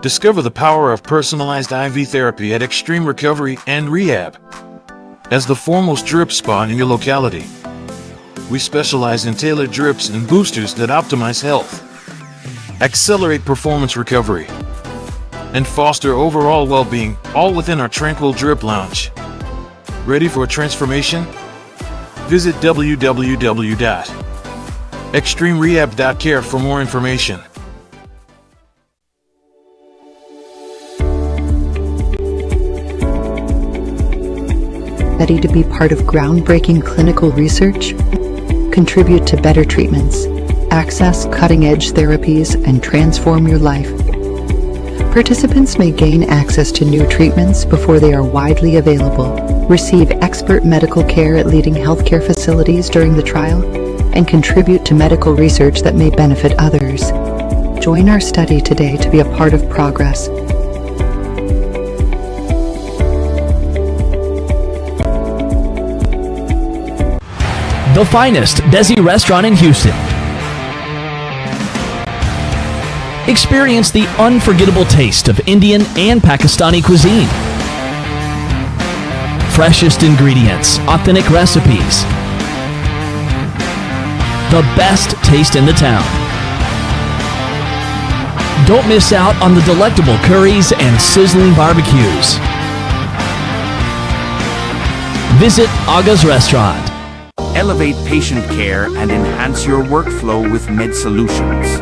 Discover the power of personalized IV therapy at Extreme Recovery and Rehab. As the foremost drip spa in your locality, we specialize in tailored drips and boosters that optimize health, accelerate performance recovery, and foster overall well-being, all within our tranquil drip lounge. Ready for a transformation? Visit www.extremerehab.care for more information. Ready to be part of groundbreaking clinical research? Contribute to better treatments, access cutting-edge therapies, and transform your life. Participants may gain access to new treatments before they are widely available, receive expert medical care at leading healthcare facilities during the trial, and contribute to medical research that may benefit others. Join our study today to be a part of progress. The finest Desi restaurant in Houston. Experience the unforgettable taste of Indian and Pakistani cuisine. Freshest ingredients, authentic recipes. The best taste in the town. Don't miss out on the delectable curries and sizzling barbecues. Visit Aga's Restaurant. Elevate patient care and enhance your workflow with Med Solutions.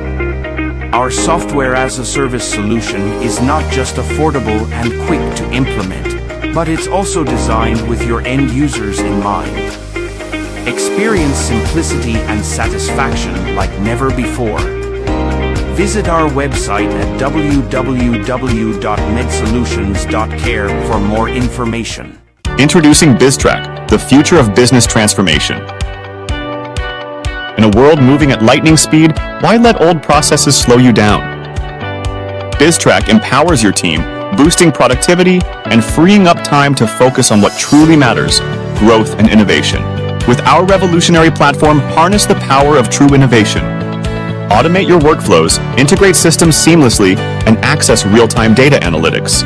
Our software as a service solution is not just affordable and quick to implement, but it's also designed with your end users in mind. Experience simplicity and satisfaction like never before. Visit our website at www.medsolutions.care for more information. Introducing BizTrack, the future of business transformation. In a world moving at lightning speed, why let old processes slow you down? BizTrack empowers your team, boosting productivity and freeing up time to focus on what truly matters, growth and innovation. With our revolutionary platform, harness the power of true innovation. Automate your workflows, integrate systems seamlessly, and access real-time data analytics.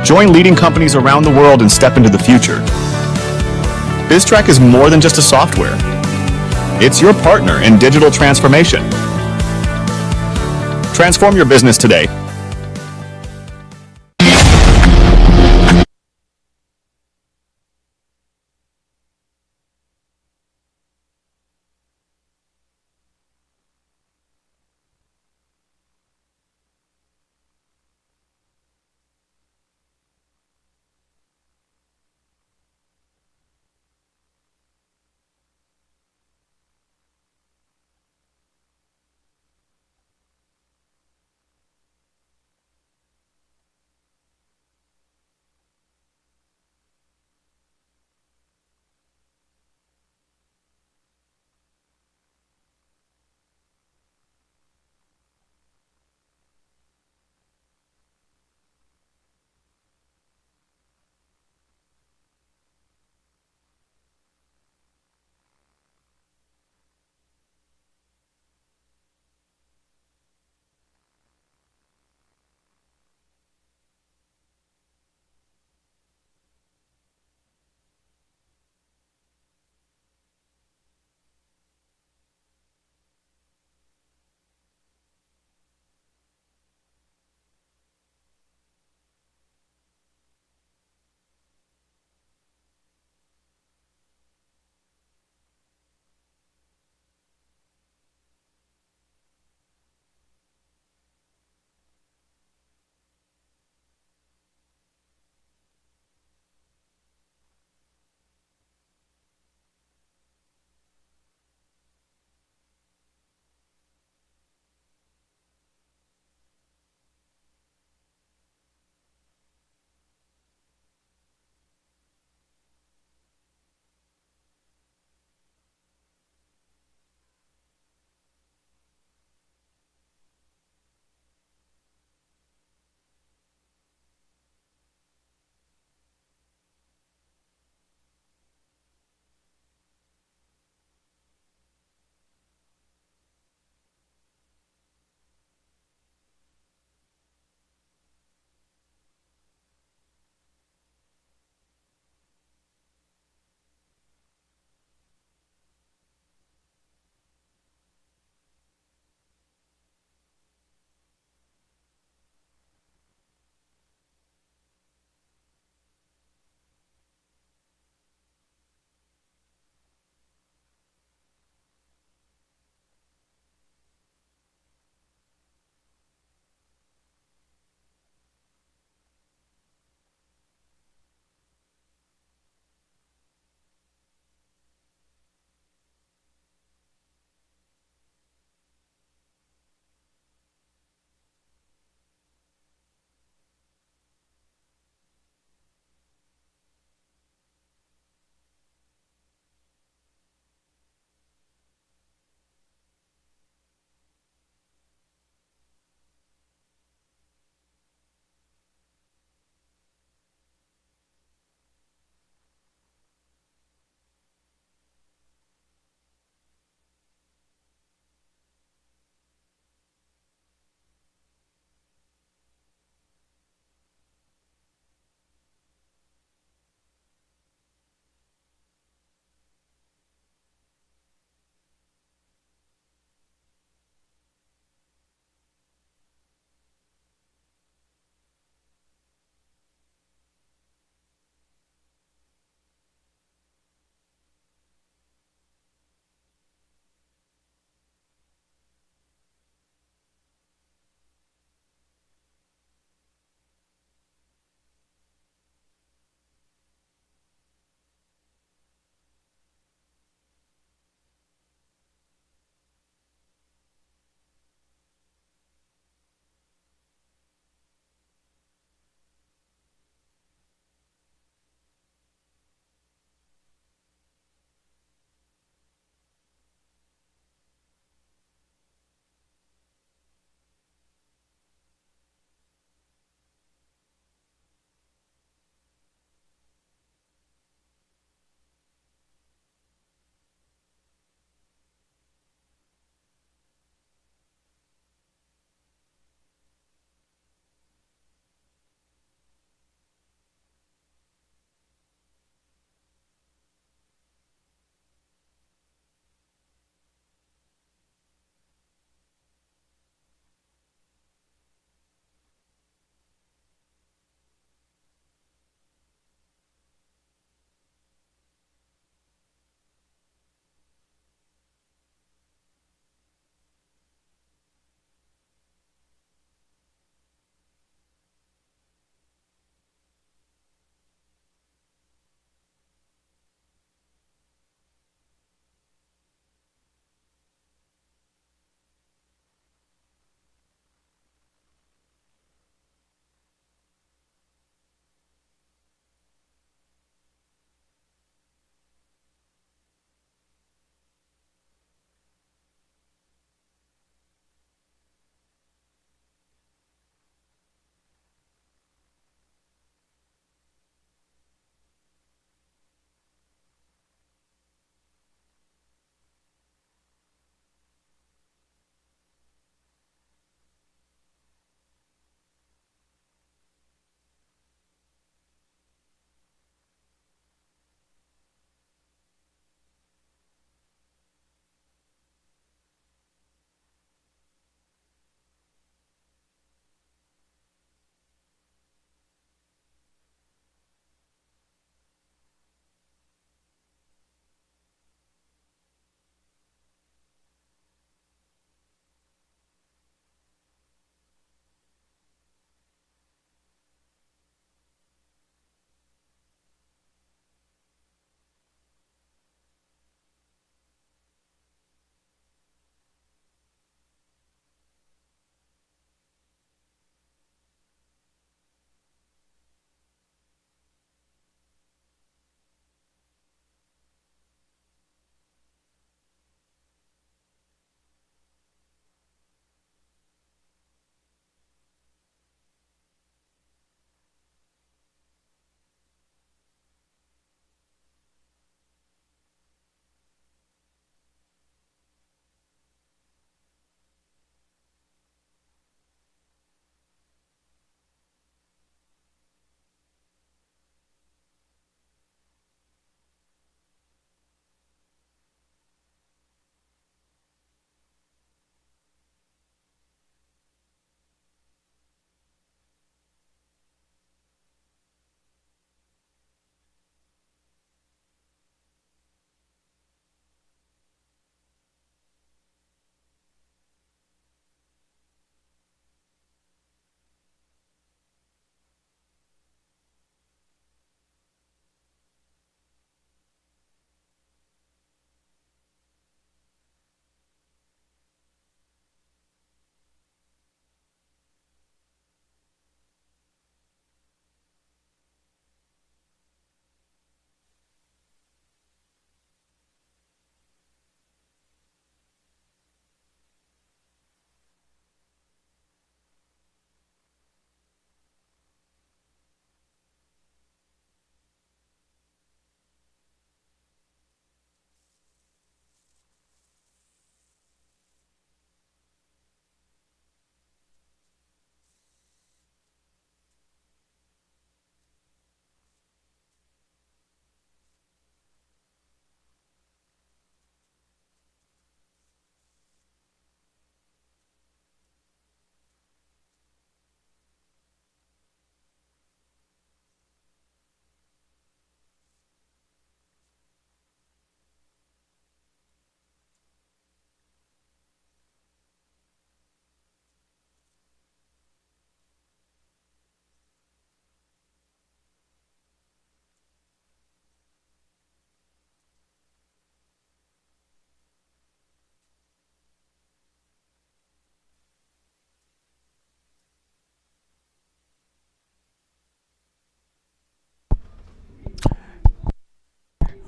Join leading companies around the world and step into the future. BizTrack is more than just a software. It's your partner in digital transformation. Transform your business today.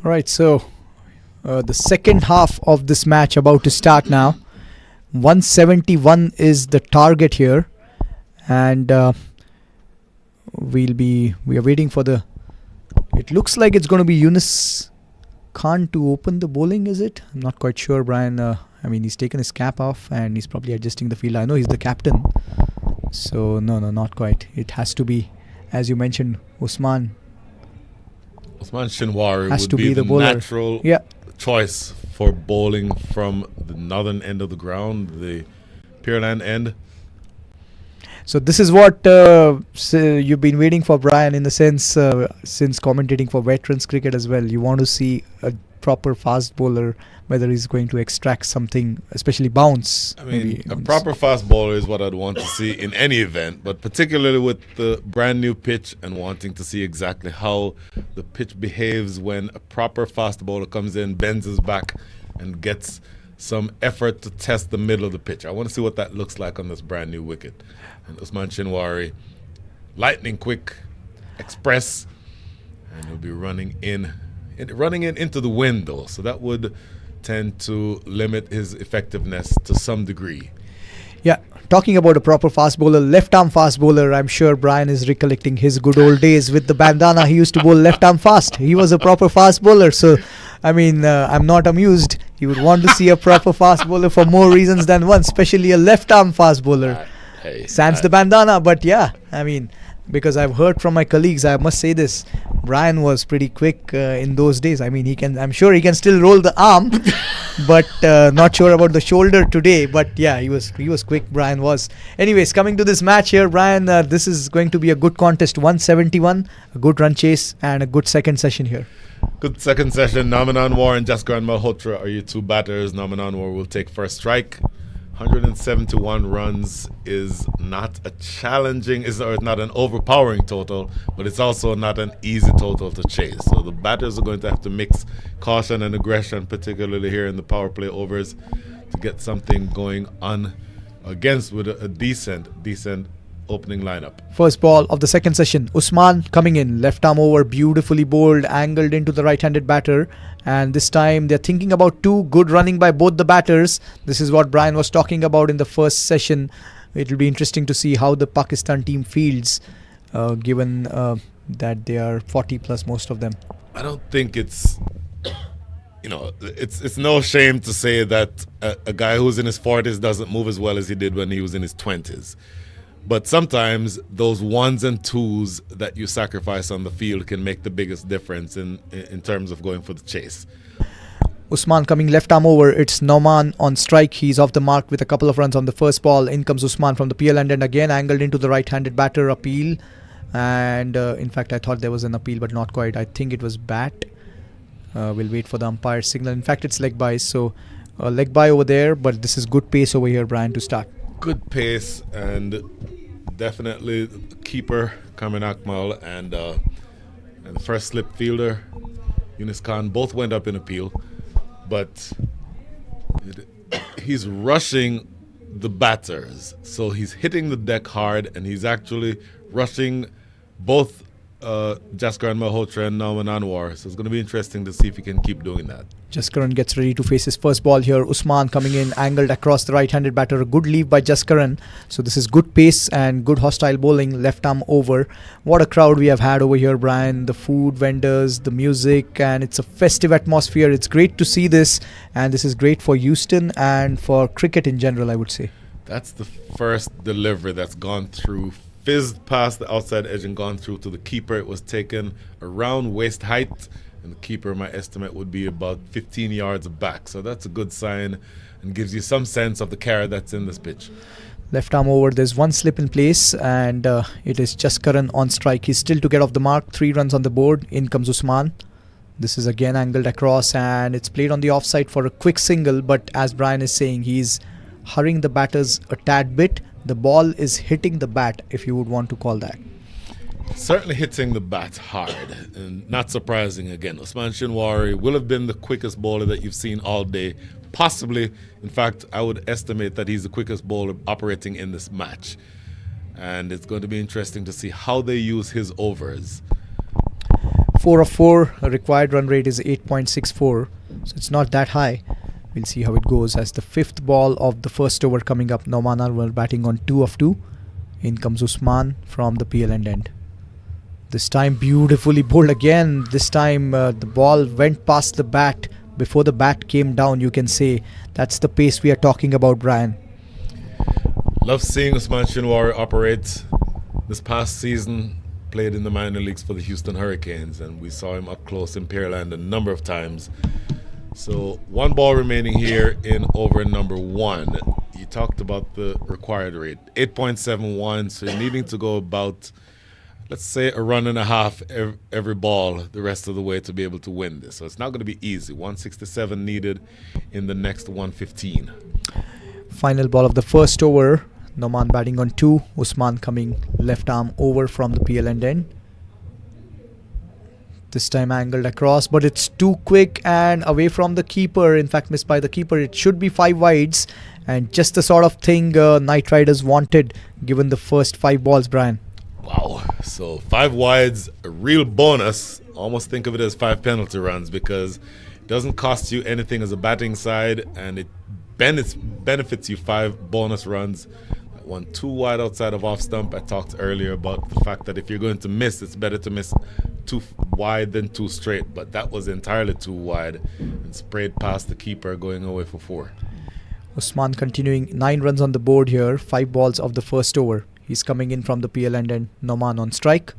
All right, so the second half of this match about to start now. 171 is the target here, and we are waiting for the. It looks like it's going to be Yunus Khan to open the bowling. Is it? I'm not quite sure, Brian. I mean, he's taken his cap off and he's probably adjusting the field. I know he's the captain, so no, not quite. It has to be, as you mentioned, Usman Shinwari has would to be the bowler. Natural choice for bowling from the northern end of the ground, the Pearland end. So this is what you've been waiting for, Brian, in the sense since commentating for veterans cricket as well. You want to see a proper fast bowler, whether he's going to extract something, especially bounce. I mean, a proper fast bowler is what I'd want to see in any event, but particularly with the brand new pitch and wanting to see exactly how the pitch behaves when a proper fast bowler comes in, bends his back, and gets some effort to test the middle of the pitch. I want to see what that looks like on this brand new wicket. And Usman Shinwari, lightning quick, express, and he'll be running in into the wind though, so that would tend to limit his effectiveness to some degree. Yeah, talking about a proper fast bowler, left arm fast bowler, I'm sure Brian is recollecting his good old days with the bandana. He used to bowl left arm fast. He was a proper fast bowler, so I mean, I'm not amused. You would want to see a proper fast bowler for more reasons than one, especially a left arm fast bowler. Sans the bandana, but yeah, I mean, because I've heard from my colleagues, I must say this, Brian was pretty quick in those days. I mean, I'm sure he can still roll the arm, but not sure about the shoulder today. But yeah, he was quick, Brian was. Anyways, coming to this match here, Brian, this is going to be a good contest. 171, a good run chase, and a good second session here. Good second session. Naman Anwar and Jaskaran Malhotra are your two batters. Naman Anwar will take first strike. 171 runs is not a challenging, or not an overpowering total, but it's also not an easy total to chase. So the batters are going to have to mix caution and aggression, particularly here in the power play overs, to get something going on against with a decent opening lineup. First ball of the second session. Usman coming in, left arm over, beautifully bowled, angled into the right-handed batter. And this time they're thinking about two, good running by both the batters. This is what Brian was talking about in the first session. It will be interesting to see how the Pakistan team fields, given that they are 40 plus, most of them. I don't think it's no shame to say that a guy who's in his 40s doesn't move as well as he did when he was in his 20s. But sometimes those ones and twos that you sacrifice on the field can make the biggest difference in terms of going for the chase. Usman coming left arm over. It's Nauman on strike. He's off the mark with a couple of runs on the first ball. In comes Usman from the PL end, and again angled into the right-handed batter. Appeal. And in fact, I thought there was an appeal, but not quite. I think it was bat. We'll wait for the umpire's signal. In fact, it's leg by. So leg by over there, but this is good pace over here, Brian, to start. Good pace, and definitely keeper Karan Akmal and the first slip fielder Yunus Khan both went up in appeal, but he's rushing the batters, so he's hitting the deck hard, and he's actually rushing both Jaskaran Malhotra and Nauman Anwar. So it's going to be interesting to see if he can keep doing that. Jaskaran gets ready to face his first ball here. Usman coming in, angled across the right-handed batter. A good leave by Jaskaran. So this is good pace and good hostile bowling. Left arm over. What a crowd we have had over here, Brian. The food vendors, the music, and it's a festive atmosphere. It's great to see this, and this is great for Houston and for cricket in general, I would say. That's the first delivery that's gone through, fizzed past the outside edge and gone through to the keeper. It was taken around waist height, and the keeper, my estimate, would be about 15 yards back. So that's a good sign and gives you some sense of the carry that's in this pitch. Left arm over. There's one slip in place, and it is Jaskaran on strike. He's still to get off the mark. 3 runs on the board. In comes Usman. This is again angled across, and it's played on the offside for a quick single. But as Brian is saying, he's hurrying the batters a tad bit. The ball is hitting the bat, if you would want to call that. Certainly hitting the bat hard, and not surprising again. Usman Shinwari will have been the quickest bowler that you've seen all day. Possibly, in fact, I would estimate that he's the quickest bowler operating in this match. And it's going to be interesting to see how they use his overs. 4 of 4. A required run rate is 8.64. So it's not that high. We'll see how it goes as the 5th ball of the first over coming up. Nauman Anwar batting on 2 of 2. In comes Usman from the PL end. This time beautifully bowled again. This time the ball went past the bat before the bat came down, you can say. That's the pace we are talking about, Brian. Love seeing Usman Shinwari operate. This past season, played in the minor leagues for the Houston Hurricanes, and we saw him up close in Pearland a number of times. So 1 ball remaining here in over number 1. You talked about the required rate, 8.71, so you're needing to go about, let's say, a run and a half every ball the rest of the way to be able to win this. So it's not going to be easy. 167 needed in the next 115. Final ball of the first over. Nauman batting on 2. Usman coming left arm over from the PL end. This time angled across, but it's too quick and away from the keeper. In fact, missed by the keeper. It should be 5 wides, and just the sort of thing Knight Riders wanted given the first 5 balls, Brian. Wow. So 5 wides, a real bonus. Almost think of it as 5 penalty runs because it doesn't cost you anything as a batting side, and it benefits you 5 bonus runs. That one 2 wide outside of off stump. I talked earlier about the fact that if you're going to miss, it's better to miss 2 wide than 2 straight, but that was entirely 2 wide and sprayed past the keeper, going away for 4. Usman continuing 9 runs on the board here. 5 balls of the first over. He's coming in from the PL end and Nauman on strike.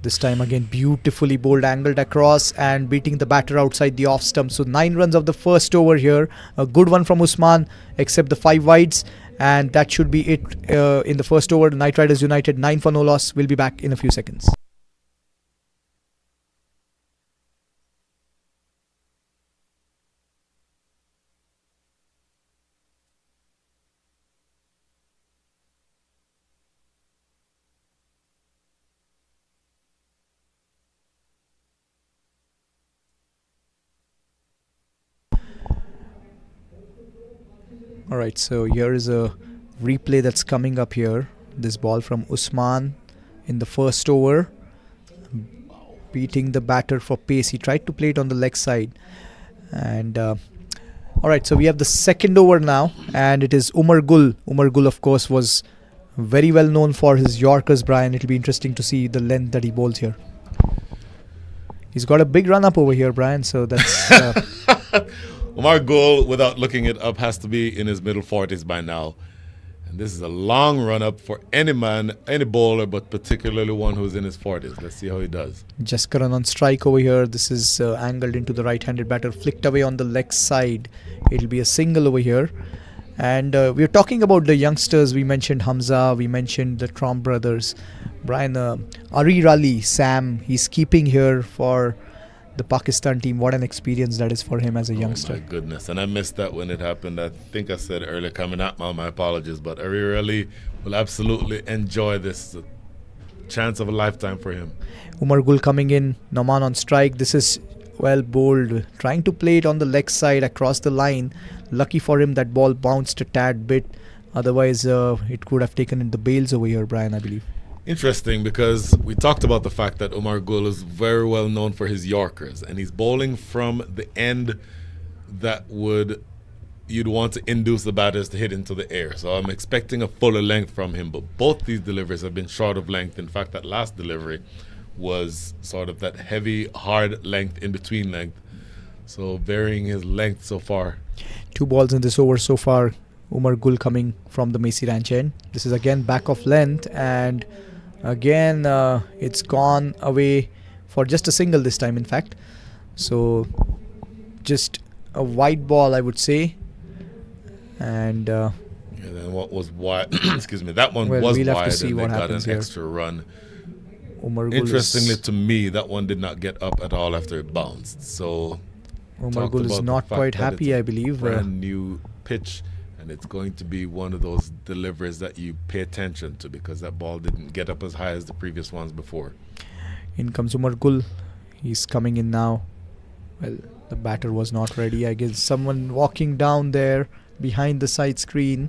This time again beautifully bowled, angled across and beating the batter outside the off stump. So 9 runs of the first over here. A good one from Usman, except the 5 wides, and that should be it in the first over. Knight Riders United 9 for no loss. We'll be back in a few seconds. Alright, so here is a replay that's coming up here. This ball from Usman in the first over, beating the batter for pace. He tried to play it on the leg side. And alright, so we have the second over now, and it is Umar Gul. Umar Gul, of course, was very well known for his Yorkers, Brian. It'll be interesting to see the length that he bowls here. He's got a big run up over here, Brian, so that's... Umar Gul, without looking it up, has to be in his middle 40s by now. And this is a long run up for any man, any bowler, but particularly one who's in his 40s. Let's see how he does. Jaskaran on strike over here. This is angled into the right-handed batter, flicked away on the leg side. It'll be a single over here. And we're talking about the youngsters. We mentioned Hamza, we mentioned the Tromp brothers. Brian, Ari Rali, Sam, he's keeping here for the Pakistan team. What an experience that is for him as a youngster. Oh my goodness. And I missed that when it happened. I think I said earlier, coming out, my apologies, but Ari Ali will absolutely enjoy this. Chance of a lifetime for him. Umar Gul coming in, Nauman on strike. This is well bowled, trying to play it on the leg side across the line. Lucky for him that ball bounced a tad bit. Otherwise it could have taken in the bails over here, Brian, I believe. Interesting, because we talked about the fact that Umar Gul is very well known for his Yorkers, and he's bowling from the end that you'd want to induce the batters to hit into the air. So I'm expecting a fuller length from him, but both these deliveries have been short of length. In fact, that last delivery was sort of that heavy, hard length in between length. So varying his length so far. 2 balls in this over so far. Umar Gul coming from the Macy Ranch end. This is again back of length, and again it's gone away for just a single this time, in fact. So just a wide ball, I would say. And then what was wide? Excuse me. That one was we'll wide, have to see and what they got happens an here. extra run. Interestingly to me, that one did not get up at all after it bounced. So Umar Gul is not quite happy, I believe. Brand new pitch, and it's going to be one of those deliveries that you pay attention to, because that ball didn't get up as high as the previous ones before. In comes Umar Gul. He's coming in now. Well, the batter was not ready. I guess someone walking down there behind the side screen.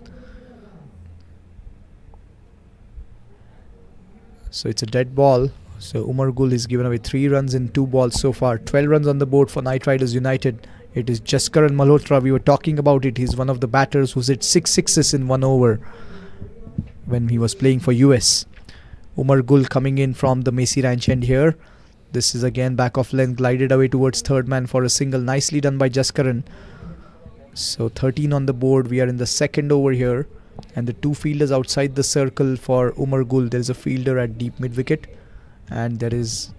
So it's a dead ball. So Umar Gul is given away 3 runs in 2 balls so far. 12 runs on the board for Knight Riders United. It is Jaskaran Malhotra. We were talking about it. He's one of the batters who's hit 6 sixes in 1 over when he was playing for US. Umar Gul coming in from the Macy Ranch end here. This is again back of length, glided away towards third man for a single. Nicely done by Jaskaran. So 13 on the board. We are in the second over here. And the 2 fielders outside the circle for Umar Gul. There is a fielder at deep mid wicket. And there is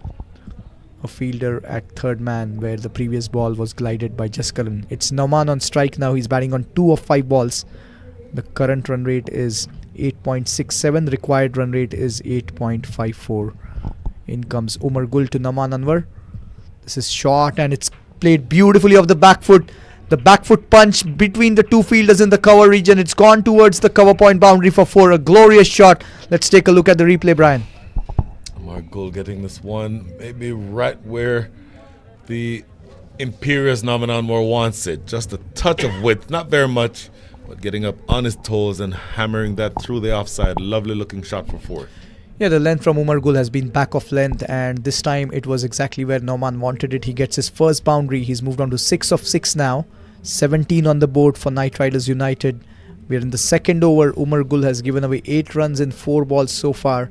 a fielder at third man where the previous ball was glided by Jaskaran. It's Nauman on strike now. He's batting on 2 of 5 balls. The current run rate is 8.67. Required run rate is 8.54. In comes Umar Gul to Nauman Anwar. This is short and it's played beautifully off the back foot. The back foot punch between the 2 fielders in the cover region. It's gone towards the cover point boundary for 4. A glorious shot. Let's take a look at the replay, Brian. Umar Gul getting this one maybe right where the imperious Nauman Anwar wants it. Just a touch of width, not very much, but getting up on his toes and hammering that through the offside. Lovely looking shot for 4. Yeah, the length from Umar Gul has been back of length, and this time it was exactly where Nauman wanted it. He gets his first boundary. He's moved on to 6 of 6 now. 17 on the board for Knight Riders United. We're in the second over. Umar Gul has given away 8 runs in 4 balls so far.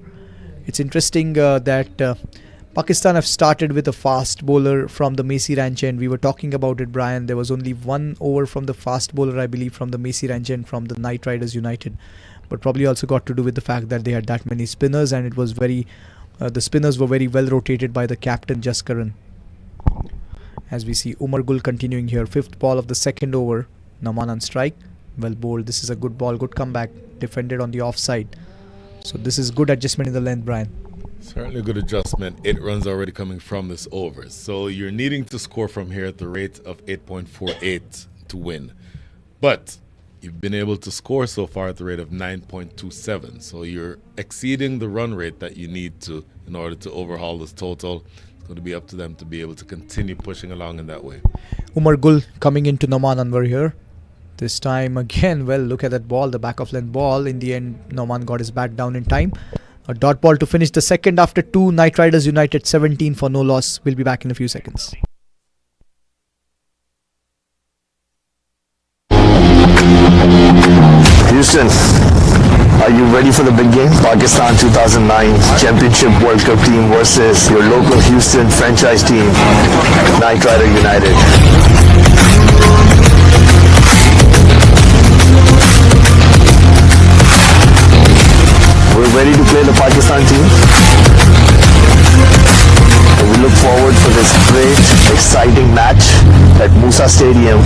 It's interesting that Pakistan have started with a fast bowler from the Macy Ranch end. We were talking about it, Brian. There was only 1 over from the fast bowler, I believe, from the Macy Ranch end from the Knight Riders United. But probably also got to do with the fact that they had that many spinners, and it was very the spinners were very well rotated by the captain Jaskaran. As we see Umar Gul continuing here, 5th ball of the second over. Nauman on strike, well bowled. This is a good ball, good comeback, defended on the offside. So this is good adjustment in the length, Brian. Certainly a good adjustment. 8 runs already coming from this over. So you're needing to score from here at the rate of 8.48 to win. But you've been able to score so far at the rate of 9.27. So you're exceeding the run rate that you need to in order to overhaul this total. It's going to be up to them to be able to continue pushing along in that way. Umar Gul coming into Nauman Anwar here. This time again, well, look at that ball, the back of length ball. In the end, Nauman got his bat down in time. A dot ball to finish the second after 2. Knight Riders United 17 for no loss. We'll be back in a few seconds. Houston, are you ready for the big game? Pakistan 2009 Championship World Cup team versus your local Houston franchise team, Knight Rider United. We're ready to play the Pakistan team. And we look forward for this great, exciting match at Musa Stadium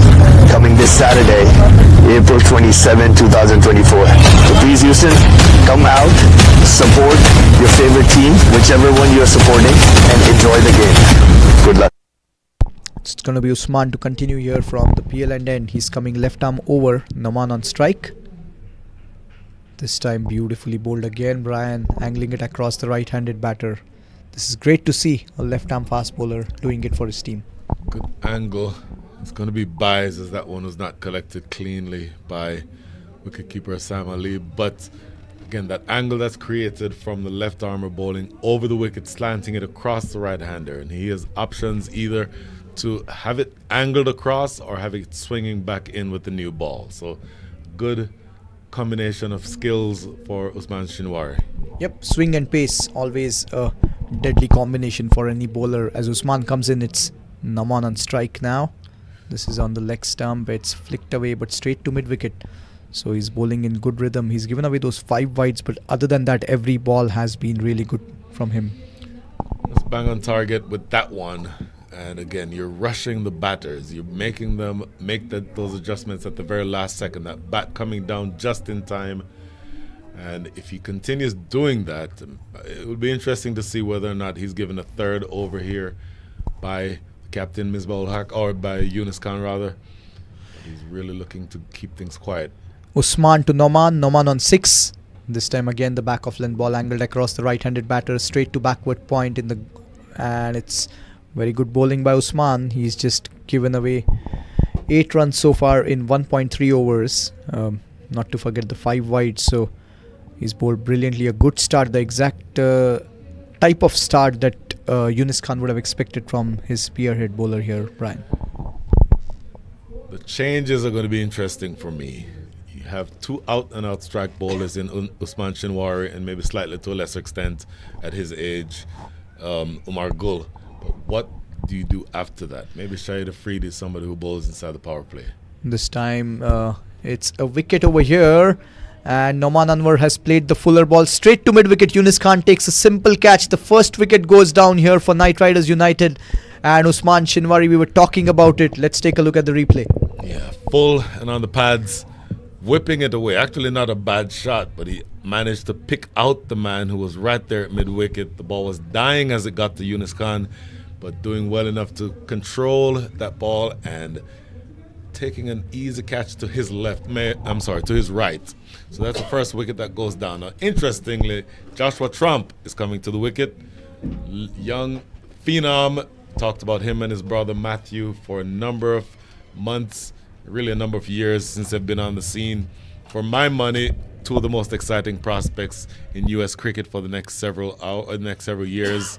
coming this Saturday, April 27, 2024. So please, Houston, come out, support your favorite team, whichever one you're supporting, and enjoy the game. Good luck. It's going to be Usman to continue here from the PL end. He's coming left arm over. Nauman on strike. This time beautifully bowled again, Brian, angling it across the right-handed batter. This is great to see a left-arm fast bowler doing it for his team. Good angle. It's going to be biased as that one was not collected cleanly by wicketkeeper Sam Ali. But again, that angle that's created from the left armer bowling over the wicket, slanting it across the right-hander. And he has options either to have it angled across or have it swinging back in with the new ball. So good combination of skills for Usman Shinwari. Yep, swing and pace, always a deadly combination for any bowler. As Usman comes in, it's Nauman on strike now. This is on the leg stump. It's flicked away but straight to mid-wicket. So he's bowling in good rhythm. He's given away those 5 wides, but other than that, every ball has been really good from him. Let's bang on target with that one. And again, you're rushing the batters. You're making them make those adjustments at the very last second. That bat coming down just in time. And if he continues doing that, it will be interesting to see whether or not he's given a third over here by Captain Misbah-ul Haq, or by Yunus Khan rather. He's really looking to keep things quiet. Usman to Nauman. Nauman on 6. This time again, the back of length ball angled across the right-handed batter, straight to backward point in the, and it's very good bowling by Usman. He's just given away 8 runs so far in 1.3 overs. Not to forget the 5 wides. So he's bowled brilliantly. A good start. The exact type of start that Yunus Khan would have expected from his spearhead bowler here, Brian? The changes are going to be interesting for me. You have two out-and-out strike bowlers in Usman Shinwari and maybe slightly to a lesser extent at his age, Umar Gul. But what do you do after that? Maybe Shahid Afridi is somebody who bowls inside the power play. This time it's a wicket over here. And Noman Anwar has played the fuller ball straight to mid-wicket. Yunus Khan takes a simple catch. The first wicket goes down here for Knight Riders United. And Usman Shinwari, we were talking about it. Let's take a look at the replay. Yeah, full and on the pads, whipping it away. Actually not a bad shot, but he managed to pick out the man who was right there at mid-wicket. The ball was dying as it got to Yunus Khan, but doing well enough to control that ball and taking an easy catch to his to his right. So that's the first wicket that goes down. Now, interestingly, Joshua Trump is coming to the wicket. Young phenom. Talked about him and his brother Matthew for a number of months, really a number of years since they've been on the scene. For my money, two of the most exciting prospects in U.S. cricket for the next several years.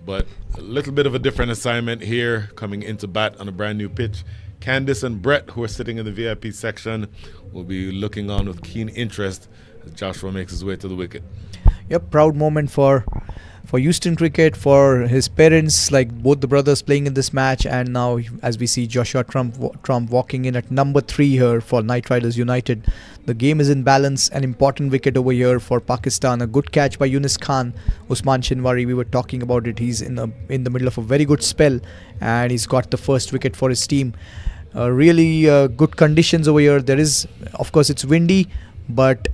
But a little bit of a different assignment here, coming into bat on a brand new pitch. Candice and Brett, who are sitting in the VIP section, will be looking on with keen interest as Joshua makes his way to the wicket. Yep, proud moment for Houston cricket, for his parents, like both the brothers playing in this match. And now as we see Joshua Trump walking in at number 3 here for Knight Riders United. The game is in balance. An important wicket over here for Pakistan. A good catch by Yunus Khan. Usman Shinwari, we were talking about it. He's in the middle of a very good spell and he's got the first wicket for his team. Really good conditions over here. There is, of course, it's windy, but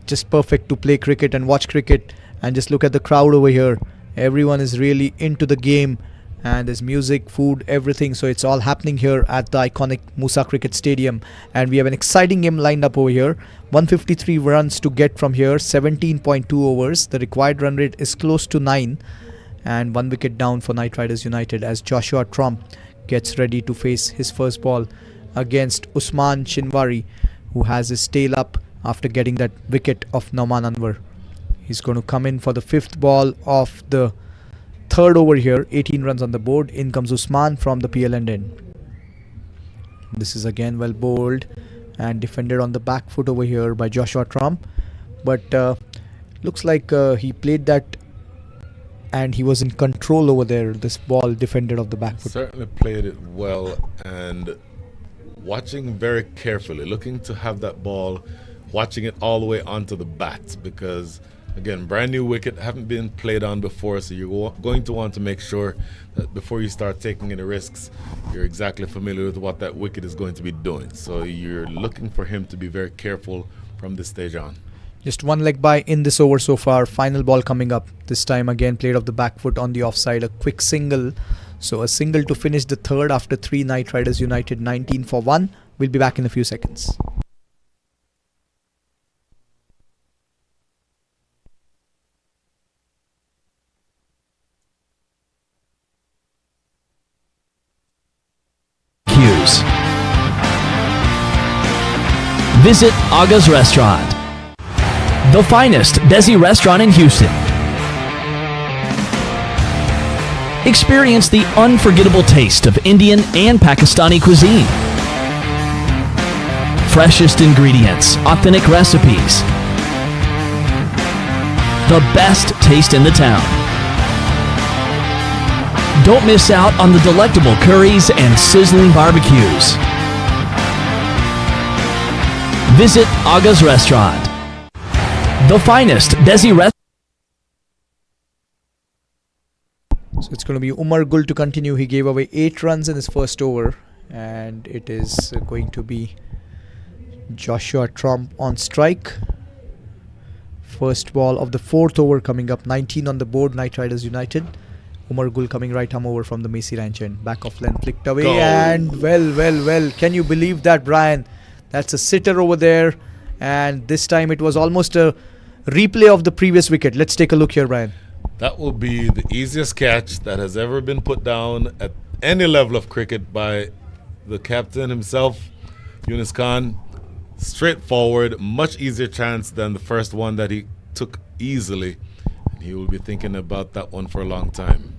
just perfect to play cricket and watch cricket. And just look at the crowd over here. Everyone is really into the game, and there's music, food, everything. So it's all happening here at the iconic Musa Cricket Stadium. And we have an exciting game lined up over here. 153 runs to get from here, 17.2 overs. The required run rate is close to 9. And 1 wicket down for Knight Riders United as Joshua Trump gets ready to face his first ball against Usman Shinwari, who has his tail up after getting that wicket of Noman Anwar. He's going to come in for the 5th ball of the 3rd over here. 18 runs on the board. In comes Usman from the PLN end. This is again well bowled and defended on the back foot over here by Joshua Trump. But looks like he played that and he was in control over there. This ball defended off the back foot. Certainly played it well, and watching very carefully, looking to have that ball, watching it all the way onto the bat, because again, brand new wicket, haven't been played on before, so you're going to want to make sure that before you start taking any risks, you're exactly familiar with what that wicket is going to be doing. So you're looking for him to be very careful from this stage on. Just 1 leg by in this over so far. Final ball coming up. This time again played off the back foot on the offside. A quick single. So a single to finish the 3rd after 3. Knight Riders United 19 for 1. We'll be back in a few seconds. Visit Aga's Restaurant, the finest Desi restaurant in Houston. Experience the unforgettable taste of Indian and Pakistani cuisine. Freshest ingredients, authentic recipes. The best taste in the town. Don't miss out on the delectable curries and sizzling barbecues. Visit Aga's Restaurant, the finest Desi restaurant. So it's going to be Umar Gul to continue. He gave away 8 runs in his first over, and it is going to be Joshua Trump on strike. First ball of the 4th over coming up. 19 on the board, Knight Riders United. Umar Gul coming right arm over from the Macy Ranch end. Back of length flicked away. Go. And well. Can you believe that, Brian? That's a sitter over there. And this time it was almost a replay of the previous wicket. Let's take a look here, Brian. That will be the easiest catch that has ever been put down at any level of cricket by the captain himself, Yunus Khan. Straightforward, much easier chance than the first one that he took easily. He will be thinking about that one for a long time.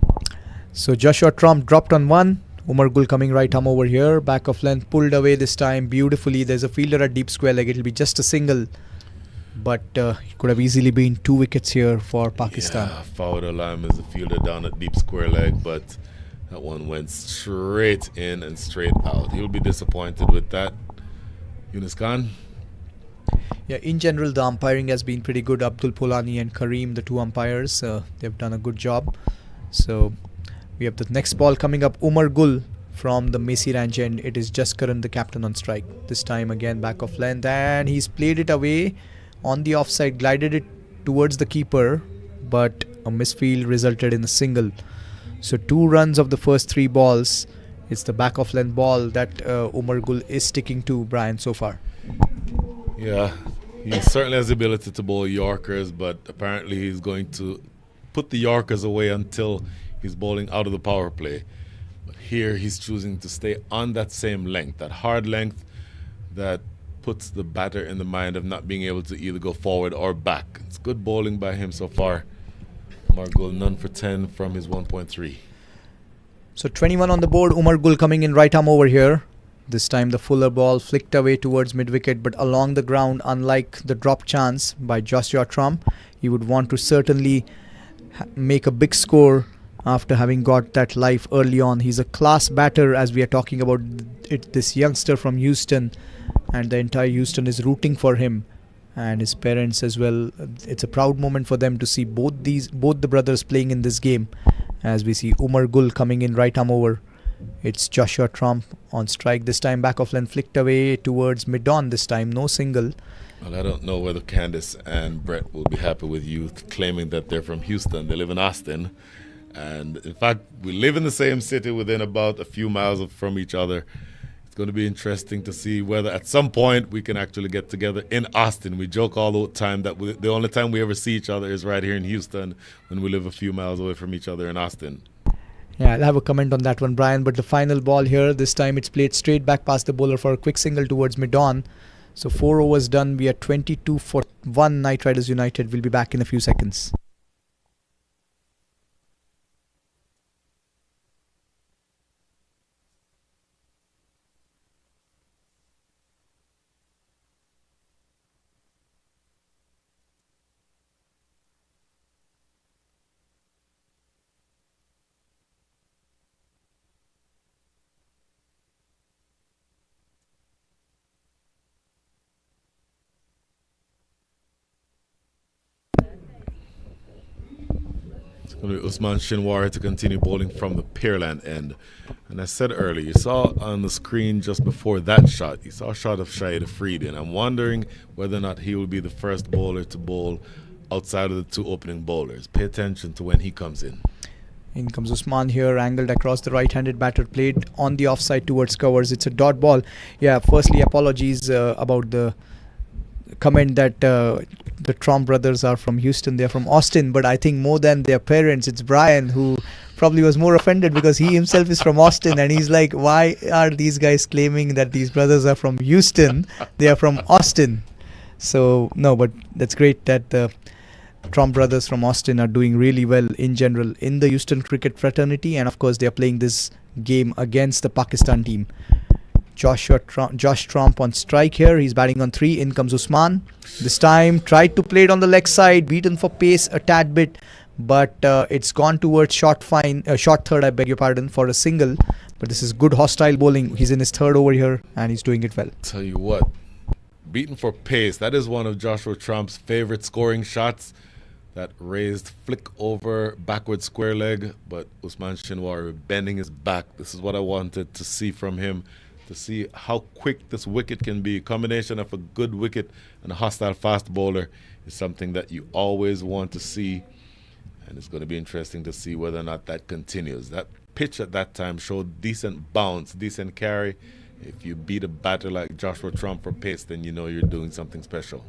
So Joshua Trump dropped on one. Umar Gul coming right arm over here. Back of length, pulled away this time beautifully. There's a fielder at deep square leg. It'll be just a single. But it could have easily been 2 wickets here for Pakistan. Yeah, Fawad Alam is a fielder down at deep square leg, but that one went straight in and straight out. He'll be disappointed with that. Yunus Khan? Yeah, in general, the umpiring has been pretty good. Abdul Polani and Kareem, the 2 umpires, they've done a good job. So we have the next ball coming up. Umar Gul from the Messi Ranch end. It is Jaskaran, the captain, on strike. This time again back of length, and he's played it away on the offside, glided it towards the keeper, but a misfield resulted in a single. So 2 runs of the first 3 balls. It's the back of length ball that Umar Gul is sticking to, Brian, so far. Yeah, he certainly has the ability to bowl Yorkers, but apparently he's going to put the Yorkers away until he's bowling out of the power play. But here he's choosing to stay on that same length, that hard length that puts the batter in the mind of not being able to either go forward or back. It's good bowling by him so far. Umar Gul none for 10 from his 1.3. So 21 on the board. Umar Gul coming in right arm over here. This time the fuller ball flicked away towards mid-wicket, but along the ground, unlike the drop chance by Joshua Trump, he would want to certainly make a big score after having got that life early on. He's a class batter, as we are talking about it, this youngster from Houston, and the entire Houston is rooting for him and his parents as well. It's a proud moment for them to see both the brothers playing in this game, as we see Umar Gul coming in right arm over. It's Joshua Trump on strike. This time back of length flicked away towards mid-on. This time no single. Well, I don't know whether Candice and Brett will be happy with you claiming that they're from Houston. They live in Austin. And in fact, we live in the same city within about a few miles from each other. It's going to be interesting to see whether at some point we can actually get together in Austin. We joke all the time that the only time we ever see each other is right here in Houston when we live a few miles away from each other in Austin. Yeah, I'll have a comment on that one, Brian. But the final ball here, this time it's played straight back past the bowler for a quick single towards mid-on. So 4 overs done. We are 22 for 1 Knight Riders United. We'll be back in a few seconds. Going to be Usman Shinwari to continue bowling from the Pearland end. And I said earlier, you saw on the screen just before that shot, you saw a shot of Shahid Afridi, and I'm wondering whether or not he will be the first bowler to bowl outside of the 2 opening bowlers. Pay attention to when he comes in. In comes Usman here, angled across the right-handed batter, played on the offside towards covers. It's a dot ball. Yeah, firstly, apologies about the comment that the Trump brothers are from Houston. They're from Austin, but I think more than their parents, it's Brian who probably was more offended because he himself is from Austin, and he's like, why are these guys claiming that these brothers are from Houston? They are from Austin. So no, but that's great that the Trump brothers from Austin are doing really well in general in the Houston cricket fraternity, and of course they are playing this game against the Pakistan team. Josh Trump on strike here. He's batting on 3. In comes Usman. This time tried to play it on the leg side, beaten for pace a tad bit, but it's gone towards short third, I beg your pardon, for a single. But this is good hostile bowling. He's in his 3rd over here and he's doing it well. Tell you what, beaten for pace, that is one of Joshua Trump's favorite scoring shots. That raised flick over backward square leg, but Usman Shinwari bending his back. This is what I wanted to see from him, to see how quick this wicket can be. A combination of a good wicket and a hostile fast bowler is something that you always want to see, and it's going to be interesting to see whether or not that continues. That pitch at that time showed decent bounce, decent carry. If you beat a batter like Joshua Trump for pace, then you know you're doing something special.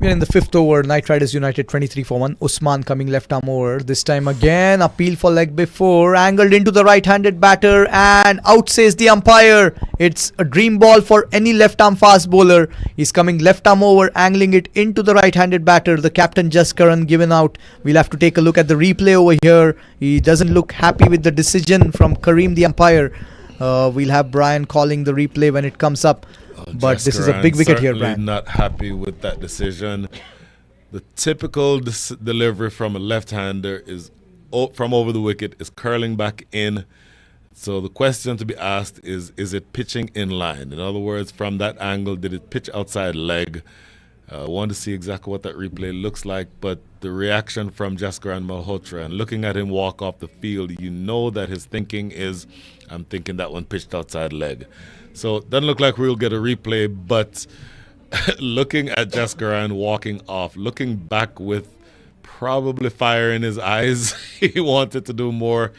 We're in the fifth over. Knight Riders United 23 for 1. Usman coming left arm over. This time again, appeal for leg before. Angled into the right-handed batter and out says the umpire. It's a dream ball for any left arm fast bowler. He's coming left arm over, angling it into the right-handed batter. The captain Jaskaran given out. We'll have to take a look at the replay over here. He doesn't look happy with the decision from Kareem the umpire. We'll have Brian calling the replay when it comes up. But this is a big wicket here, Brian. Not happy with that decision. The typical delivery from a left-hander is from over the wicket is curling back in. So the question to be asked is it pitching in line? In other words, from that angle, did it pitch outside leg? I want to see exactly what that replay looks like, but the reaction from Jaskaran Malhotra and looking at him walk off the field, you know that his thinking is, I'm thinking that one pitched outside leg. So it doesn't look like we'll get a replay, but looking at Jaskaran walking off, looking back with probably fire in his eyes, he wanted to do more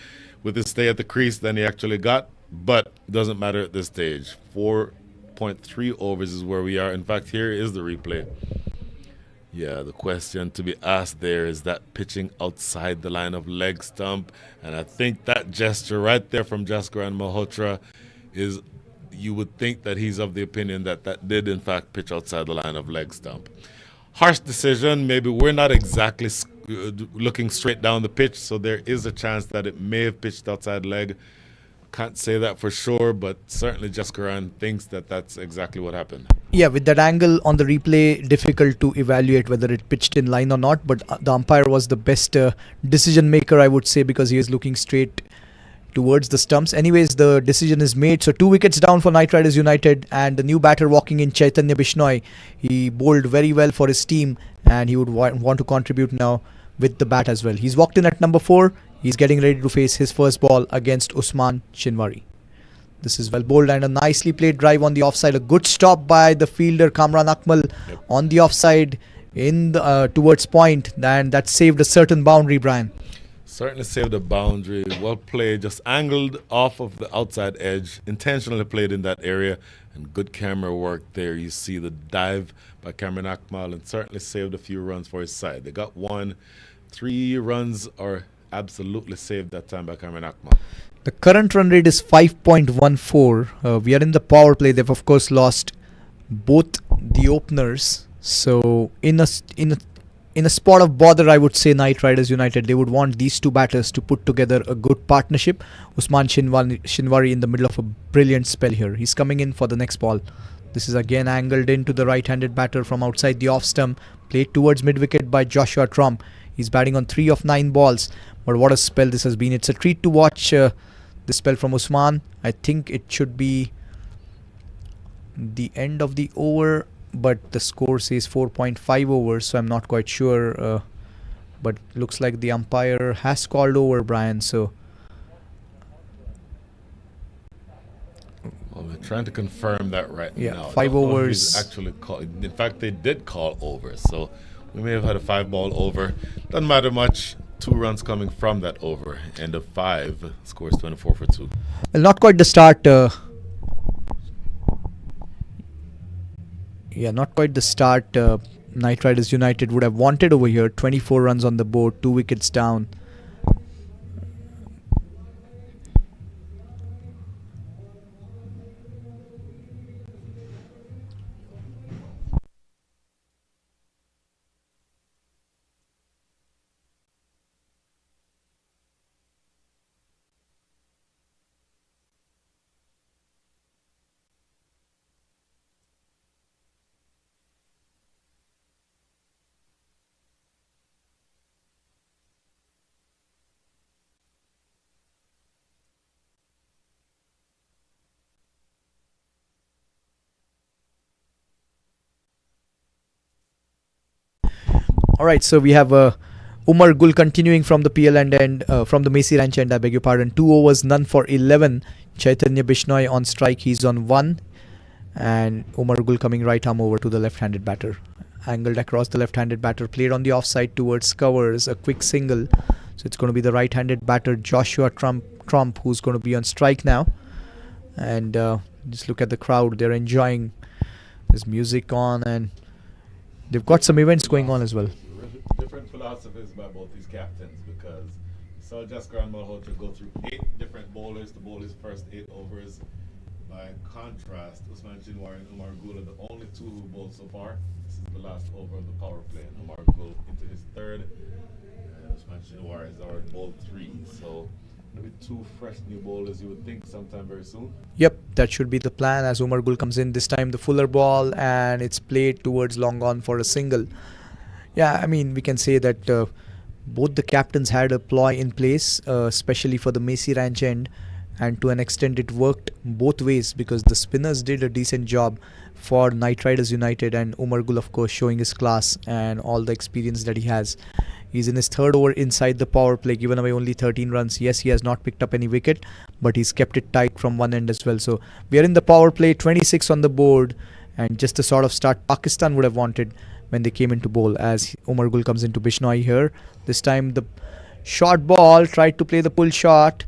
with his stay at the crease than he actually got, but doesn't matter at this stage. 4.3 overs is where we are. In fact, here is the replay. Yeah, the question to be asked there is that pitching outside the line of leg stump, and I think that gesture right there from Jaskaran Malhotra is, you would think that he's of the opinion that that did in fact pitch outside the line of leg stump. Harsh decision. Maybe we're not exactly looking straight down the pitch, so there is a chance that it may have pitched outside leg. Can't say that for sure, but certainly Jaskaran thinks that that's exactly what happened. Yeah, with that angle on the replay, difficult to evaluate whether it pitched in line or not, but the umpire was the best decision maker, I would say, because he is looking straight towards the stumps. Anyways, the decision is made. So 2 wickets down for Knight Riders United, and the new batter walking in, Chaitanya Bishnoi. He bowled very well for his team, and he would want to contribute now with the bat as well. He's walked in at number 4. He's getting ready to face his first ball against Usman Shinwari. This is well bowled and a nicely played drive on the offside. A good stop by the fielder Kamran Akmal on the offside in the, towards point, and that saved a certain boundary, Brian. Certainly saved a boundary. Well played, just angled off of the outside edge, intentionally played in that area, and good camera work there. You see the dive by Kamran Akmal, and certainly saved a few runs for his side. They got 1. 3 runs are absolutely saved that time by Kamran Akmal. The current run rate is 5.14. We are in the power play. They've of course lost both the openers. So in a spot of bother, I would say Knight Riders United, they would want these two batters to put together a good partnership. Usman Shinwari in the middle of a brilliant spell here. He's coming in for the next ball. This is again angled into the right-handed batter from outside the off stump. Played towards mid-wicket by Joshua Trump. He's batting on 3 of 9 balls. But what a spell this has been. It's a treat to watch this spell from Usman. I think it should be the end of the over, but the score says 4.5 overs, so I'm not quite sure. But looks like the umpire has called over, Brian. So well, we're trying to confirm that right now. 5 overs. Actually, in fact, they did call over, so we may have had a 5-ball over. Doesn't matter much. 2 runs coming from that over. End of 5. Scores 24 for 2. Well, not quite the start. Not quite the start Knight Riders United would have wanted over here. 24 runs on the board, 2 wickets down. Alright, so we have Umar Gul continuing from the PL end, from the Macy Ranch end, I beg your pardon. 2 overs, none for 11. Chaitanya Bishnoi on strike, he's on 1. And Umar Gul coming right arm over to the left-handed batter. Angled across the left-handed batter, played on the offside towards covers, a quick single. So it's going to be the right-handed batter Joshua Trump who's going to be on strike now. And just look at the crowd, they're enjoying. There's music on and they've got some events going on as well. Different philosophies by both these captains, because you saw Jaskaran Malhotra go through 8 different bowlers to bowl his first 8 overs. By contrast, Usman Chinwar and Umar Gul are the only 2 who bowled so far. This is the last over of the power play, and Umar Gul into his 3rd. Usman Chinwar has already bowled 3, so maybe 2 fresh new bowlers you would think sometime very soon. Yep, that should be the plan as Umar Gul comes in. This time the fuller ball, and it's played towards long on for a single. Yeah, I mean, we can say that both the captains had a ploy in place, especially for the Macy Ranch end, and to an extent it worked both ways, because the spinners did a decent job for Knight Riders United, and Umar Gul of course showing his class and all the experience that he has. He's in his 3rd over inside the power play, given away only 13 runs. Yes, he has not picked up any wicket, but he's kept it tight from one end as well. So we are in the power play, 26 on the board, and just the sort of start Pakistan would have wanted when they came into bowl, as Umar Gul comes into Bishnoi here. This time the short ball, tried to play the pull shot,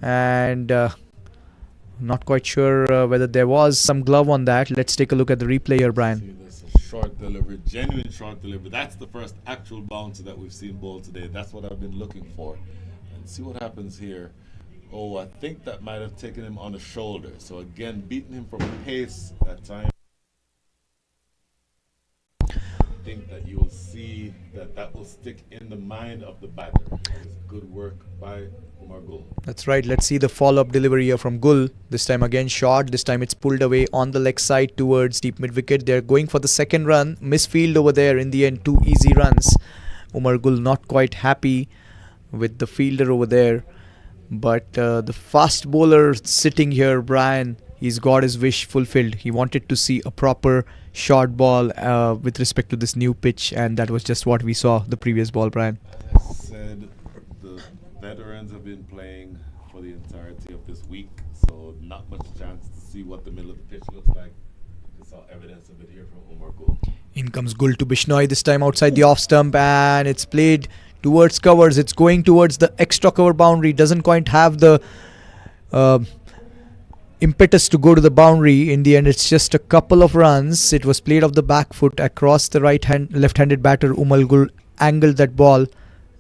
and not quite sure whether there was some glove on that. Let's take a look at the replay here, Brian. See, this is short delivery, genuine short delivery. That's the first actual bouncer that we've seen bowl today. That's what I've been looking for. And see what happens here. Oh, I think that might have taken him on the shoulder. So again, beating him from pace that time. I think that you will see that will stick in the mind of the batter. It's good work by Umar Gul. That's right. Let's see the follow-up delivery here from Gul. This time again short. This time it's pulled away on the leg side towards deep mid-wicket. They're going for the 2nd run. Misfield over there. In the end, 2 easy runs. Umar Gul not quite happy with the fielder over there. But the fast bowler sitting here, Brian, he's got his wish fulfilled. He wanted to see a proper short ball with respect to this new pitch, and that was just what we saw the previous ball, Brian. As I said, the veterans have been playing for the entirety of this week, so not much chance to see what the middle of the pitch looks like. We saw evidence of it here from Umar Gul. In comes Gul to Bishnoi, this time outside the off stump, and it's played towards covers. It's going towards the extra cover boundary. Doesn't quite have the impetus to go to the boundary. In the end, it's just a couple of runs. It was played off the back foot across the left-handed batter. Umar Gul angled that ball,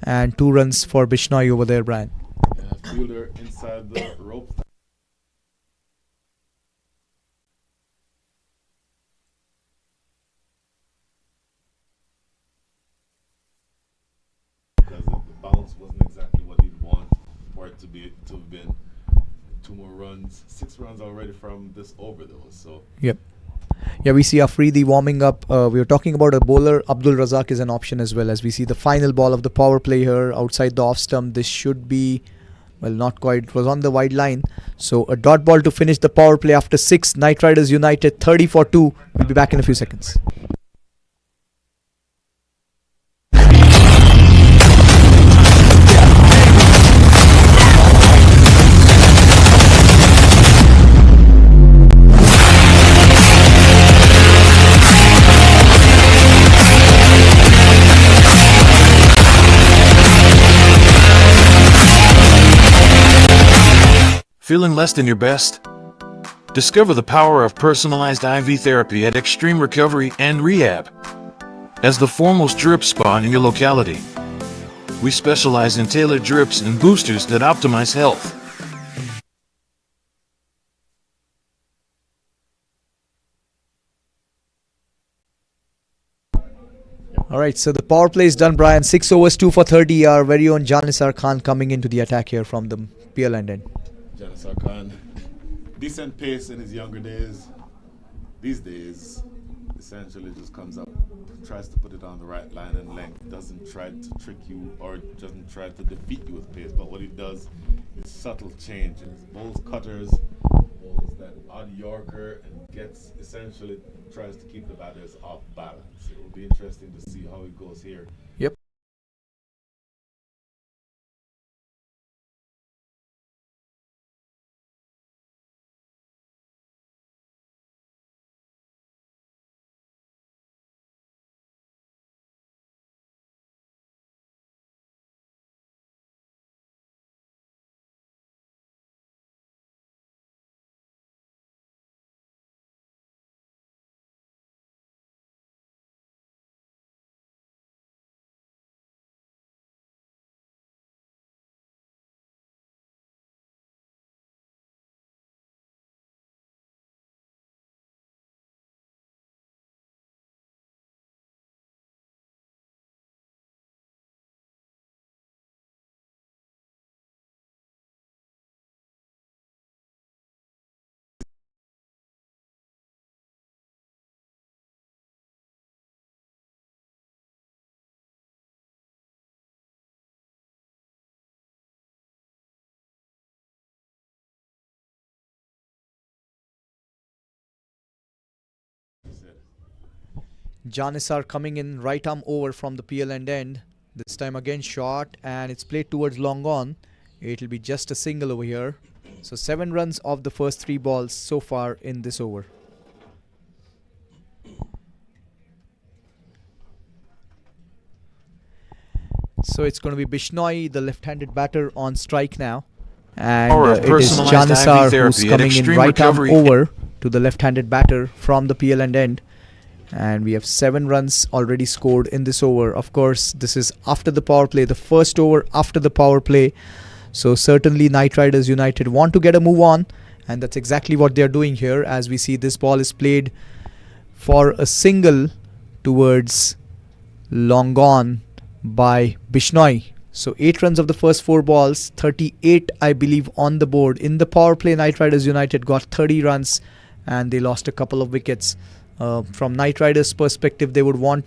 and 2 runs for Bishnoi over there, Brian. Yeah, fielder inside the ropes. Because the bounce wasn't exactly what he'd want for it to have been. 2 more runs, 6 runs already from this over though. So yep. Yeah, we see Afridi warming up. We were talking about a bowler. Abdul Razak is an option as well, as we see the final ball of the power play here outside the off stump. This should be, well, not quite. It was on the wide line. So a dot ball to finish the power play after 6. Knight Riders United 30 for 2. We'll be back in a few seconds. Feeling less than your best? Discover the power of personalized IV therapy at Extreme Recovery and Rehab. As the foremost drip spa in your locality, we specialize in tailored drips and boosters that optimize health. Alright, so the power play is done, Brian. 6 overs, 2 for 30. Our very own Janisar Khan coming into the attack here from the PL end. Janisar Khan, decent pace in his younger days. These days, essentially just comes up, tries to put it on the right line and length, doesn't try to trick you or doesn't try to defeat you with pace, but what he does is subtle changes. Bowls cutters, bowls that odd Yorker, and essentially tries to keep the batters off balance. It will be interesting to see how it goes here. Yep. Janissar coming in right arm over from the PL end. This time again shot, and it's played towards long on. It'll be just a single over here. So 7 runs off the first 3 balls so far in this over. So it's going to be Bishnoi, the left-handed batter, on strike now. And it is Janissar who's coming in right arm over to the left-handed batter from the PL end. And we have 7 runs already scored in this over. Of course, this is after the power play, the first over after the power play. So certainly Knight Riders United want to get a move on, and that's exactly what they're doing here. As we see, this ball is played for a single towards long on by Bishnoi. So 8 runs of the first 4 balls, 38 I believe on the board. In the power play, Knight Riders United got 30 runs and they lost a couple of wickets. From Knight Riders' perspective, they would want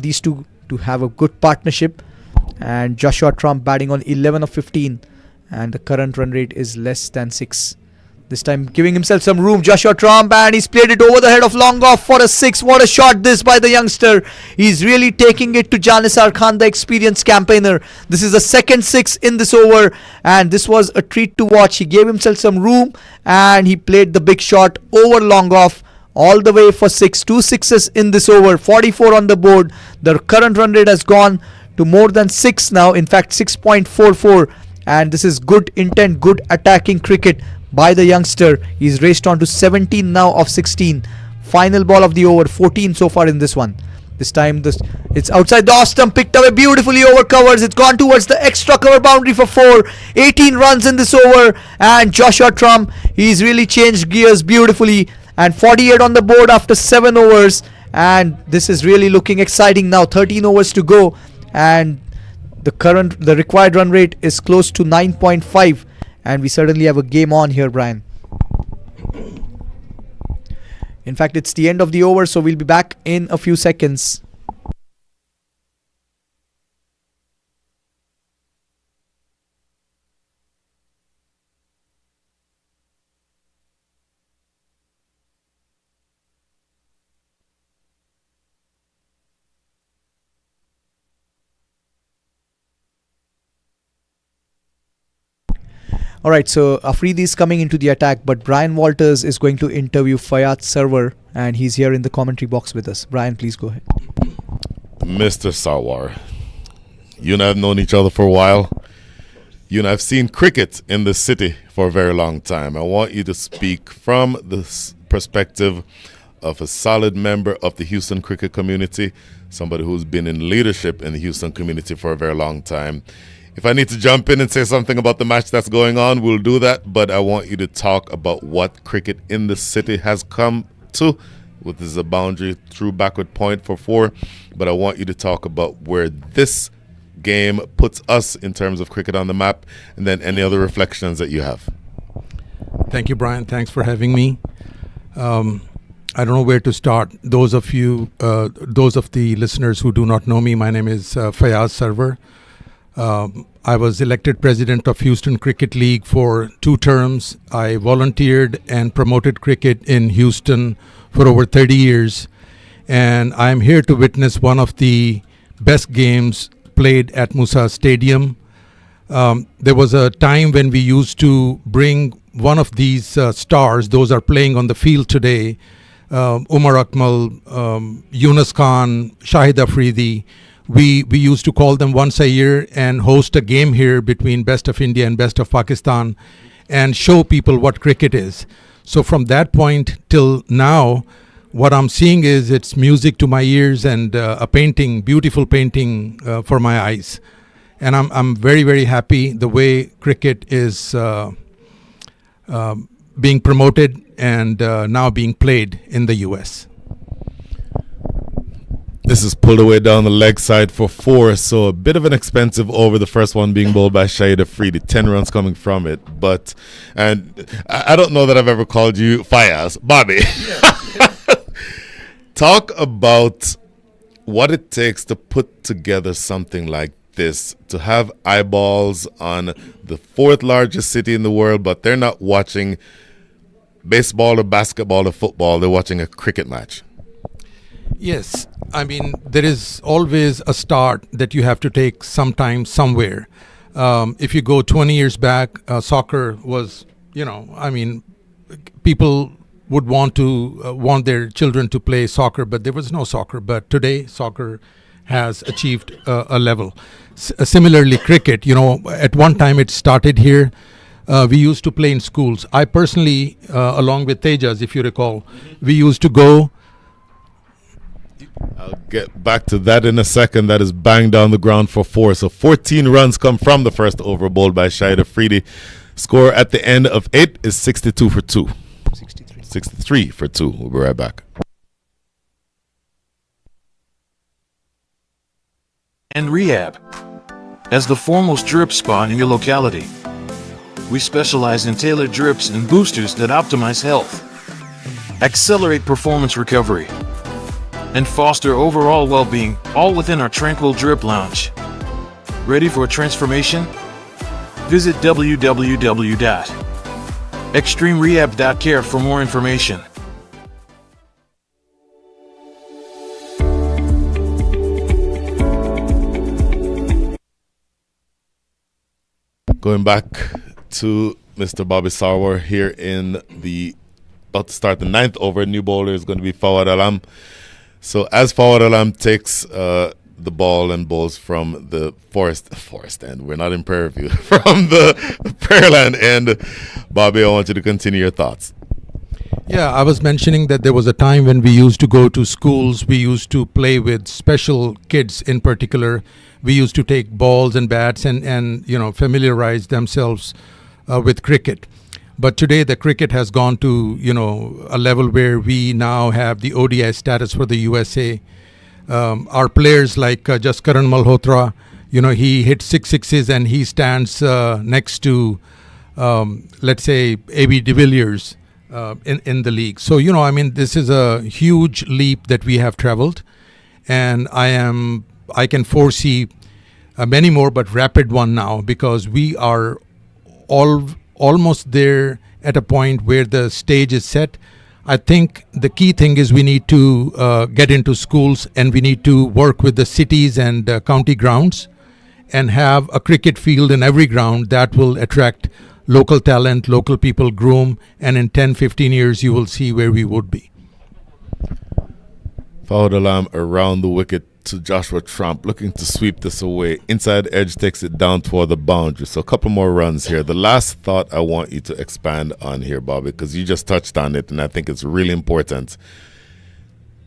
these two to have a good partnership. And Joshua Trump batting on 11 of 15, and the current run rate is less than 6. This time giving himself some room, Joshua Trump, and he's played it over the head of long off for a 6. What a shot this by the youngster. He's really taking it to Janissar Khan, the experienced campaigner. This is the second 6 in this over, and this was a treat to watch. He gave himself some room and he played the big shot over long off all the way for 6. 2 sixes in this over, 44 on the board. The current run rate has gone to more than 6 now, in fact 6.44, and this is good intent, good attacking cricket by the youngster. He's raced on to 17 now of 16. Final ball of the over, 14 so far in this one. This time it's outside the off stump, picked away beautifully over covers. It's gone towards the extra cover boundary for 4. 18 runs in this over, and Joshua Trump, he's really changed gears beautifully, and 48 on the board after 7 overs, and this is really looking exciting now. 13 overs to go, and the required run rate is close to 9.5, and we certainly have a game on here, Brian. In fact, it's the end of the over, so we'll be back in a few seconds. Alright, so Afridi is coming into the attack, but Brian Walters is going to interview Fayyaz Sarwar, and he's here in the commentary box with us. Brian, please go ahead. Mr. Sarwar, you and I have known each other for a while. You and I have seen cricket in the city for a very long time. I want you to speak from the perspective of a solid member of the Houston cricket community, somebody who's been in leadership in the Houston community for a very long time. If I need to jump in and say something about the match that's going on, we'll do that. But I want you to talk about what cricket in the city has come to. This is a boundary through backward point for 4. But I want you to talk about where this game puts us in terms of cricket on the map, and then any other reflections that you have. Thank you, Brian. Thanks for having me. I don't know where to start. Those of the listeners who do not know me, my name is Fayyaz Sarwar. I was elected president of Houston Cricket League for 2 terms. I volunteered and promoted cricket in Houston for over 30 years. And I'm here to witness one of the best games played at Musa Stadium. There was a time when we used to bring one of these stars, those are playing on the field today, Umar Akmal, Yunus Khan, Shahid Afridi. We used to call them once a year and host a game here between Best of India and Best of Pakistan and show people what cricket is. So from that point till now, what I'm seeing is it's music to my ears and a painting, beautiful painting for my eyes. And I'm very, very happy the way cricket is being promoted and now being played in the US. This is pulled away down the leg side for 4, so a bit of an expensive over. The first one being bowled by Shahid Afridi, 10 runs coming from it. And I don't know that I've ever called you Fayyaz, Bobby. Talk about what it takes to put together something like this, to have eyeballs on the 4th largest city in the world, but they're not watching baseball or basketball or football, they're watching a cricket match. Yes, I mean, there is always a start that you have to take sometime somewhere. If you go 20 years back, soccer was, I mean, people would want their children to play soccer, but there was no soccer. But today, soccer has achieved a level. Similarly, cricket, at one time it started here. We used to play in schools. I personally, along with Tejas, if you recall, we used to go. I'll get back to that in a second. That is banged down the ground for 4. So 14 runs come from the first over bowled by Shahid Afridi. Score at the end of 8 is 62 for 2. 63 for 2. We'll be right back. And rehab. As the foremost drip spa in your locality, we specialize in tailored drips and boosters that optimize health, accelerate performance recovery, and foster overall well-being, all within our tranquil drip lounge. Ready for a transformation? Visit www.extremerehab.care for more information. Going back to Mr. Bobby Sarwar here in about to start the 9th over. New bowler is going to be Fawad Alam. So as Fawad Alam takes the ball and bowls from the forest end, we're not in Prairie View, from the Pearland end, Bobby, I want you to continue your thoughts. Yeah, I was mentioning that there was a time when we used to go to schools, we used to play with special kids in particular. We used to take balls and bats and familiarize themselves with cricket. But today the cricket has gone to, a level where we now have the ODI status for the USA. Our players like Jaskaran Malhotra, he hit 6 sixes and he stands next to, let's say, A.B. de Villiers in the league. So, this is a huge leap that we have traveled. And I can foresee many more, but rapid one now, because we are almost there at a point where the stage is set. I think the key thing is we need to get into schools and we need to work with the cities and county grounds and have a cricket field in every ground that will attract local talent, local people, groom, and in 10-15 years you will see where we would be. Fawad Alam around the wicket to Joshua Trump, looking to sweep this away. Inside edge takes it down toward the boundary. So a couple more runs here. The last thought I want you to expand on here, Bobby, because you just touched on it, and I think it's really important.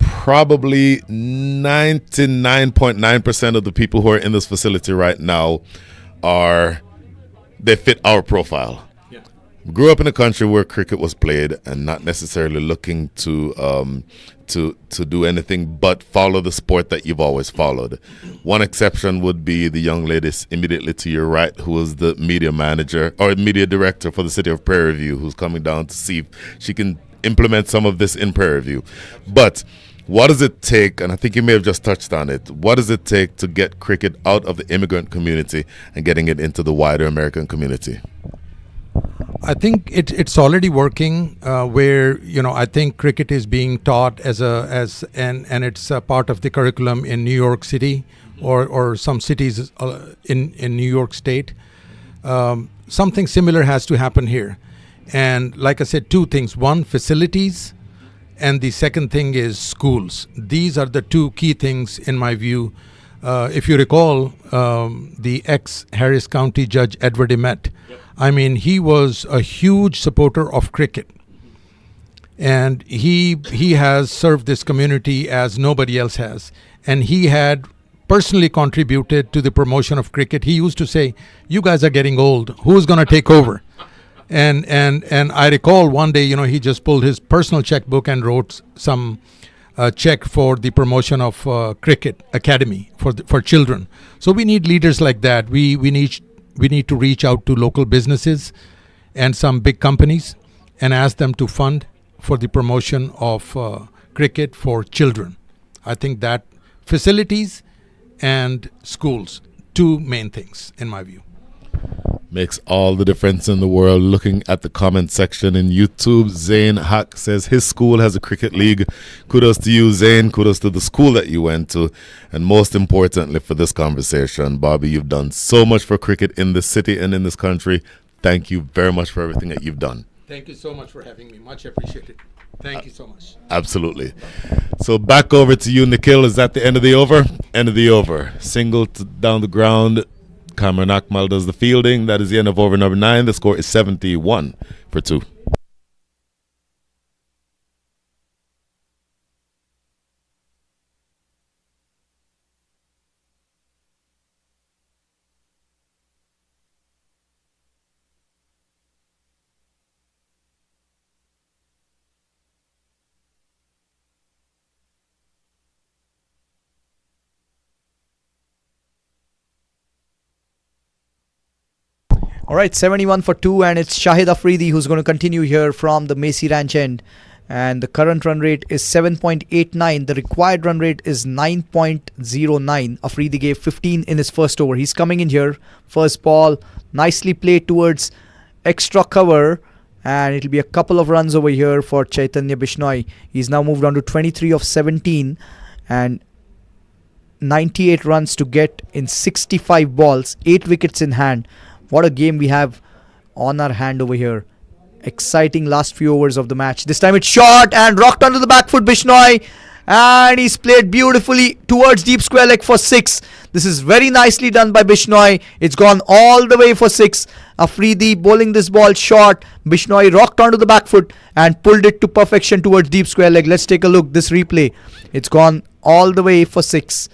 Probably 99.9% of the people who are in this facility right now they fit our profile. Grew up in a country where cricket was played and not necessarily looking to do anything but follow the sport that you've always followed. One exception would be the young lady immediately to your right, who is the media manager or media director for the city of Prairie View, who's coming down to see if she can implement some of this in Prairie View. But what does it take, and I think you may have just touched on it, what does it take to get cricket out of the immigrant community and getting it into the wider American community? I think it's already working where I think cricket is being taught and it's a part of the curriculum in New York City or some cities in New York State. Something similar has to happen here, and like I said, two things: one, facilities, and the second thing is schools. These are the two key things in my view. If you recall, the ex-Harris County Judge Edward Emmett, he was a huge supporter of cricket. And he has served this community as nobody else has. And he had personally contributed to the promotion of cricket. He used to say, "You guys are getting old. Who's going to take over?" And I recall one day, he just pulled his personal checkbook and wrote some check for the promotion of cricket academy for children. So we need leaders like that. We need to reach out to local businesses and some big companies and ask them to fund for the promotion of cricket for children. I think that facilities and schools, two main things in my view. Makes all the difference in the world. Looking at the comment section in YouTube, Zain Haq says his school has a cricket league. Kudos to you, Zain. Kudos to the school that you went to. And most importantly for this conversation, Bobby, you've done so much for cricket in this city and in this country. Thank you very much for everything that you've done. Thank you so much for having me. Much appreciated. Thank you so much. Absolutely. So back over to you, Nikhil. Is that the end of the over? End of the over. Single down the ground. Cameron Akmal does the fielding. That is the end of over number 9. The score is 71 for 2. All right, 71 for 2, and it's Shahid Afridi who's going to continue here from the Macy Ranch end. And the current run rate is 7.89. The required run rate is 9.09. Afridi gave 15 in his first over. He's coming in here. First ball, nicely played towards extra cover. And it'll be a couple of runs over here for Chaitanya Bishnoi. He's now moved on to 23 of 17. And 98 runs to get in 65 balls. 8 wickets in hand. What a game we have on our hand over here. Exciting last few overs of the match. This time it's shot and rocked onto the back foot, Bishnoi. And he's played beautifully towards deep square leg for 6. This is very nicely done by Bishnoi. It's gone all the way for 6. Afridi bowling this ball short. Bishnoi rocked onto the back foot and pulled it to perfection towards deep square leg. Let's take a look. This replay. It's gone all the way for 6.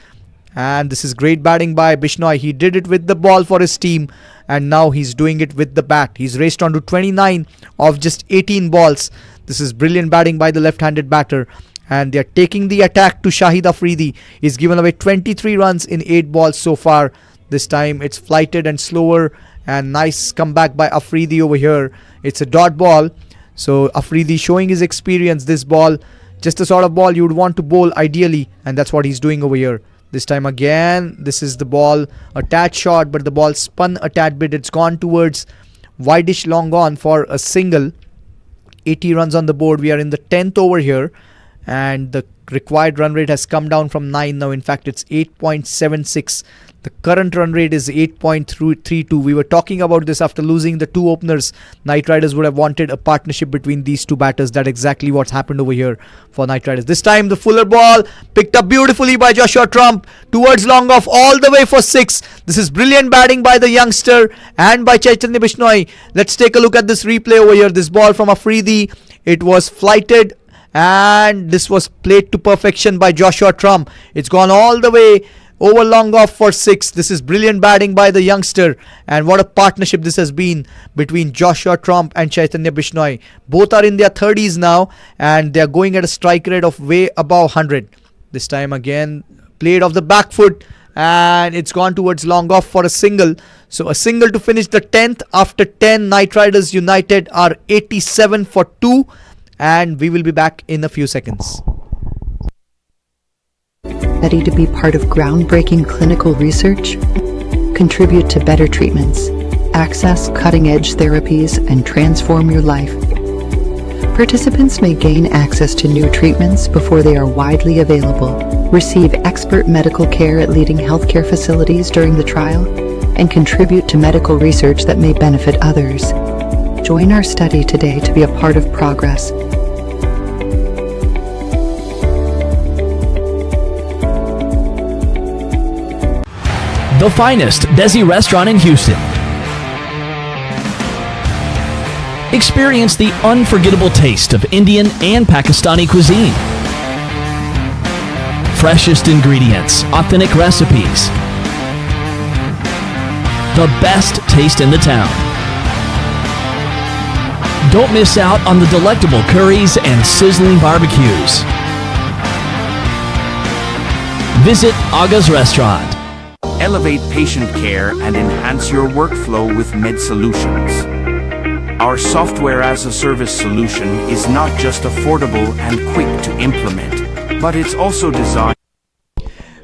And this is great batting by Bishnoi. He did it with the ball for his team. And now he's doing it with the bat. He's raced on to 29 of just 18 balls. This is brilliant batting by the left-handed batter. And they're taking the attack to Shahid Afridi. He's given away 23 runs in 8 balls so far. This time it's flighted and slower. And nice comeback by Afridi over here. It's a dot ball. So Afridi showing his experience. This ball, just the sort of ball you would want to bowl ideally. And that's what he's doing over here. This time again, this is the ball, a tad short, but the ball spun a tad bit. It's gone towards wideish long on for a single. 80 runs on the board. We are in the 10th over here. And the required run rate has come down from 9 now. In fact, it's 8.76. The current run rate is 8.32. We were talking about this after losing the 2 openers. Knight Riders would have wanted a partnership between these 2 batters. That's exactly what's happened over here for Knight Riders. This time the fuller ball picked up beautifully by Joshua Trump towards long off all the way for 6. This is brilliant batting by the youngster and by Chaitanya Bishnoi. Let's take a look at this replay over here. This ball from Afridi. It was flighted and this was played to perfection by Joshua Trump. It's gone all the way over long off for 6. This is brilliant batting by the youngster. And what a partnership this has been between Joshua Trump and Chaitanya Bishnoi. Both are in their 30s now. And they are going at a strike rate of way above 100. This time again, played off the back foot. And it's gone towards long off for a single. So a single to finish the 10th. After 10, Knight Riders United are 87 for 2. And we will be back in a few seconds. Ready to be part of groundbreaking clinical research? Contribute to better treatments, access cutting-edge therapies, and transform your life. Participants may gain access to new treatments before they are widely available, receive expert medical care at leading healthcare facilities during the trial, and contribute to medical research that may benefit others. Join our study today to be a part of progress. The finest Desi restaurant in Houston. Experience the unforgettable taste of Indian and Pakistani cuisine. Freshest ingredients, authentic recipes. The best taste in the town. Don't miss out on the delectable curries and sizzling barbecues. Visit Aga's Restaurant. Elevate patient care and enhance your workflow with Med Solutions. Our software as a service solution is not just affordable and quick to implement, but it's also designed.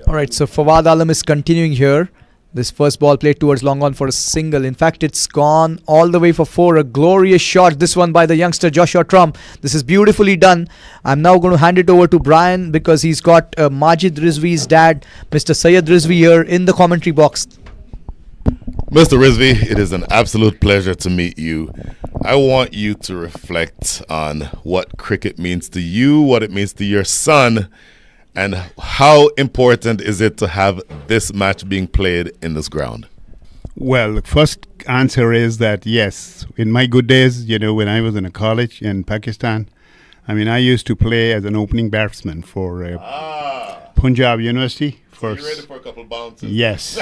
Alright, so Fawad Alam is continuing here. This first ball played towards long on for a single. In fact, it's gone all the way for 4. A glorious shot. This one by the youngster Joshua Trump. This is beautifully done. I'm now going to hand it over to Brian because he's got Majid Rizvi's dad, Mr. Syed Rizvi, here in the commentary box. Mr. Rizvi, it is an absolute pleasure to meet you. I want you to reflect on what cricket means to you, what it means to your son, and how important is it to have this match being played in this ground? Well, the first answer is that yes, in my good days, when I was in a college in Pakistan, I used to play as an opening batsman for Punjab University. So you're ready for a couple bounces? Yes,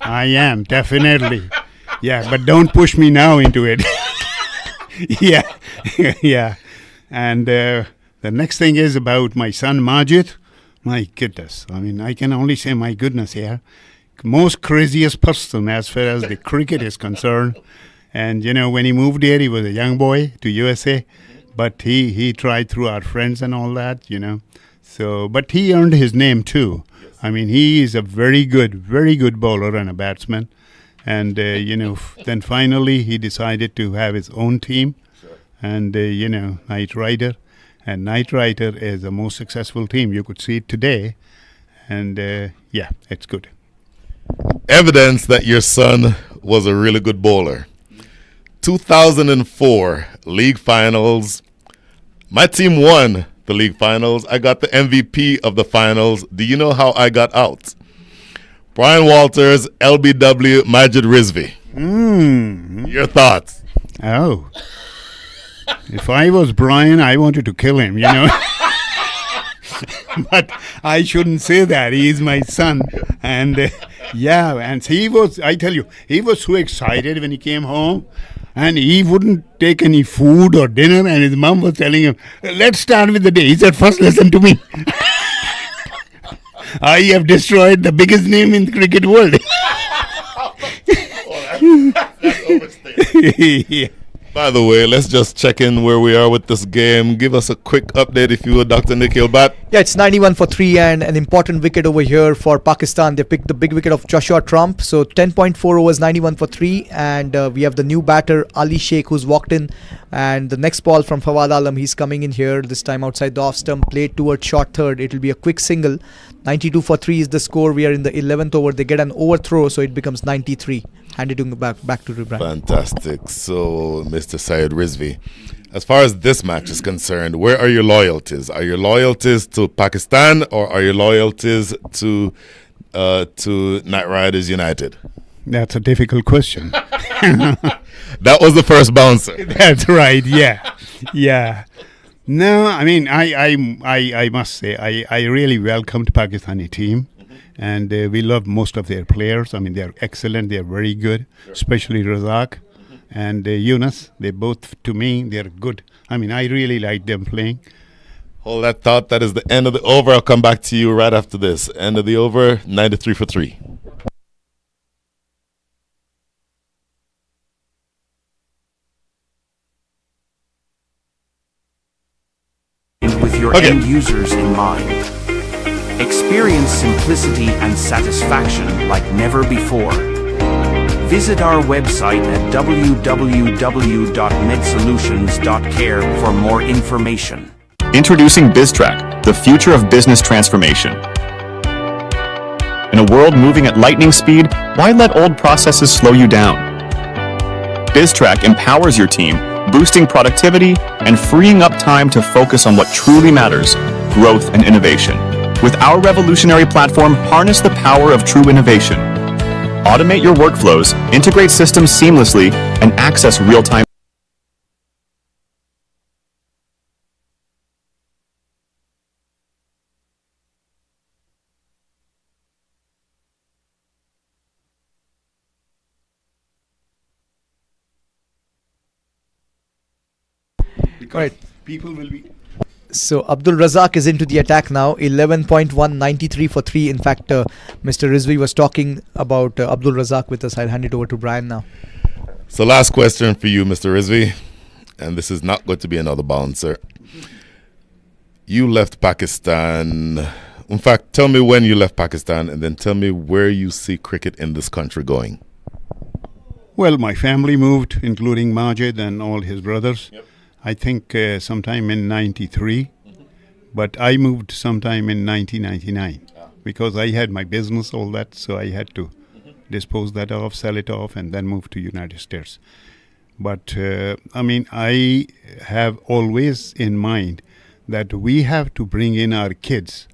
I am, definitely. Yeah, but don't push me now into it. yeah. And the next thing is about my son Majid. My goodness. I can only say my goodness here. Most craziest person as far as the cricket is concerned. And, when he moved here, he was a young boy to USA. But he tried through our friends and all that, So, but he earned his name too. He is a very good bowler and a batsman. And, then finally he decided to have his own team. Sure. And, Knight Rider. And Knight Rider is the most successful team. You could see it today. And, it's good. Evidence that your son was a really good bowler. 2004 league finals. My team won the league finals. I got the MVP of the finals. Do you know how I got out? Brian Walters, LBW, Majid Rizvi. Your thoughts? Oh. If I was Brian, I wanted to kill him, But I shouldn't say that. He is my son. And and he was, I tell you, he was so excited when he came home. And he wouldn't take any food or dinner. And his mom was telling him, let's start with the day. He said, first listen to me. I have destroyed the biggest name in the cricket world. That's overstated. Yeah. By the way, let's just check in where we are with this game. Give us a quick update, if you would, Dr. Nikhil Bhatt. Yeah, it's 91 for 3 and an important wicket over here for Pakistan. They picked the big wicket of Joshua Trump. So 10.4 overs, 91 for 3. And we have the new batter, Ali Sheikh, who's walked in. And the next ball from Fawad Alam, he's coming in here, this time outside the off stump, played towards short third. It will be a quick single. 92 for 3 is the score. We are in the 11th over. They get an overthrow, so it becomes 93. Handed back to Brian. Fantastic. So, Mr. Syed Rizvi, as far as this match is concerned, where are your loyalties? Are your loyalties to Pakistan or are your loyalties to Knight Riders United? That's a difficult question. That was the first bouncer. That's right. Yeah. No, I must say I really welcomed Pakistani team. And we love most of their players. They're excellent. They're very good, especially Razak and Yunus. They both, to me, they're good. I really like them playing. Hold that thought. That is the end of the over. I'll come back to you right after this. End of the over, 93 for 3. With your end users in mind. Experience simplicity and satisfaction like never before. Visit our website at www.medsolutions.care for more information. Introducing BizTrack, the future of business transformation. In a world moving at lightning speed, why let old processes slow you down? BizTrack empowers your team, boosting productivity and freeing up time to focus on what truly matters, growth and innovation. With our revolutionary platform, harness the power of true innovation. Automate your workflows, integrate systems seamlessly, and access real-time. Because people will be... So Abdul Razak is into the attack now. 11.1, 93 for 3. In fact, Mr. Rizvi was talking about Abdul Razak with us. I'll hand it over to Brian now. So last question for you, Mr. Rizvi. And this is not going to be another bouncer. You left Pakistan In fact, tell me when you left Pakistan, and then tell me where you see cricket in this country going. Well, my family moved, including Majid and all his brothers. I think sometime in '93, but I moved sometime in 1999 because I had my business, all that, so I had to dispose that off, sell it off, and then move to United States. But I mean, I have always in mind that we have to bring in our kids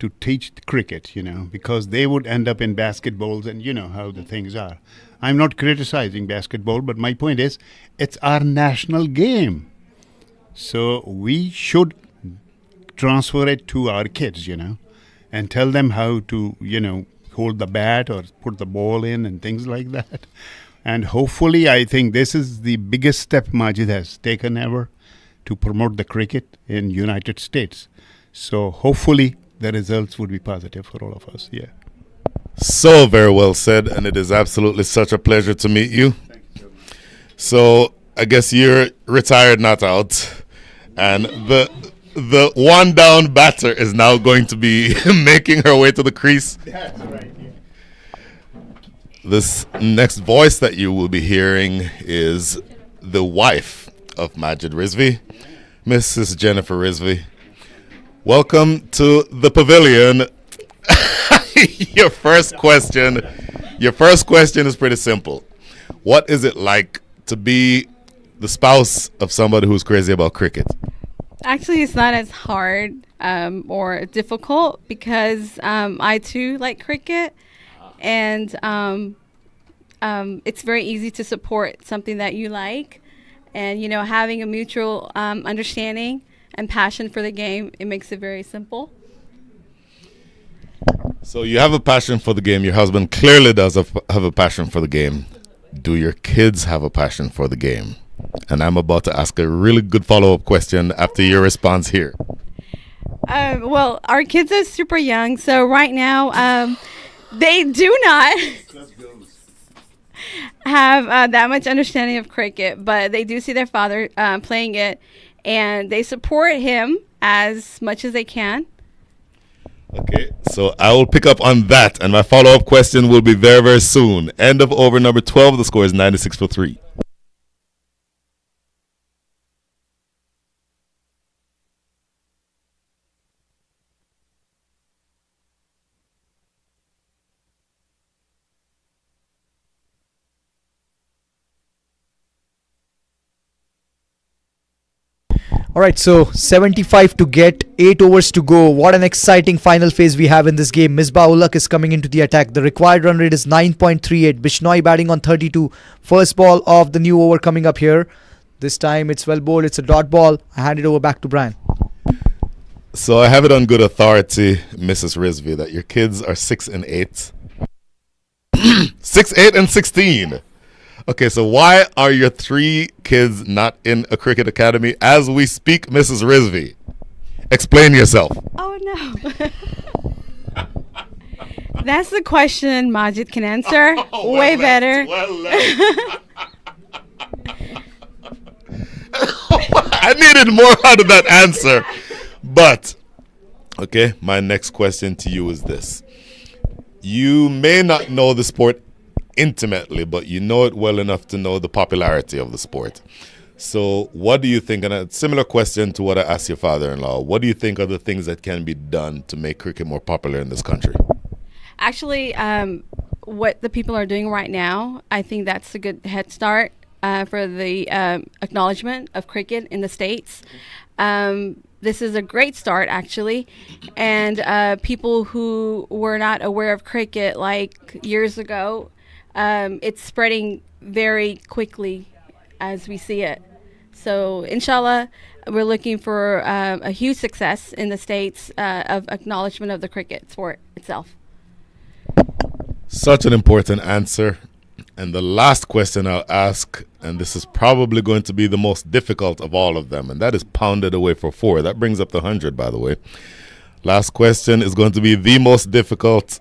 to teach cricket, you know, because they would end up in basketballs, and you know how the things are. I'm not criticizing basketball, but my point is, it's our national game. So we should transfer it to our kids, you know, and tell them how to, you know, hold the bat or put the ball in and things like that. And hopefully, I think this is the biggest step Majid has taken ever to promote the cricket in United States. So hopefully the results would be positive for all of us. Yeah. So very well said, and it is absolutely such a pleasure to meet you. So I guess you're retired, not out, and the one down batter is now going to be making her way to the crease. That's right. Yeah. This next voice that you will be hearing is the wife of Majid Rizvi, Mrs. Jennifer Rizvi. Welcome to the pavilion. Your first question is pretty simple. What is it like to be the spouse of somebody who's crazy about cricket? Actually, it's not as hard or difficult because I too like cricket, and it's very easy to support something that you like, and you know, having a mutual understanding and passion for the game, it makes it very simple. So you have a passion for the game. Your husband clearly does have a passion for the game. Do your kids have a passion for the game? And I'm about to ask a really good follow-up question after your response here. Well, our kids are super young, so right now they do not have that much understanding of cricket, but they do see their father playing it, and they support him as much as they can. Okay, so I will pick up on that, and my follow-up question will be very, very soon. End of over number 12. The score is 96 for 3. All right, so 75 to get, 8 overs to go. What an exciting final phase we have in this game. Misbah Ulak is coming into the attack. The required run rate is 9.38. Bishnoi batting on 32. First ball of the new over coming up here. This time it's well bowled. It's a dot ball. I hand it over back to Brian. So I have it on good authority, Mrs. Rizvi, that your kids are 6 and 8. 6, 8, and 16. Okay, so why are your 3 kids not in a cricket academy as we speak, Mrs. Rizvi? Explain yourself. Oh, no. That's the question Majid can answer way better. I needed more out of that answer. But, okay, my next question to you is this. You may not know the sport intimately, but you know it well enough to know the popularity of the sport. So what do you think, and a similar question to what I asked your father-in-law, what do you think are the things that can be done to make cricket more popular in this country? Actually, what the people are doing right now, I think that's a good head start for the acknowledgement of cricket in the States. This is a great start, actually, and people who were not aware of cricket like years ago, it's spreading very quickly as we see it. So, inshallah, we're looking for a huge success in the States of acknowledgement of the cricket sport itself. Such an important answer. And the last question I'll ask, and this is probably going to be the most difficult of all of them, and that is pounded away for 4. That brings up the 100, by the way. Last question is going to be the most difficult.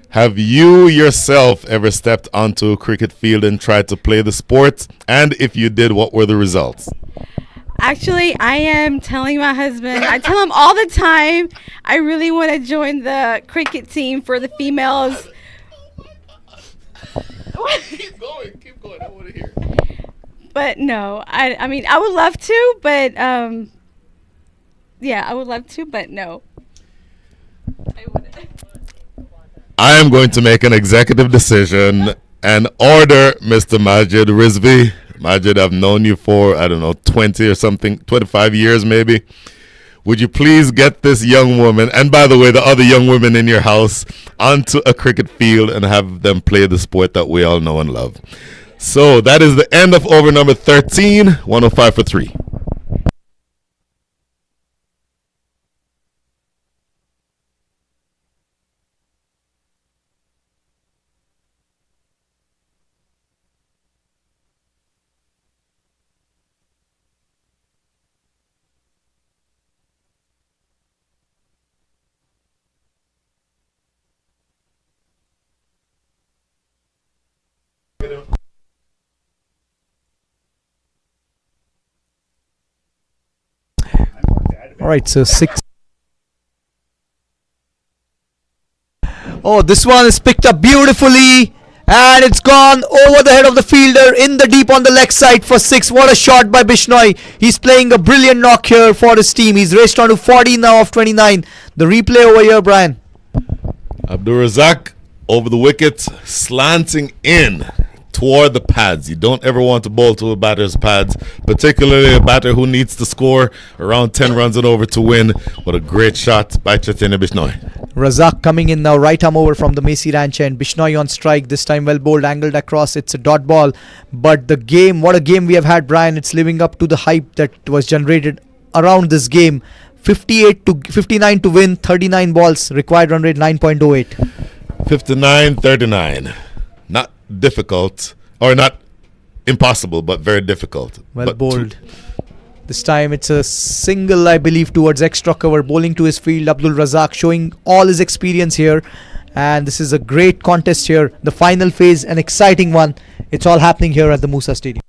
Have you yourself ever stepped onto a cricket field and tried to play the sport? And if you did, what were the results? Actually, I am telling my husband, I tell him all the time, I really want to join the cricket team for the females. Keep going. I want to hear. But no, I mean, I would love to, but yeah, I would love to, but no. I am going to make an executive decision and order Mr. Majid Rizvi. Majid, I've known you for, 20 or something, 25 years maybe. Would you please get this young woman, and by the way, the other young women in your house, onto a cricket field and have them play the sport that we all know and love? So that is the end of over number 13, 105 for 3. All right, so 6. Oh, this one is picked up beautifully. And it's gone over the head of the fielder in the deep on the leg side for 6. What a shot by Bishnoi. He's playing a brilliant knock here for his team. He's raced on to 40 now of 29. The replay over here, Brian. Abdul Razak over the wickets, slanting in toward the pads. You don't ever want to bowl to a batter's pads, particularly a batter who needs to score around 10 runs and over to win. What a great shot by Chaitanya Bishnoi. Razak coming in now, right arm over from the Macy Ranch end. Bishnoi on strike, this time well bowled, angled across. It's a dot ball. But the game, what a game we have had, Brian. It's living up to the hype that was generated around this game. 59 to win, 39 balls, required run rate 9.08. 59-39. Not difficult, or not impossible, but very difficult. Well bowled. This time it's a single, I believe, towards extra cover. Bowling to his field, Abdul Razak showing all his experience here. And this is a great contest here. The final phase, an exciting one. It's all happening here at the Musa Stadium.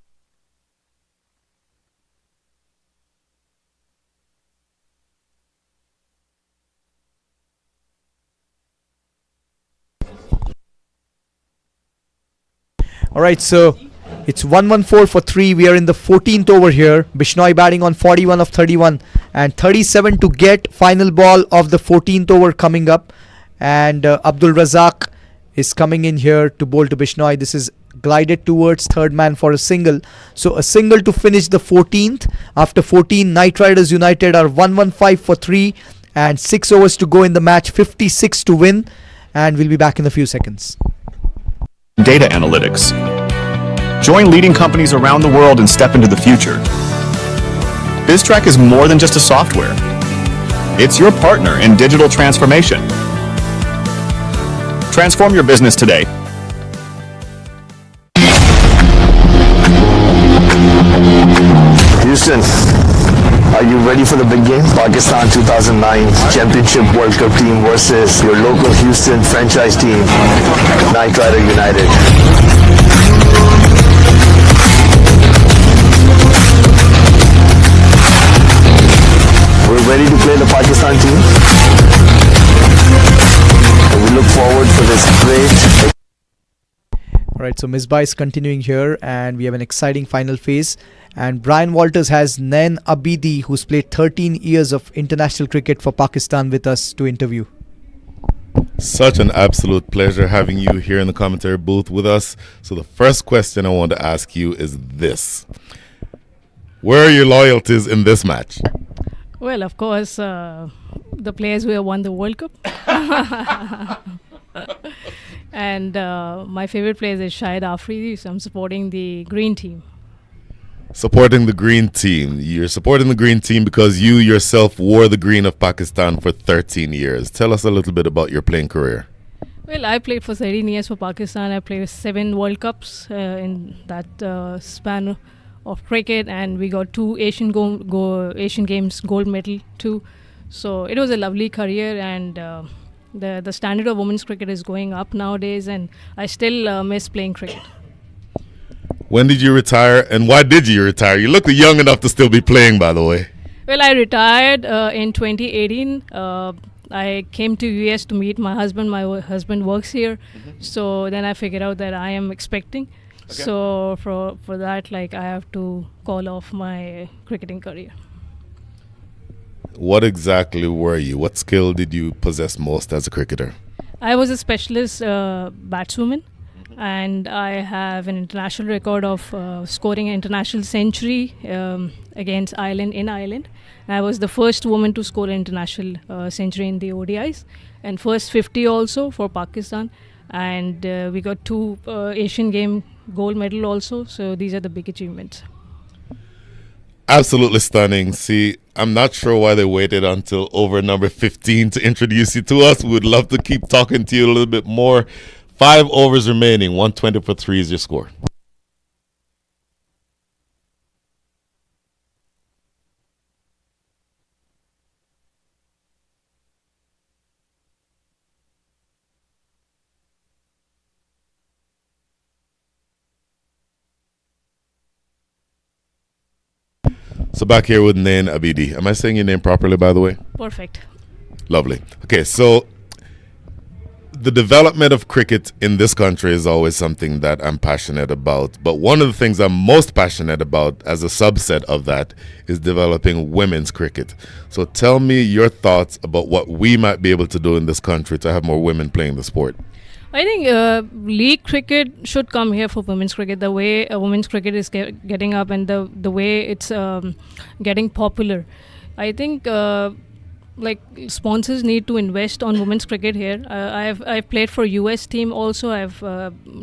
Alright, so it's 114 for 3. We are in the 14th over here. Bishnoi batting on 41 of 31 and 37 to get. Final ball of the 14th over coming up. And Abdul Razak is coming in here to bowl to Bishnoi. This is glided towards third man for a single. So a single to finish the 14th. After 14, Knight Riders United are 115 for 3 and 6 overs to go in the match. 56 to win. And we'll be back in a few seconds. Data analytics. Join leading companies around the world and step into the future. BizTrack is more than just a software. It's your partner in digital transformation. Transform your business today. Houston, are you ready for the big game? Pakistan 2009 Championship World Cup team versus your local Houston franchise team, Knight Rider United. We're ready to play the Pakistan team. And we look forward for this great... Alright, so Misbah is continuing here and we have an exciting final phase. And Brian Walters has Nain Abidi, who's played 13 years of international cricket for Pakistan, with us to interview. Such an absolute pleasure having you here in the commentary booth with us. So the first question I want to ask you is this. Where are your loyalties in this match? Well, of course, the players who have won the World Cup. And my favorite player is Shahid Afridi, so I'm supporting the green team. Supporting the green team. You're supporting the green team because you yourself wore the green of Pakistan for 13 years. Tell us a little bit about your playing career. Well, I played for 13 years for Pakistan. I played 7 World Cups in that span of cricket, and we got 2 Asian Games gold medal too. So it was a lovely career, and the standard of women's cricket is going up nowadays, and I still miss playing cricket. When did you retire, and why did you retire? You look young enough to still be playing, by the way. Well, I retired in 2018. I came to US to meet my husband. My husband works here, so then I figured out that I am expecting. Okay. So for that, like, I have to call off my cricketing career. What exactly were you? What skill did you possess most as a cricketer? I was a specialist batswoman, and I have an international record of scoring an international century against Ireland in Ireland. I was the first woman to score an international century in the ODIs, and first 50 also for Pakistan. And we got 2 Asian Game gold medal also. So these are the big achievements. Absolutely stunning. See, I'm not sure why they waited until over number 15 to introduce you to us. We would love to keep talking to you a little bit more. 5 overs remaining. 120 for 3 is your score. So back here with Nain Abidi. Am I saying your name properly, by the way? Perfect. Lovely. Okay, so the development of cricket in this country is always something that I'm passionate about. But one of the things I'm most passionate about as a subset of that is developing women's cricket. So tell me your thoughts about what we might be able to do in this country to have more women playing the sport. I think league cricket should come here for women's cricket. The way women's cricket is getting up, and the way it's getting popular, I think like sponsors need to invest on women's cricket here. I've played for US team also. I've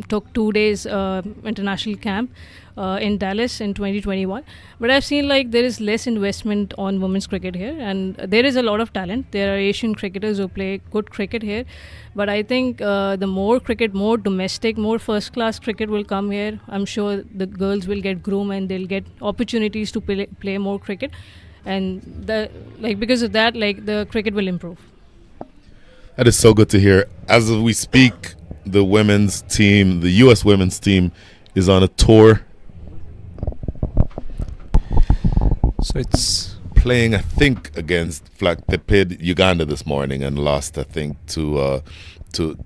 took 2 days international camp in Dallas in 2021. But I've seen like there is less investment on women's cricket here, and there is a lot of talent. There are Asian cricketers who play good cricket here. But I think the more cricket, more domestic, more first-class cricket will come here. I'm sure the girls will get groomed and they'll get opportunities to play more cricket. And because of that, like, the cricket will improve. That is so good to hear. As we speak, the women's team, the U.S. women's team, is on a tour. So it's playing, I think, against they played Uganda this morning and lost, I think, to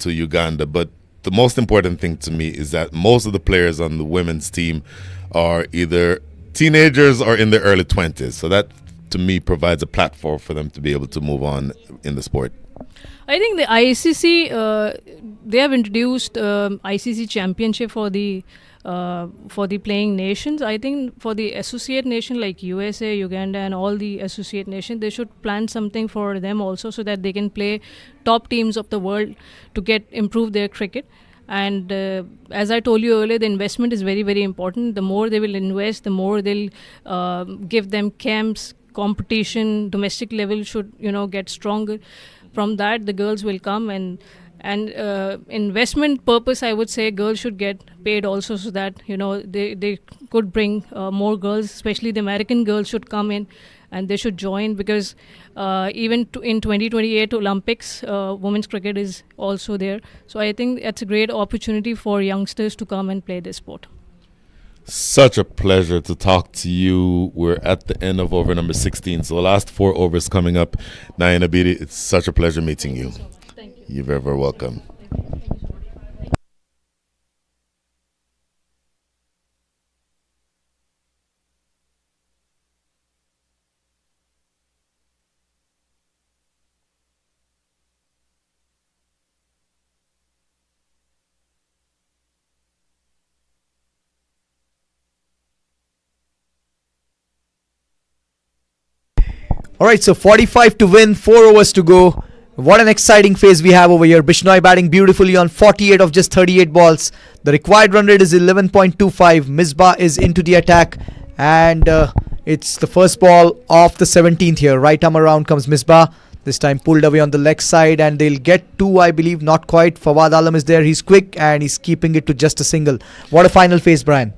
Uganda. But the most important thing to me is that most of the players on the women's team are either teenagers or in their early 20s. So that, to me, provides a platform for them to be able to move on in the sport. I think the ICC, they have introduced ICC championship for the playing nations. I think for the associate nation like USA, Uganda, and all the associate nations, they should plan something for them also, so that they can play top teams of the world to improve their cricket. And as I told you earlier, the investment is very, very important. The more they will invest, the more they'll give them camps, competition, domestic level should get stronger. From that, the girls will come, and investment purpose, I would say girls should get paid also, so that they could bring more girls, especially the American girls should come in and they should join, because even in 2028 Olympics, women's cricket is also there. So I think that's a great opportunity for youngsters to come and play this sport. Such a pleasure to talk to you. We're at the end of over number 16, so the last 4 overs coming up. Nain Abidi, it's such a pleasure meeting you. Thank you. You're very, very welcome. All right, so 45 to win, 4 overs to go. What an exciting phase we have over here. Bishnoi batting beautifully on 48 of just 38 balls. The required run rate is 11.25. Misbah is into the attack, and it's the first ball of the 17th here. Right arm around comes Misbah. This time pulled away on the leg side, and they'll get 2, I believe. Not quite. Fawad Alam is there. He's quick, and he's keeping it to just a single. What a final phase, Brian.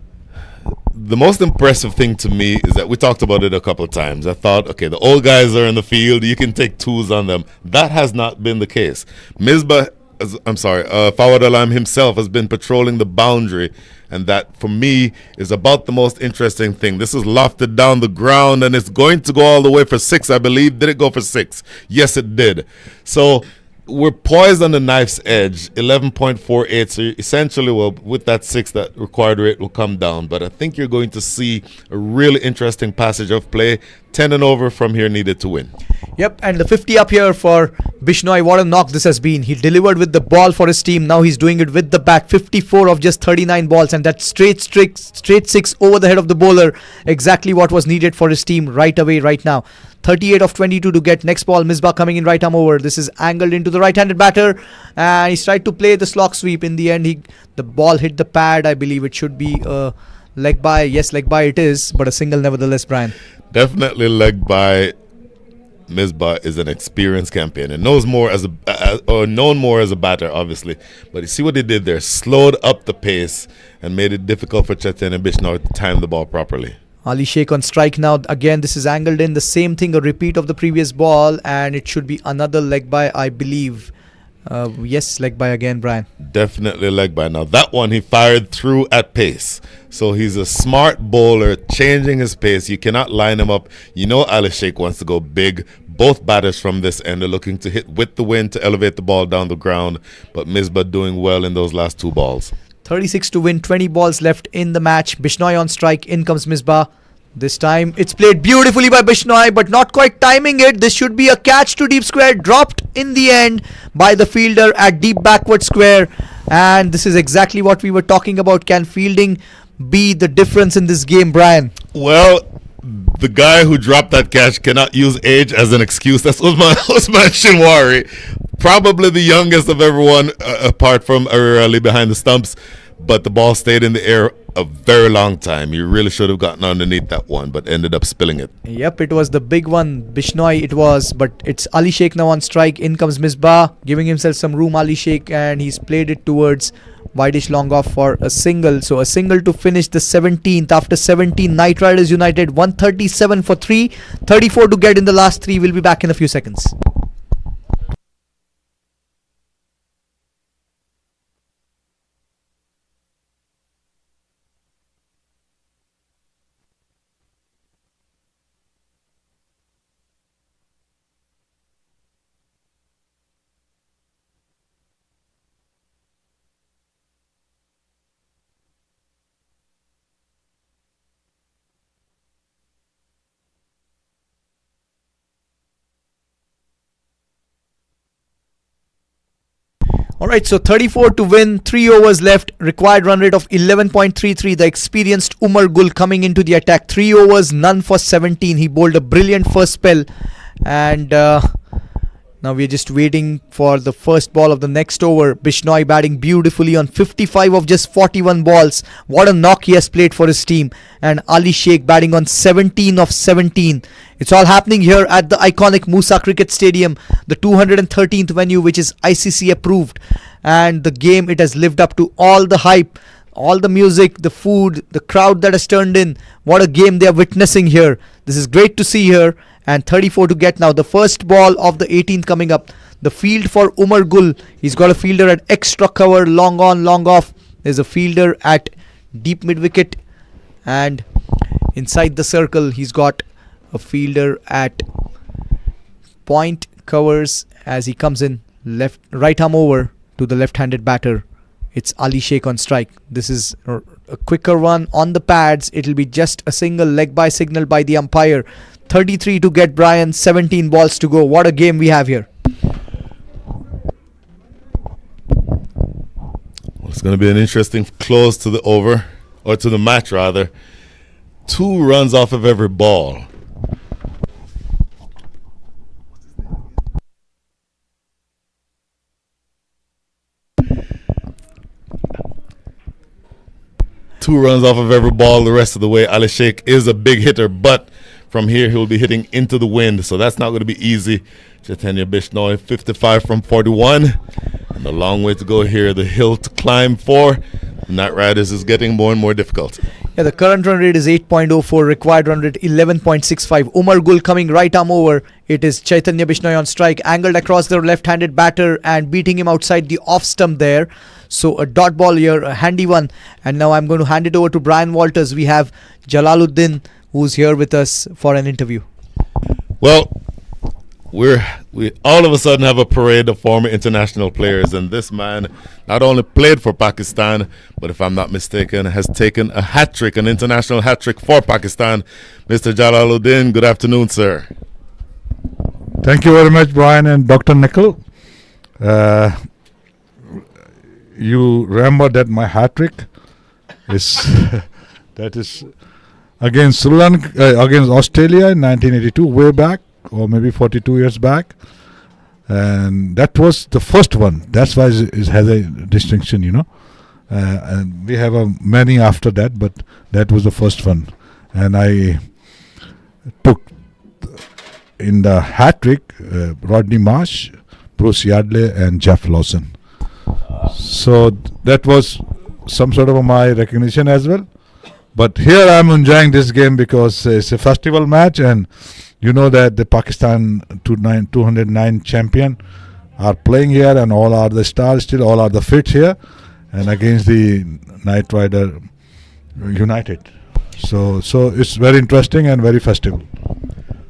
The most impressive thing to me is that we talked about it a couple of times. I thought, okay, the old guys are in the field, you can take 2s on them. That has not been the case. Misbah Fawad Alam himself has been patrolling the boundary, and that for me is about the most interesting thing. This is lofted down the ground, and it's going to go all the way for 6, I believe. Did it go for 6? Yes, it did. So we're poised on the knife's edge, 11.48. So essentially, well, with that 6, that required rate will come down. But I think you're going to see a really interesting passage of play. 10 and over from here needed to win. Yep, and the 50 up here for Bishnoi. What a knock this has been. He delivered with the ball for his team. Now he's doing it with the bat. 54 of just 39 balls, and that straight 6 over the head of the bowler. Exactly what was needed for his team right away, right now. 38 of 22 to get. Next ball, Misbah coming in right arm over. This is angled into the right-handed batter, and he's tried to play the slog sweep. In the end, the ball hit the pad. I believe it should be a leg by. Yes, leg by it is, but a single nevertheless, Brian. Definitely leg by. Misbah is an experienced campaigner, known more as a batter, obviously. But you see what he did there? Slowed up the pace and made it difficult for Chaitanya Bishnoi to time the ball properly. Ali Sheikh on strike now. Again, this is angled in. The same thing, a repeat of the previous ball, and it should be another leg by, I believe. Yes, leg by again, Brian. Definitely leg by. Now that one he fired through at pace. So he's a smart bowler, changing his pace. You cannot line him up. You know Ali Sheikh wants to go big. Both batters from this end are looking to hit with the wind to elevate the ball down the ground. But Misbah doing well in those last 2 balls. 36 to win, 20 balls left in the match. Bishnoi on strike. In comes Misbah. This time it's played beautifully by Bishnoi, but not quite timing it. This should be a catch to deep square, dropped in the end by the fielder at deep backward square. And this is exactly what we were talking about. Can fielding be the difference in this game, Brian? Well, the guy who dropped that catch cannot use age as an excuse. That's Usman Shinwari, probably the youngest of everyone apart from Ari Ali behind the stumps. But the ball stayed in the air a very long time. You really should have gotten underneath that one, but ended up spilling it. Yep, it was the big one. Bishnoi it was, but it's Ali Sheikh now on strike. In comes Misbah, giving himself some room, Ali Sheikh, and he's played it towards wideish long off for a single. So a single to finish the 17th. After 17, Knight Riders United 137 for 3, 34 to get in the last 3. We'll be back in a few seconds. Alright, so 34 to win, 3 overs left, required run rate of 11.33. The experienced Umar Gul coming into the attack. 3 overs, none for 17. He bowled a brilliant first spell, and now we're just waiting for the first ball of the next over. Bishnoi batting beautifully on 55 of just 41 balls. What a knock he has played for his team. And Ali Sheikh batting on 17 of 17. It's all happening here at the iconic Musa Cricket Stadium, the 213th venue, which is ICC approved. And the game, it has lived up to all the hype, all the music, the food, the crowd that has turned in. What a game they are witnessing here. This is great to see here. And 34 to get now. The first ball of the 18th coming up. The field for Umar Gul. He's got a fielder at extra cover, long on, long off. There's a fielder at deep mid wicket. And inside the circle, he's got a fielder at point covers as he comes in right arm over to the left-handed batter. It's Ali Sheikh on strike. This is a quicker one on the pads. It'll be just a single leg by signal by the umpire. 33 to get, Brian. 17 balls to go. What a game we have here. Well, it's going to be an interesting close to the over, or to the match rather. 2 runs off of every ball. Two runs off of every ball the rest of the way. Ali Sheikh is a big hitter, but from here he'll be hitting into the wind, so that's not going to be easy. Chaitanya Bishnoi 55 from 41, and a long way to go here. The hill to climb for the Knight Riders is getting more and more difficult. Yeah, the current run rate is 8.04, required run rate 11.65. Umar Gul coming right arm over. It is Chaitanya Bishnoi on strike, angled across the left-handed batter and beating him outside the off stump there. So a dot ball here, a handy one. And now I'm going to hand it over to Brian Walters. We have Jalaluddin who's here with us for an interview. Well, we all of a sudden have a parade of former international players, and this man not only played for Pakistan, but if I'm not mistaken, has taken a hat-trick, an international hat-trick for Pakistan. Mr. Jalaluddin, good afternoon, sir. Thank you very much, Brian and Dr. Nickel. You remember that my hat-trick is that is against Sri Lanka, against Australia in 1982, way back, or maybe 42 years back, and that was the first one. That's why it has a distinction, you know. And we have many after that, but that was the first one. And I took in the hat trick Rodney Marsh, Bruce Yardley, and Jeff Lawson. So that was some sort of my recognition as well. But here I'm enjoying this game because it's a festival match, and you know that the Pakistan 209 champion are playing here, and all are the stars still, all are the fit here, and against the Knight Rider United. So it's very interesting and very festive.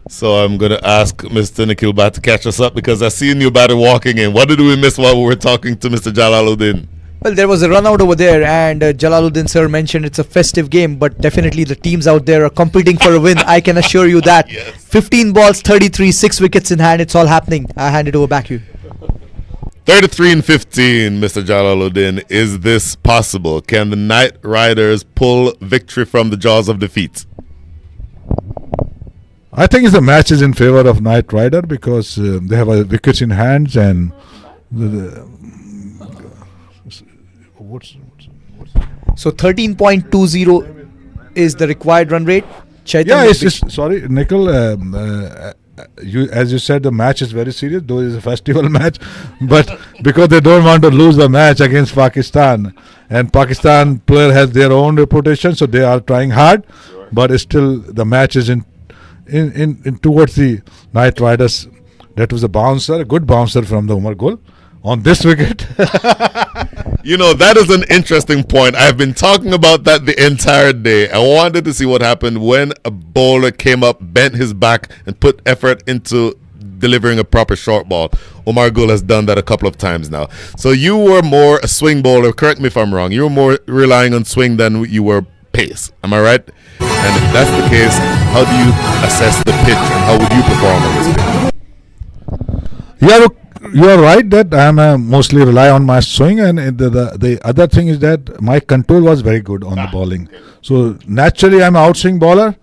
So I'm going to ask Mr. Nikhil Bhatt to catch us up, because I seen you batter walking in. What did we miss while we were talking to Mr. Jalaluddin? Well, there was a run out over there, and Jalaluddin sir mentioned it's a festive game, but definitely the teams out there are competing for a win. I can assure you that. Yes. 15 balls, 33, 6 wickets in hand. It's all happening. I hand it over back to you. 33 and 15, Mr. Jalaluddin. Is this possible? Can the Knight Riders pull victory from the jaws of defeat? I think the match is in favor of Knight Rider because they have wickets in hands, and so 13.20 is the required run rate. Yeah, sorry, Nickel. As you said, the match is very serious, though it's a festival match, but because they don't want to lose the match against Pakistan, and Pakistan player has their own reputation, so they are trying hard, but still the match is in towards the Knight Riders. That was a good bouncer from the Umar Gul on this wicket. You know, that is an interesting point. I've been talking about that the entire day. I wanted to see what happened when a bowler came up, bent his back, and put effort into delivering a proper short ball. Umar Gul has done that a couple of times now. So you were more a swing bowler. Correct me if I'm wrong. You were more relying on swing than you were pace. Am I right? And if that's the case, how do you assess the pitch, and how would you perform on this pitch? Yeah, look, you are right that I am mostly rely on my swing, and the other thing is that my control was very good on the bowling. So naturally I'm an outswing bowler,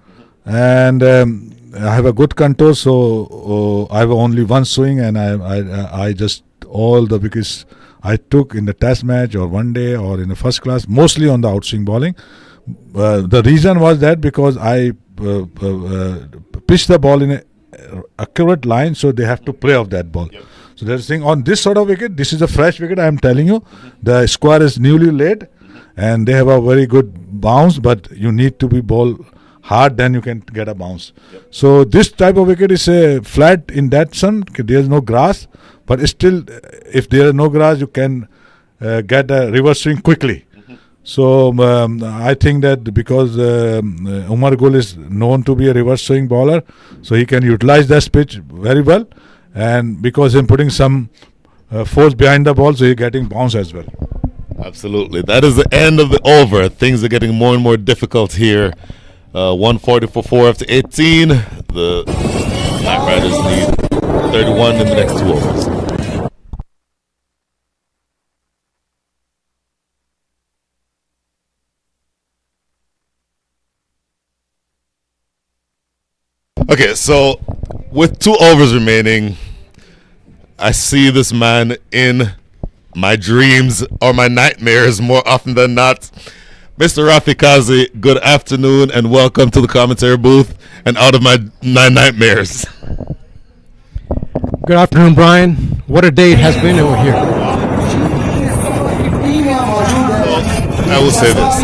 and I have a good control. So I have only one swing, and I just all the wickets I took in the test match or one day or in the first class, mostly on the outswing bowling. The reason was that because I pitched the ball in an accurate line, so they have to play off that ball. Yep. So there's a thing on this sort of wicket. This is a fresh wicket, I am telling you. The square is newly laid, and they have a very good bounce, but you need to be ball hard, then you can get a bounce. Yep. So this type of wicket is flat in that sun. There is no grass, but still, if there is no grass, you can get a reverse swing quickly. So I think that because Umar Gul is known to be a reverse swing bowler, so he can utilize that pitch very well, and because he's putting some force behind the ball, so he's getting bounce as well. Absolutely. That is the end of the over. Things are getting more and more difficult here. 140 for 4 after 18. The Knight Riders need 31 in the next 2 overs. Okay, so with 2 overs remaining, I see this man in my dreams or my nightmares more often than not. Mr. Rafi Kazi, good afternoon and welcome to the commentary booth and out of my nightmares. Good afternoon, Brian. What a day it has been over here. I will say this.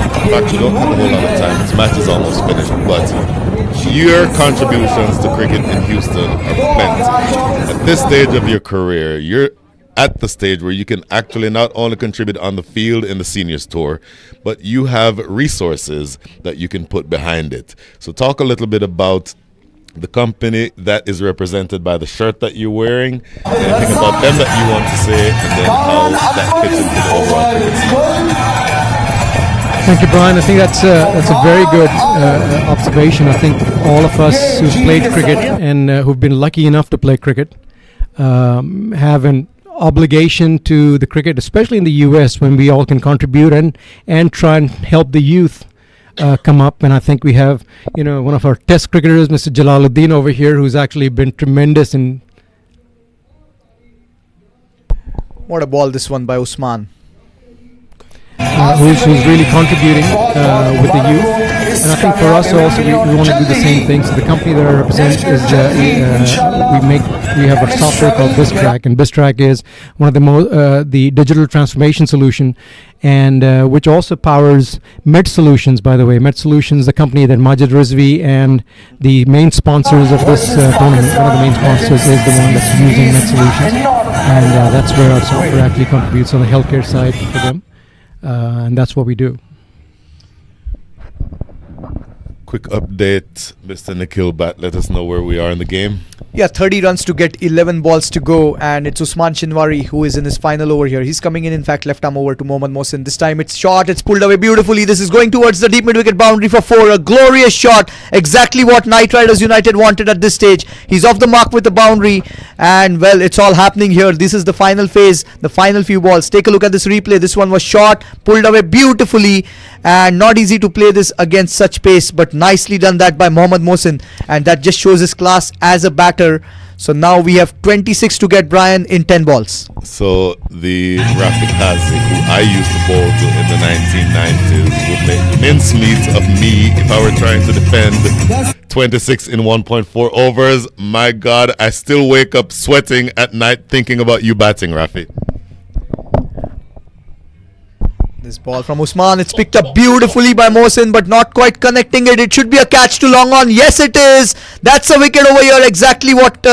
In fact, we don't have a whole lot of time. This match is almost finished, but your contributions to cricket in Houston are plenty. At this stage of your career, you're at the stage where you can actually not only contribute on the field in the seniors tour, but you have resources that you can put behind it. So talk a little bit about the company that is represented by the shirt that you're wearing, anything about them that you want to say, and then how that fits into the overall cricket scene. Thank you, Brian. I think that's a very good observation. I think all of us who've played cricket and who've been lucky enough to play cricket have an obligation to the cricket, especially in the US, when we all can contribute and try and help the youth come up. And I think we have, one of our test cricketers, Mr. Jalaluddin over here, who's actually been tremendous in. What a ball this one by Usman. Who's really contributing with the youth. And I think for us also, we want to do the same thing. So the company that I represent is we have a software called BizTrack, and BizTrack is one of the digital transformation solution, and which also powers Med Solutions. By the way, Med Solutions, the company that Majid Rizvi and the main sponsors of this tournament, one of the main sponsors is the one that's using Med Solutions, and that's where our software actually contributes on the healthcare side for them. And that's what we do. Quick update, Mr. Nikhil Bhatt, let us know where we are in the game. Yeah, 30 runs to get 11 balls to go, and it's Usman Shinwari who is in his final over here. He's coming in fact, left arm over to Mohammad Mohsin. This time it's short, it's pulled away beautifully. This is going towards the deep mid-wicket boundary for 4. A glorious shot, exactly what Knight Riders United wanted at this stage. He's off the mark with the boundary, and well, it's all happening here. This is the final phase, the final few balls. Take a look at this replay. This one was short, pulled away beautifully, and not easy to play this against such pace, but nicely done that by Mohammad Mohsin, and that just shows his class as a batter. So now we have 26 to get, Brian, in 10 balls. So the Rafiq Hazi, who I used to bowl to in the 1990s, would make mincemeat of me if I were trying to defend 26 in 1.4 overs. My God, I still wake up sweating at night thinking about you batting, Rafi. This ball from Usman, it's picked up beautifully by Mohsin, but not quite connecting it. It should be a catch to long on. Yes, it is. That's a wicket over here. Exactly what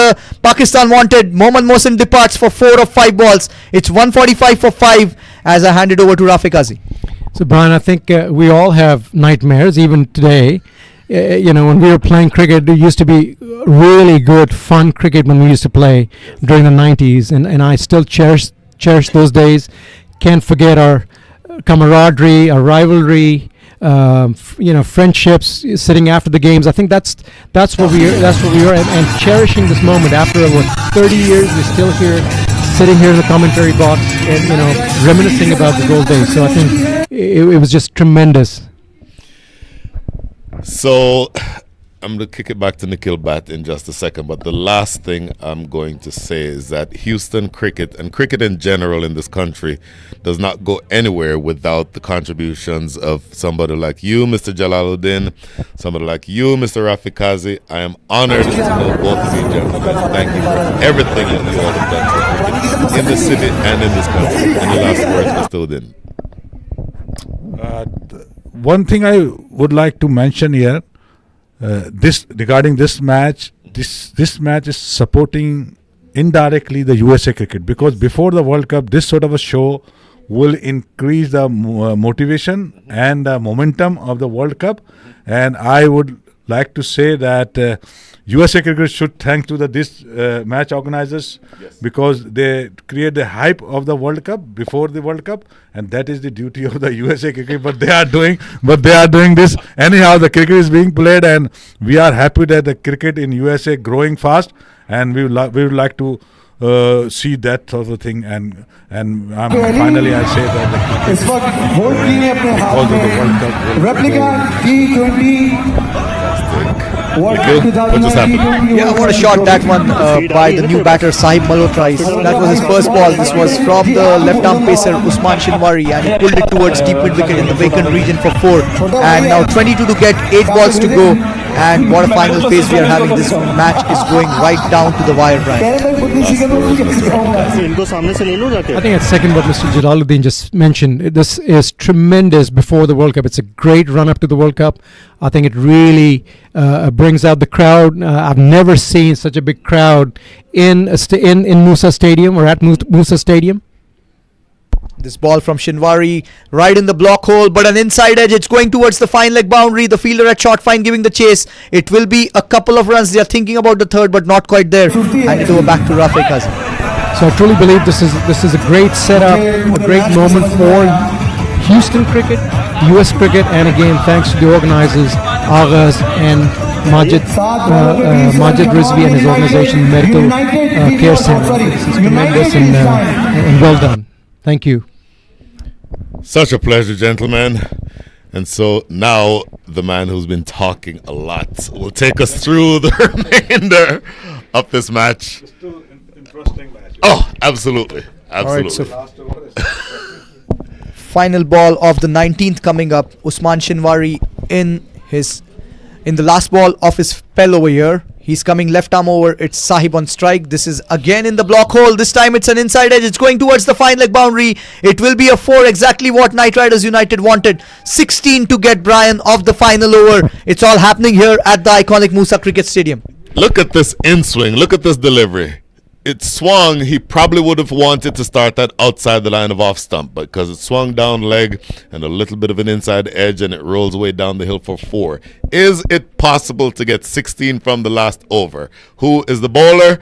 Pakistan wanted. Mohammad Mohsin departs for 4 of 5 balls. It's 145 for 5 as I hand it over to Rafiq Hazi. So, Brian, I think we all have nightmares, even today. When we were playing cricket, it used to be really good, fun cricket when we used to play during the 90s. And I still cherish those days. Can't forget our camaraderie, our rivalry, friendships sitting after the games. I think that's what we are, and cherishing this moment after 30 years. We're still here, sitting here in the commentary box, and reminiscing about the old days. So I think it was just tremendous. So I'm going to kick it back to Nikhil Bhatt in just a second, but the last thing I'm going to say is that Houston cricket and cricket in general in this country does not go anywhere without the contributions of somebody like you, Mr. Jalaluddin, somebody like you, Mr. Rafiq Hazi. I am honored to know both of you gentlemen. Thank you for everything that you all have done for cricket in this city and in this country. Any last words, Mr. Udin? One thing I would like to mention here, regarding this match, this match is supporting indirectly the USA cricket, because before the World Cup, this sort of a show will increase the motivation and the momentum of the World Cup. And I would like to say that USA cricket should thank to this match organizers, because they create the hype of the World Cup before the World Cup, and that is the duty of the USA cricket. But they are doing this anyhow. The cricket is being played, and we are happy that the cricket in USA growing fast, and we would like to see that sort of thing. And finally I say that the cricket, because of the World Cup, what a shot that one by the new batter Sahib Malhotra. That was his first ball. This was from the left arm pacer Usman Shinwari, and he pulled it towards deep mid wicket in the vacant region for 4. And now 22 to get, 8 balls to go. And what a final phase we are having. This match is going right down to the wire, Brian. I think it's second what Mr. Jalaluddin just mentioned. This is tremendous before the World Cup. It's a great run up to the World Cup. I think it really brings out the crowd. I've never seen such a big crowd in Musa Stadium or at Musa Stadium. This ball from Shinwari right in the block hole, but an inside edge. It's going towards the fine leg boundary. The fielder at short fine giving the chase. It will be a couple of runs. They are thinking about the third, but not quite there. Hand it over back to Rafiq Hasan. So I truly believe this is a great setup, a great moment for Houston cricket, US cricket, and again thanks to the organizers Agaz and Majid Rizvi and his organization Medical Care Center. This is tremendous and well done. Thank you. Such a pleasure, gentlemen. And so now the man who's been talking a lot will take us through the remainder of this match. Still interesting match. Oh, absolutely. Absolutely. All right, so final ball of the 19th coming up. Usman Shinwari in the last ball of his spell over here. He's coming left arm over. It's Sahib on strike. This is again in the block hole. This time it's an inside edge. It's going towards the fine leg boundary. It will be a 4, exactly what Knight Riders United wanted. 16 to get Brian of the final over. It's all happening here at the iconic Musa Cricket Stadium. Look at this in swing. Look at this delivery. It swung. He probably would have wanted to start that outside the line of off stump, but because it swung down leg and a little bit of an inside edge and it rolls away down the hill for 4. Is it possible to get 16 from the last over? Who is the bowler?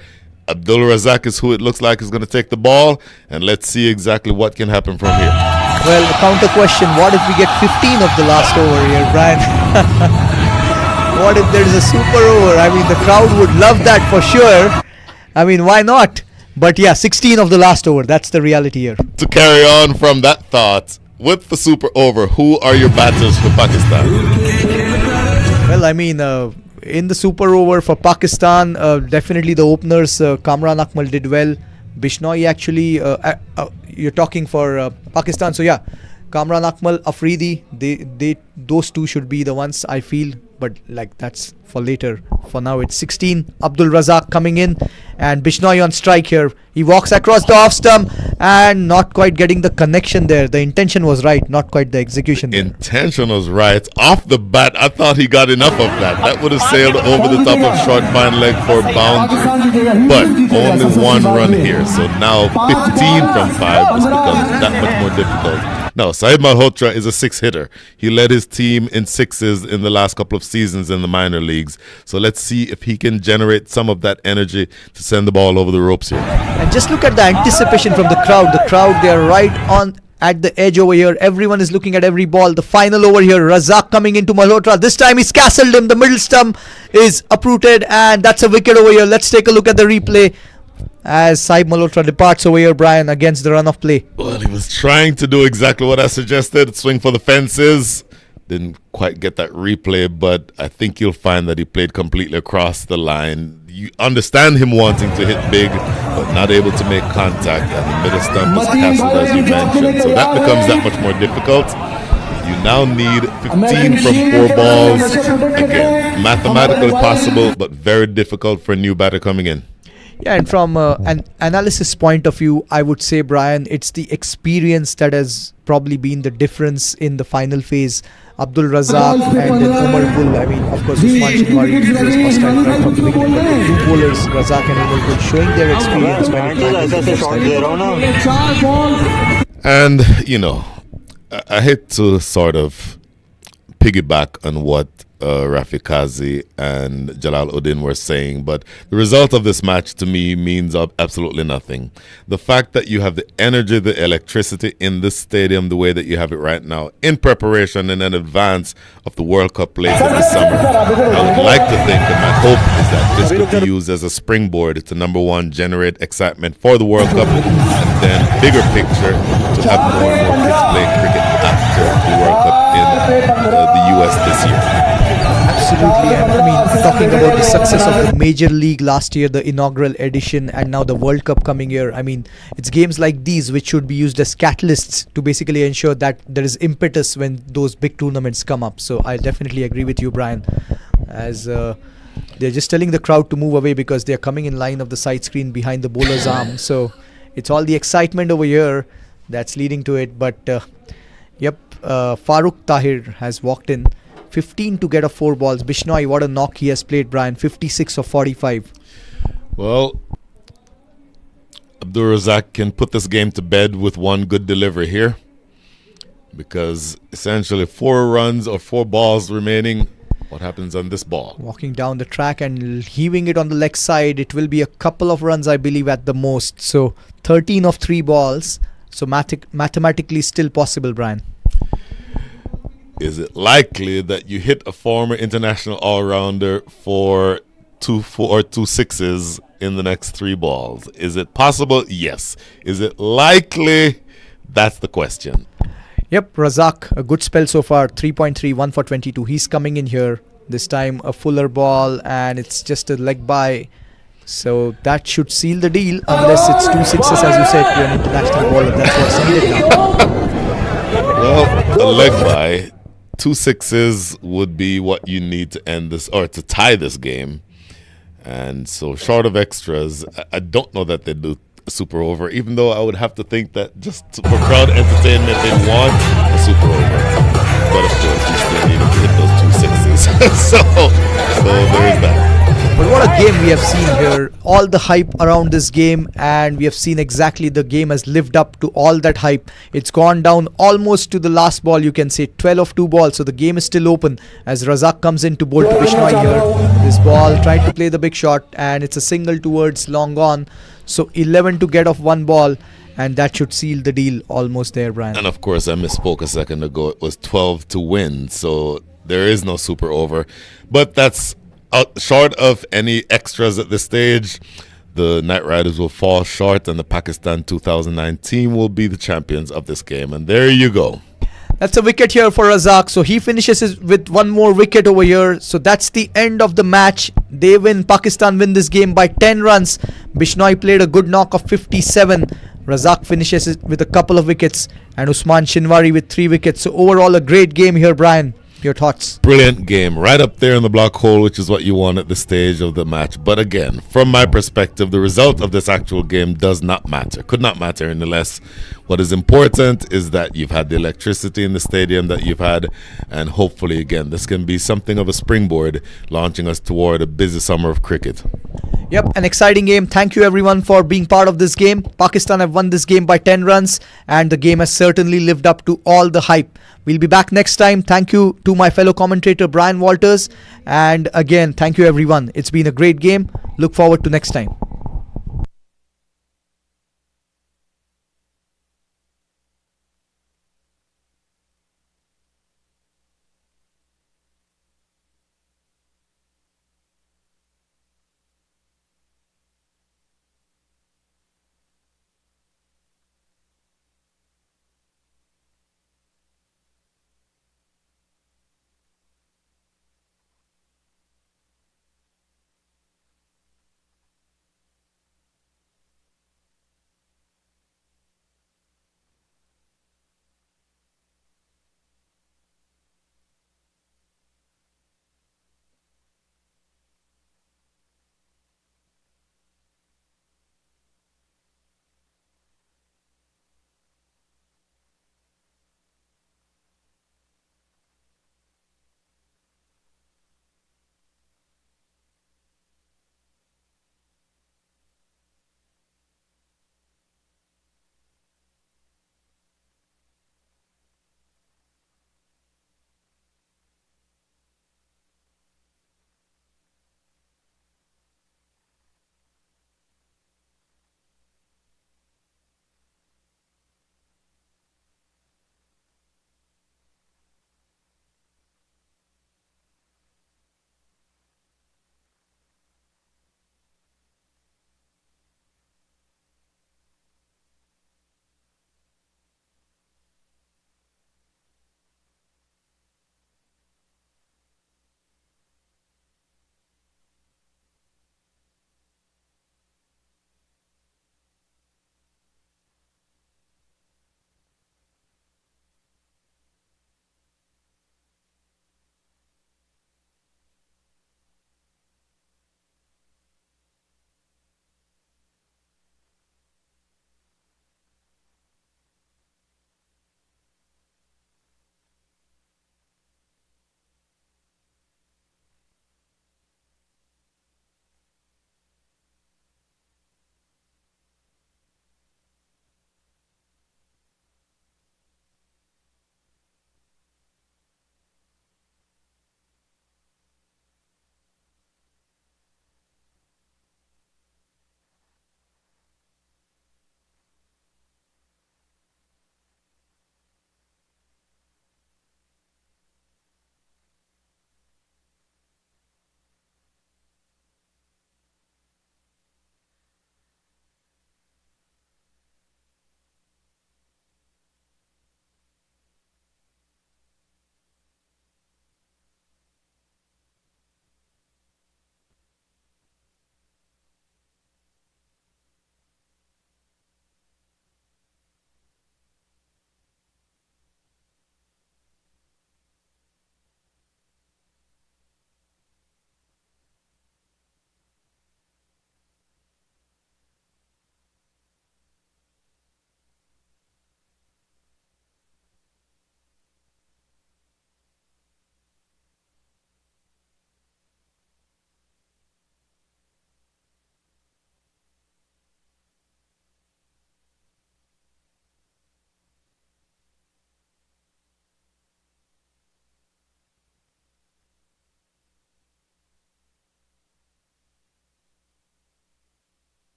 Abdul Razak is who it looks like is going to take the ball, and let's see exactly what can happen from here. Well, the counter question, what if we get 15 of the last over here, Brian? What if there is a super over? I mean, the crowd would love that for sure. I mean, why not? But yeah, 16 of the last over. That's the reality here. To carry on from that thought, with the super over, who are your batters for Pakistan? Well, I mean, in the super over for Pakistan, definitely the openers, Kamran Akmal did well. Bishnoi actually, you're talking for Pakistan. So yeah, Kamran Akmal, Afridi, those two should be the ones I feel. But like that's for later. For now it's 16. Abdul Razak coming in and Bishnoi on strike here. He walks across the off stump and not quite getting the connection there. The intention was right, not quite the execution there. Intention was right. Off the bat, I thought he got enough of that. That would have sailed over the top of short fine leg for boundary. But only 1 run here. So now 15 from 5 has become that much more difficult. Now, Saeed Malhotra is a 6-hitter. He led his team in 6s in the last couple of seasons in the minor leagues. So let's see if he can generate some of that energy to send the ball over the ropes here. And just look at the anticipation from the crowd. The crowd, they are right on at the edge over here. Everyone is looking at every ball. The final over here, Razak coming into Malhotra. This time he's castled him. The middle stump is uprooted and that's a wicket over here. Let's take a look at the replay as Saib Malhotra departs over here, Brian, against the run of play. Well, he was trying to do exactly what I suggested, swing for the fences. Didn't quite get that replay, but I think you'll find that he played completely across the line. You understand him wanting to hit big, but not able to make contact, and the middle stump was castled, as you mentioned. So that becomes that much more difficult. You now need 15 from 4 balls. Again, mathematically possible, but very difficult for a new batter coming in. Yeah, and from an analysis point of view, I would say, Brian, it's the experience that has probably been the difference in the final phase. Abdul Razak and then Umar Gul. I mean, of course, Usman Shinwari was first time right from the beginning. But the two bowlers, Razak and Umar Gul, showing their experience when it matters. And, you know, I hate to sort of piggyback on what Rafi Kazi and Jalaluddin were saying, but the result of this match to me means absolutely nothing. The fact that you have the energy, the electricity in this stadium the way that you have it right now, in preparation and in advance of the World Cup later this summer, I would like to think, and my hope is that this could be used as a springboard to, number one, generate excitement for the World Cup, and then bigger picture, to have more and more kids play cricket after the World Cup in the US this year. Absolutely. And I mean, talking about the success of the Major League last year, the inaugural edition, and now the World Cup coming here, I mean, it's games like these which should be used as catalysts to basically ensure that there is impetus when those big tournaments come up. So I definitely agree with you, Brian. as they're just telling the crowd to move away because they're coming in line of the side screen behind the bowler's arm. So it's all the excitement over here that's leading to it. But Farooq Tahir has walked in 15 to get off 4 balls. Bishnoi, what a knock he has played, Brian. 56 of 45. Well, Abdur Razak can put this game to bed with one good delivery here, because essentially 4 runs or 4 balls remaining. What happens on this ball? Walking down the track and heaving it on the leg side. It will be a couple of runs, I believe, at the most. So 13 of 3 balls. So mathematically still possible, Brian. Is it likely that you hit a former international all-rounder for 2 4, 2 sixes in the next 3 balls? Is it possible? Yes. Is it likely? That's the question. Yep, Razak, a good spell so far. 3.3, 1 for 22. He's coming in here. This time a fuller ball, and it's just a leg by. So that should seal the deal, unless it's 2 sixes, as you said, to an international bowler. That's what's needed now. Well, a leg by. 2 sixes would be what you need to end this, or to tie this game. And so short of extras, I don't know that they do a super over, even though I would have to think that just for crowd entertainment they'd want a super over. But of course you still need to hit those 2 sixes. so there is that. But what a game we have seen here. All the hype around this game, and we have seen exactly the game has lived up to all that hype. It's gone down almost to the last ball, you can say 12 of 2 balls. So the game is still open as Razak comes in to bowl to Bishnoi here. This ball tried to play the big shot, and it's a single towards long on. So 11 to get off 1 ball, and that should seal the deal almost there, Brian. And of course I misspoke a second ago. It was 12 to win. So there is no super over. But that's short of any extras at this stage. The Knight Riders will fall short, and the Pakistan 2009 team will be the champions of this game. And there you go. That's a wicket here for Razak. So he finishes with 1 more wicket over here. So that's the end of the match. They win. Pakistan win this game by 10 runs. Bishnoi played a good knock of 57. Razak finishes it with a couple of wickets, and Usman Shinwari with 3 wickets. So overall a great game here, Brian. Your thoughts? Brilliant game, right up there in the block hole, which is what you want at this stage of the match. But again, from my perspective, the result of this actual game does not matter, could not matter any less. What is important is that you've had the electricity in the stadium that you've had, and hopefully again this can be something of a springboard launching us toward a busy summer of cricket. Yep, an exciting game. Thank you everyone for being part of this game. Pakistan have won this game by 10 runs, and the game has certainly lived up to all the hype. We'll be back next time. Thank you to my fellow commentator Brian Walters, and again thank you everyone. It's been a great game. Look forward to next time.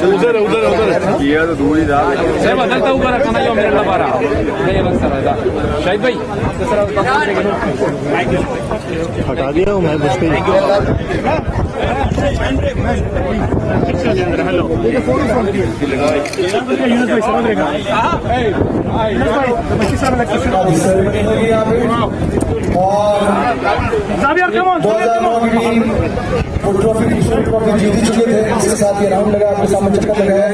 उधर उधर उधर ये तो दूर ही था sir बदलता ऊपर रखना जो मेरे लगा रहा नहीं अलग सर ऐसा शाहिद भाई हटा दिया हूँ मैं मुश्किल और ट्रॉफी जीत चुके थे, इसके साथ ये राउंड लगा, आपके सामने चक्कर लगाया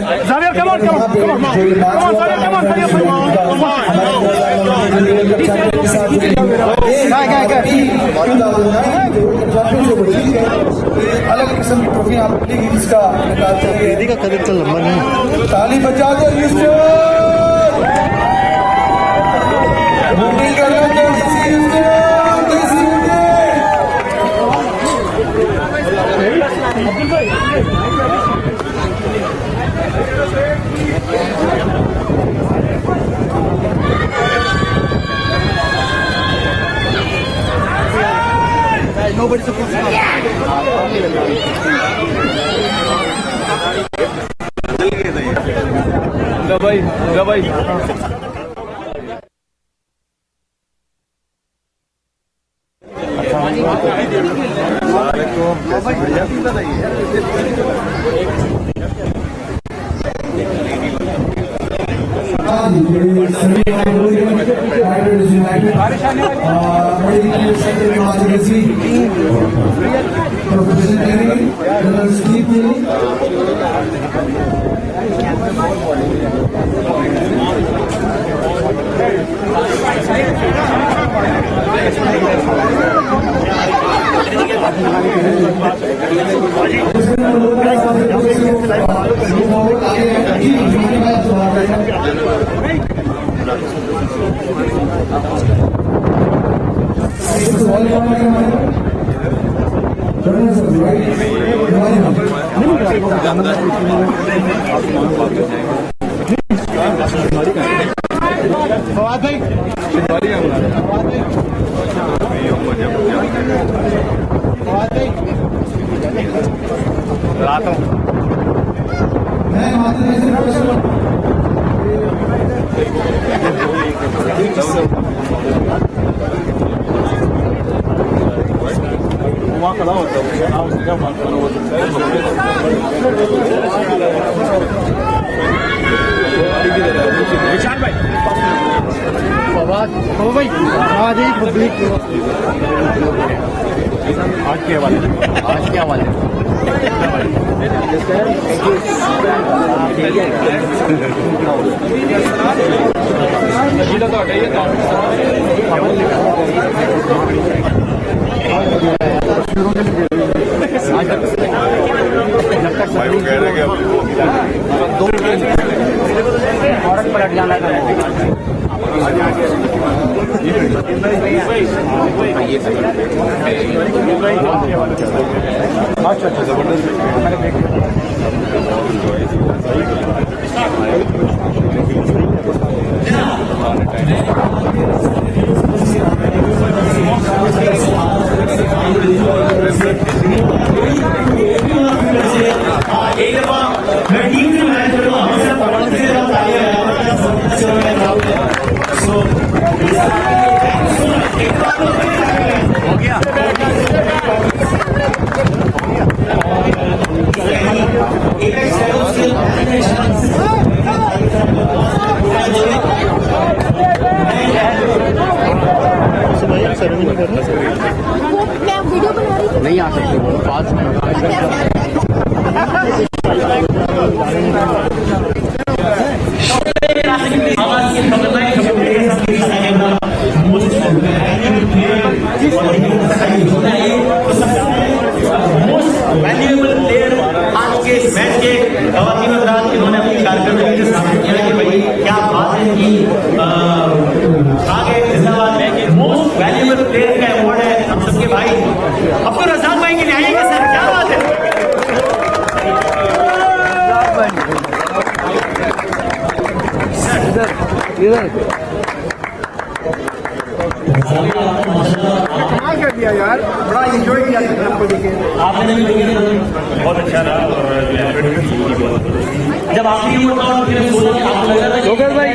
अलग किस्म की ट्रॉफी आप मिलेगी जिसका का कदम तो लंबा नहीं ताली बजा दो Nobody's supposed to भाई नहीं आ सकते पास में इन्होंने अपनी कारकर्दगी से साबित किया कि भाई क्या बात है कि आगे जिंदाबाद में मोस्ट वैल्यूएबल प्लेयर का अवार्ड है हम सबके भाई अब्दुल रज़ाक भाई के लिए आइएगा सर, क्या बात है। कमाल कर दिया यार, बड़ा एंजॉय किया आपको देखे। आपने भी देखे बहुत अच्छा रहा और जब आखिरी हुआ था फिर सोचा कि आपको लगा था जोकर भाई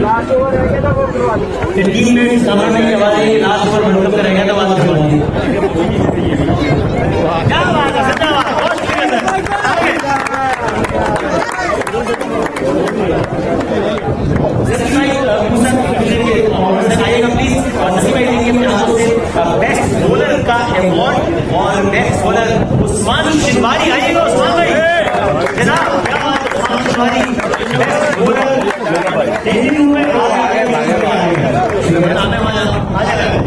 लास्ट ओवर रह गया था वो करवा दी। 15 मिनट समर में करवा देंगे, लास्ट ओवर वर्ल्ड कप का रह गया था वहां करवा देंगे। क्या बात है, सच्चा बात, बहुत शुक्रिया सर। आइएगा प्लीज। सचिन भाई देंगे अपने हाथों से बेस्ट बॉलर का अवार्ड और बेस्ट बॉलर उस्मान शिनवारी। आइएगा उस्मान भाई, जनाब क्या बात है, Usman Shinwari best bowler debut में बताने वाला आ जाएगा।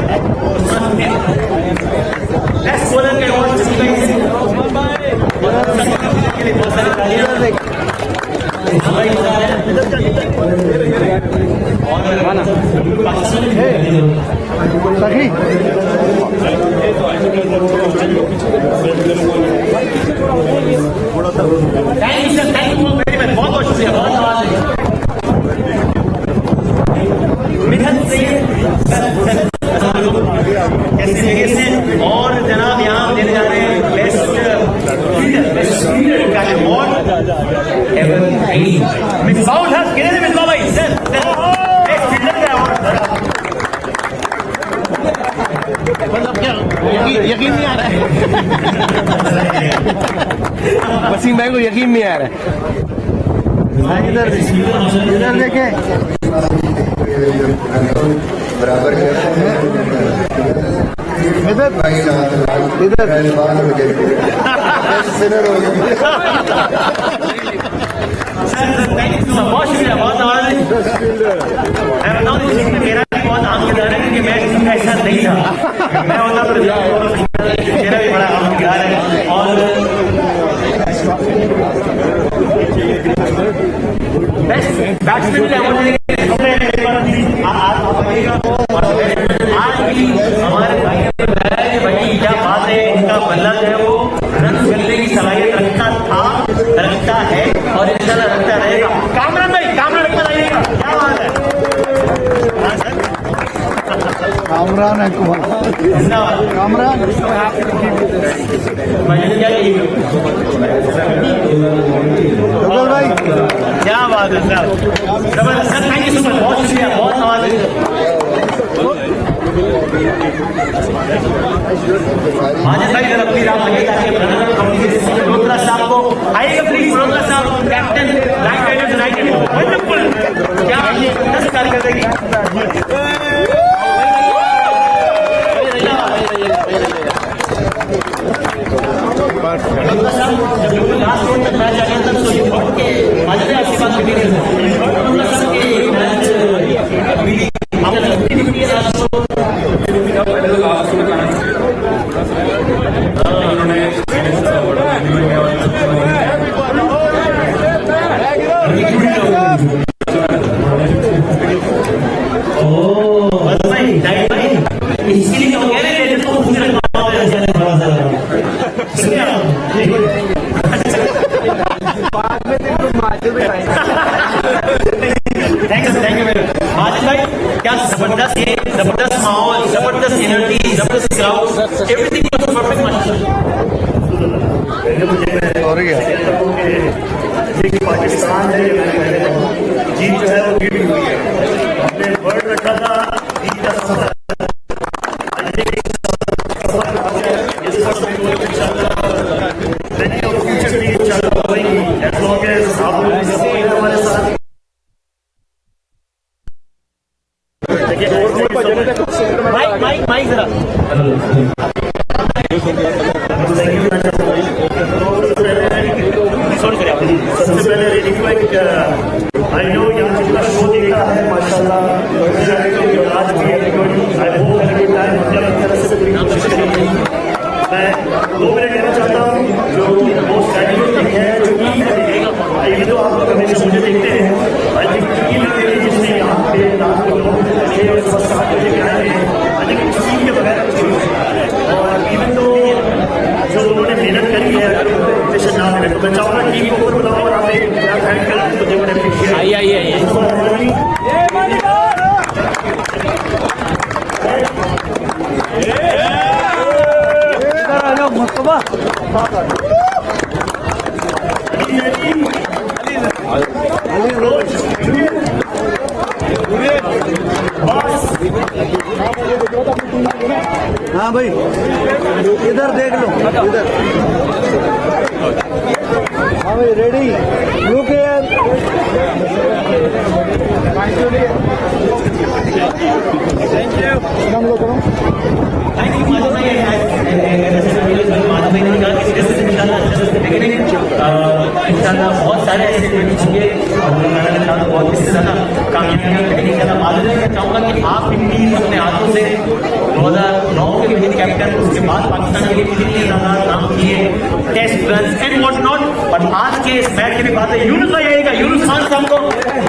बेस्ट बॉलर के अवार्ड सचिन भाई से के लिए बहुत सारी तालियां। Thank you sir, thank you very much, बहुत बहुत शुक्रिया, बहुत नवाज मिठत से कैसे जगह से। और जनाब यहाँ देने जा रहे हैं बेस्ट फील्डर का अवार्ड मिसबाउल हक। कितने मिसबाउल भाई सर, बेस्ट फील्डर का अवार्ड। मतलब क्या यकीन नहीं आ रहा है वसीम भाई को, यकीन नहीं आ रहा है। इधर देखें बराबर इधर बहुत शुक्रिया, बहुत आवाज। मैं बताऊँ मेरा भी बहुत आम किरदार है क्योंकि मैं किसी का ऐसा नहीं था। मैं होता तो मेरा भी बड़ा आम किरदार है। और बेस्ट बैट्समैन के अवार्ड आज भी हमारे भाई क्या बात है, इनका बल्ला जो है वो रन खेलने की सलाहियत रखता था, रखता है और इंशाल्लाह रखता रहेगा। कामरान भाई, कामरान रखता रहेगा, क्या बात है। कामरान है कामरान भाई, क्या बात है सर, जबरदस्त sir, thank you so much, बहुत शुक्रिया, बहुत नवाज। माजिद भाई जरा प्लीज आप आइए ताकि मल्होत्रा साहब को आइएगा प्लीज। मल्होत्रा साहब captain night Riders United, wonderful, क्या 10 साल कर देगी। मल्होत्रा साहब जब लास्ट राउंड तक मैच आ गया तब तो ये बहुत के माजिद भाई आपसे बात करनी है। मल्होत्रा साहब के मैच आपने इसके लिए कह रहे थे तो थैंक यू माजिद भाई, क्या जबरदस्त ये जबरदस्त माहौल, जबरदस्त एनर्जी, जबरदस्त क्राउड, एवरीथिंग वाज परफेक्ट देखिए पाकिस्तान है, जीत जो है वो गिरी हुई है। हमने वर्ड रखा था जीत का सफर, माइक जरा सबसे पहले रिक्वेस्ट, आई नो यहाँ जितना शो देखा है माशाल्लाह, आज भी आई होप एवरी टाइम हमने अपनी तरफ से पूरी कोशिश करी है। मैं 2 मिनट कहना चाहता हूँ जो मोस्ट कैटेगरी है, जो ये जो आप लोग हमेशा मुझे देखते हैं, आई थिंक जिसने यहाँ पे रात को 9 बजे और सुबह 7 बजे आए हैं, आई थिंक टीम के बगैर हाँ भाई इधर देख लो इधर हाँ भाई रेडी लुक हियर इंशाल्लाह बहुत सारे ऐसे इवेंट्स होंगे बहुत किसी तरह कामयाबियां करेंगे। मैं चाहूँगा कि आप भी प्लीज अपने हाथों से 2009 के भी कैप्टन, उसके बाद पाकिस्तान के लिए कितने नाम किए, test run and what not, और आज के इस मैच की भी बात है। यूनुस भाई आएगा, यूनुस खान साहब को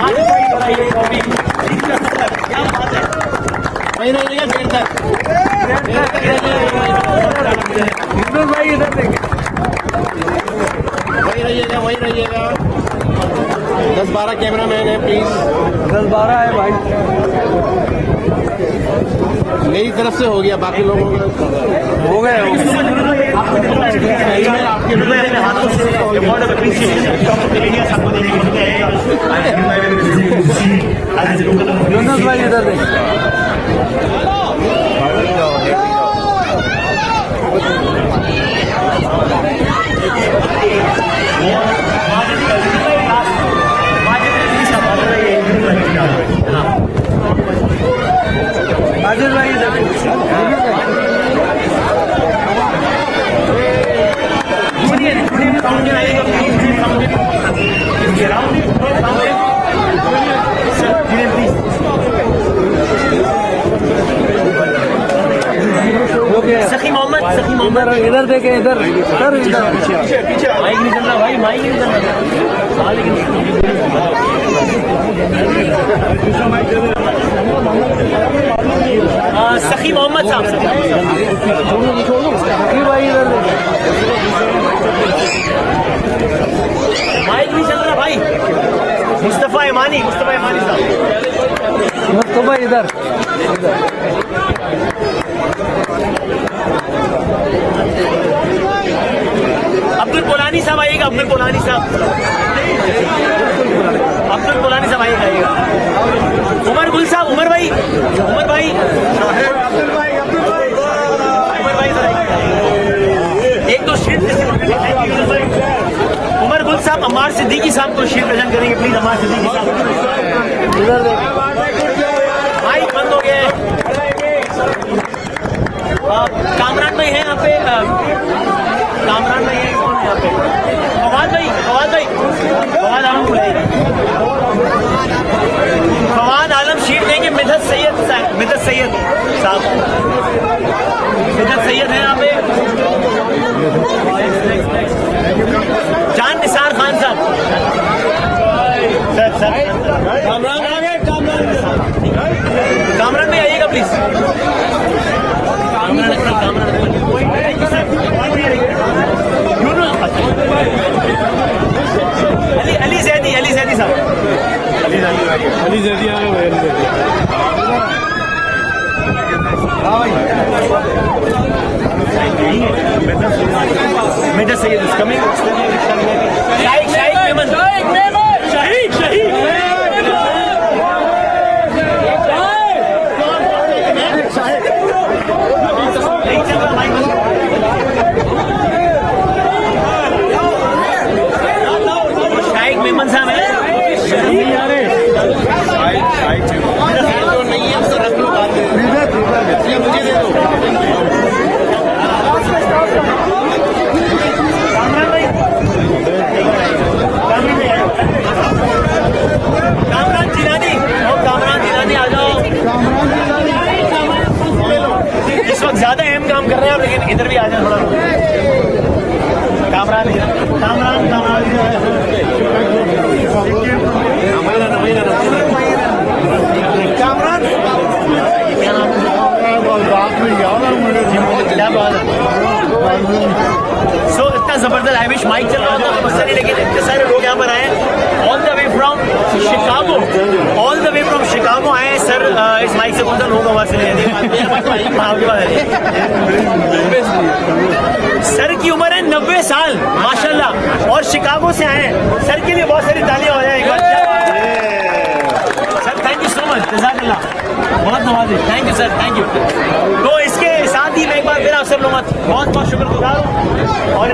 आज ये ट्रॉफी क्या बात है, वही रहिएगा देर तक। यूनुस भाई इधर देखें, वही रहिएगा 10-12 कैमरा मैन है प्लीज, 10-12 है भाई। मेरी तरफ से हो गया, बाकी लोगों का हो गया। भाई इधर देख आदिल भाई इधर सखी मोहम्मद इधर देखे, इधर पीछे माइक नहीं चल रहा भाई, माइक नहीं चल रहा। सखी मोहम्मद साहब भाई इधर माइक नहीं चल रहा भाई। मुस्तफा इमानी साहब, मुस्तफा इधर अब्दुल कोलानी साहब आइएगा, अब्दुल कोलानी साहब आइएगा। उमर गुल साहब, उमर भाई एक दो शीट उमर गुल साहब, अम्मार सिद्दीकी साहब को शीट प्रेजेंट करेंगे प्लीज। अम्मार सिद्दीकी साहब इधर माइक बंद हो गया है। कामरान भाई है यहाँ पे, कामरान भाई है, कौन है यहाँ पे? फवाद आलम बुलाइए। फवाद आलम शीट देंगे। मिदत सैयद साहब है यहाँ पे। जान निसार खान साहब, कामरान भाई आइएगा प्लीज। अली जैदी साहब, अली जैदी आ गए। मिदत सैयद इज कमिंग। शाहिद मेमन मेमन साहब है। मुझे दे दो। कामरान जिलानी आ जाओ। इस वक्त ज्यादा अहम काम कर रहे हैं, लेकिन इधर भी आ जाए थोड़ा। कामरान सो इतना जबरदस्त आई विश माइक चल रहा होता तो मसला नहीं, लेकिन इतने सारे लोग यहाँ पर आए all the way from Chicago आए हैं। सर इस माइक से कौन सा लोग आवाज से सर की उम्र है 90 साल माशाल्लाह, और शिकागो से आए हैं। सर के लिए बहुत सारी तालियां हो जाए sir. Thank you so much, जज़ाकल्लाह, बहुत नवाज़ी, thank you sir, thank you. तो इसके साथ ही मैं एक बार बहुत बहुत शुक्रगुजार हूँ और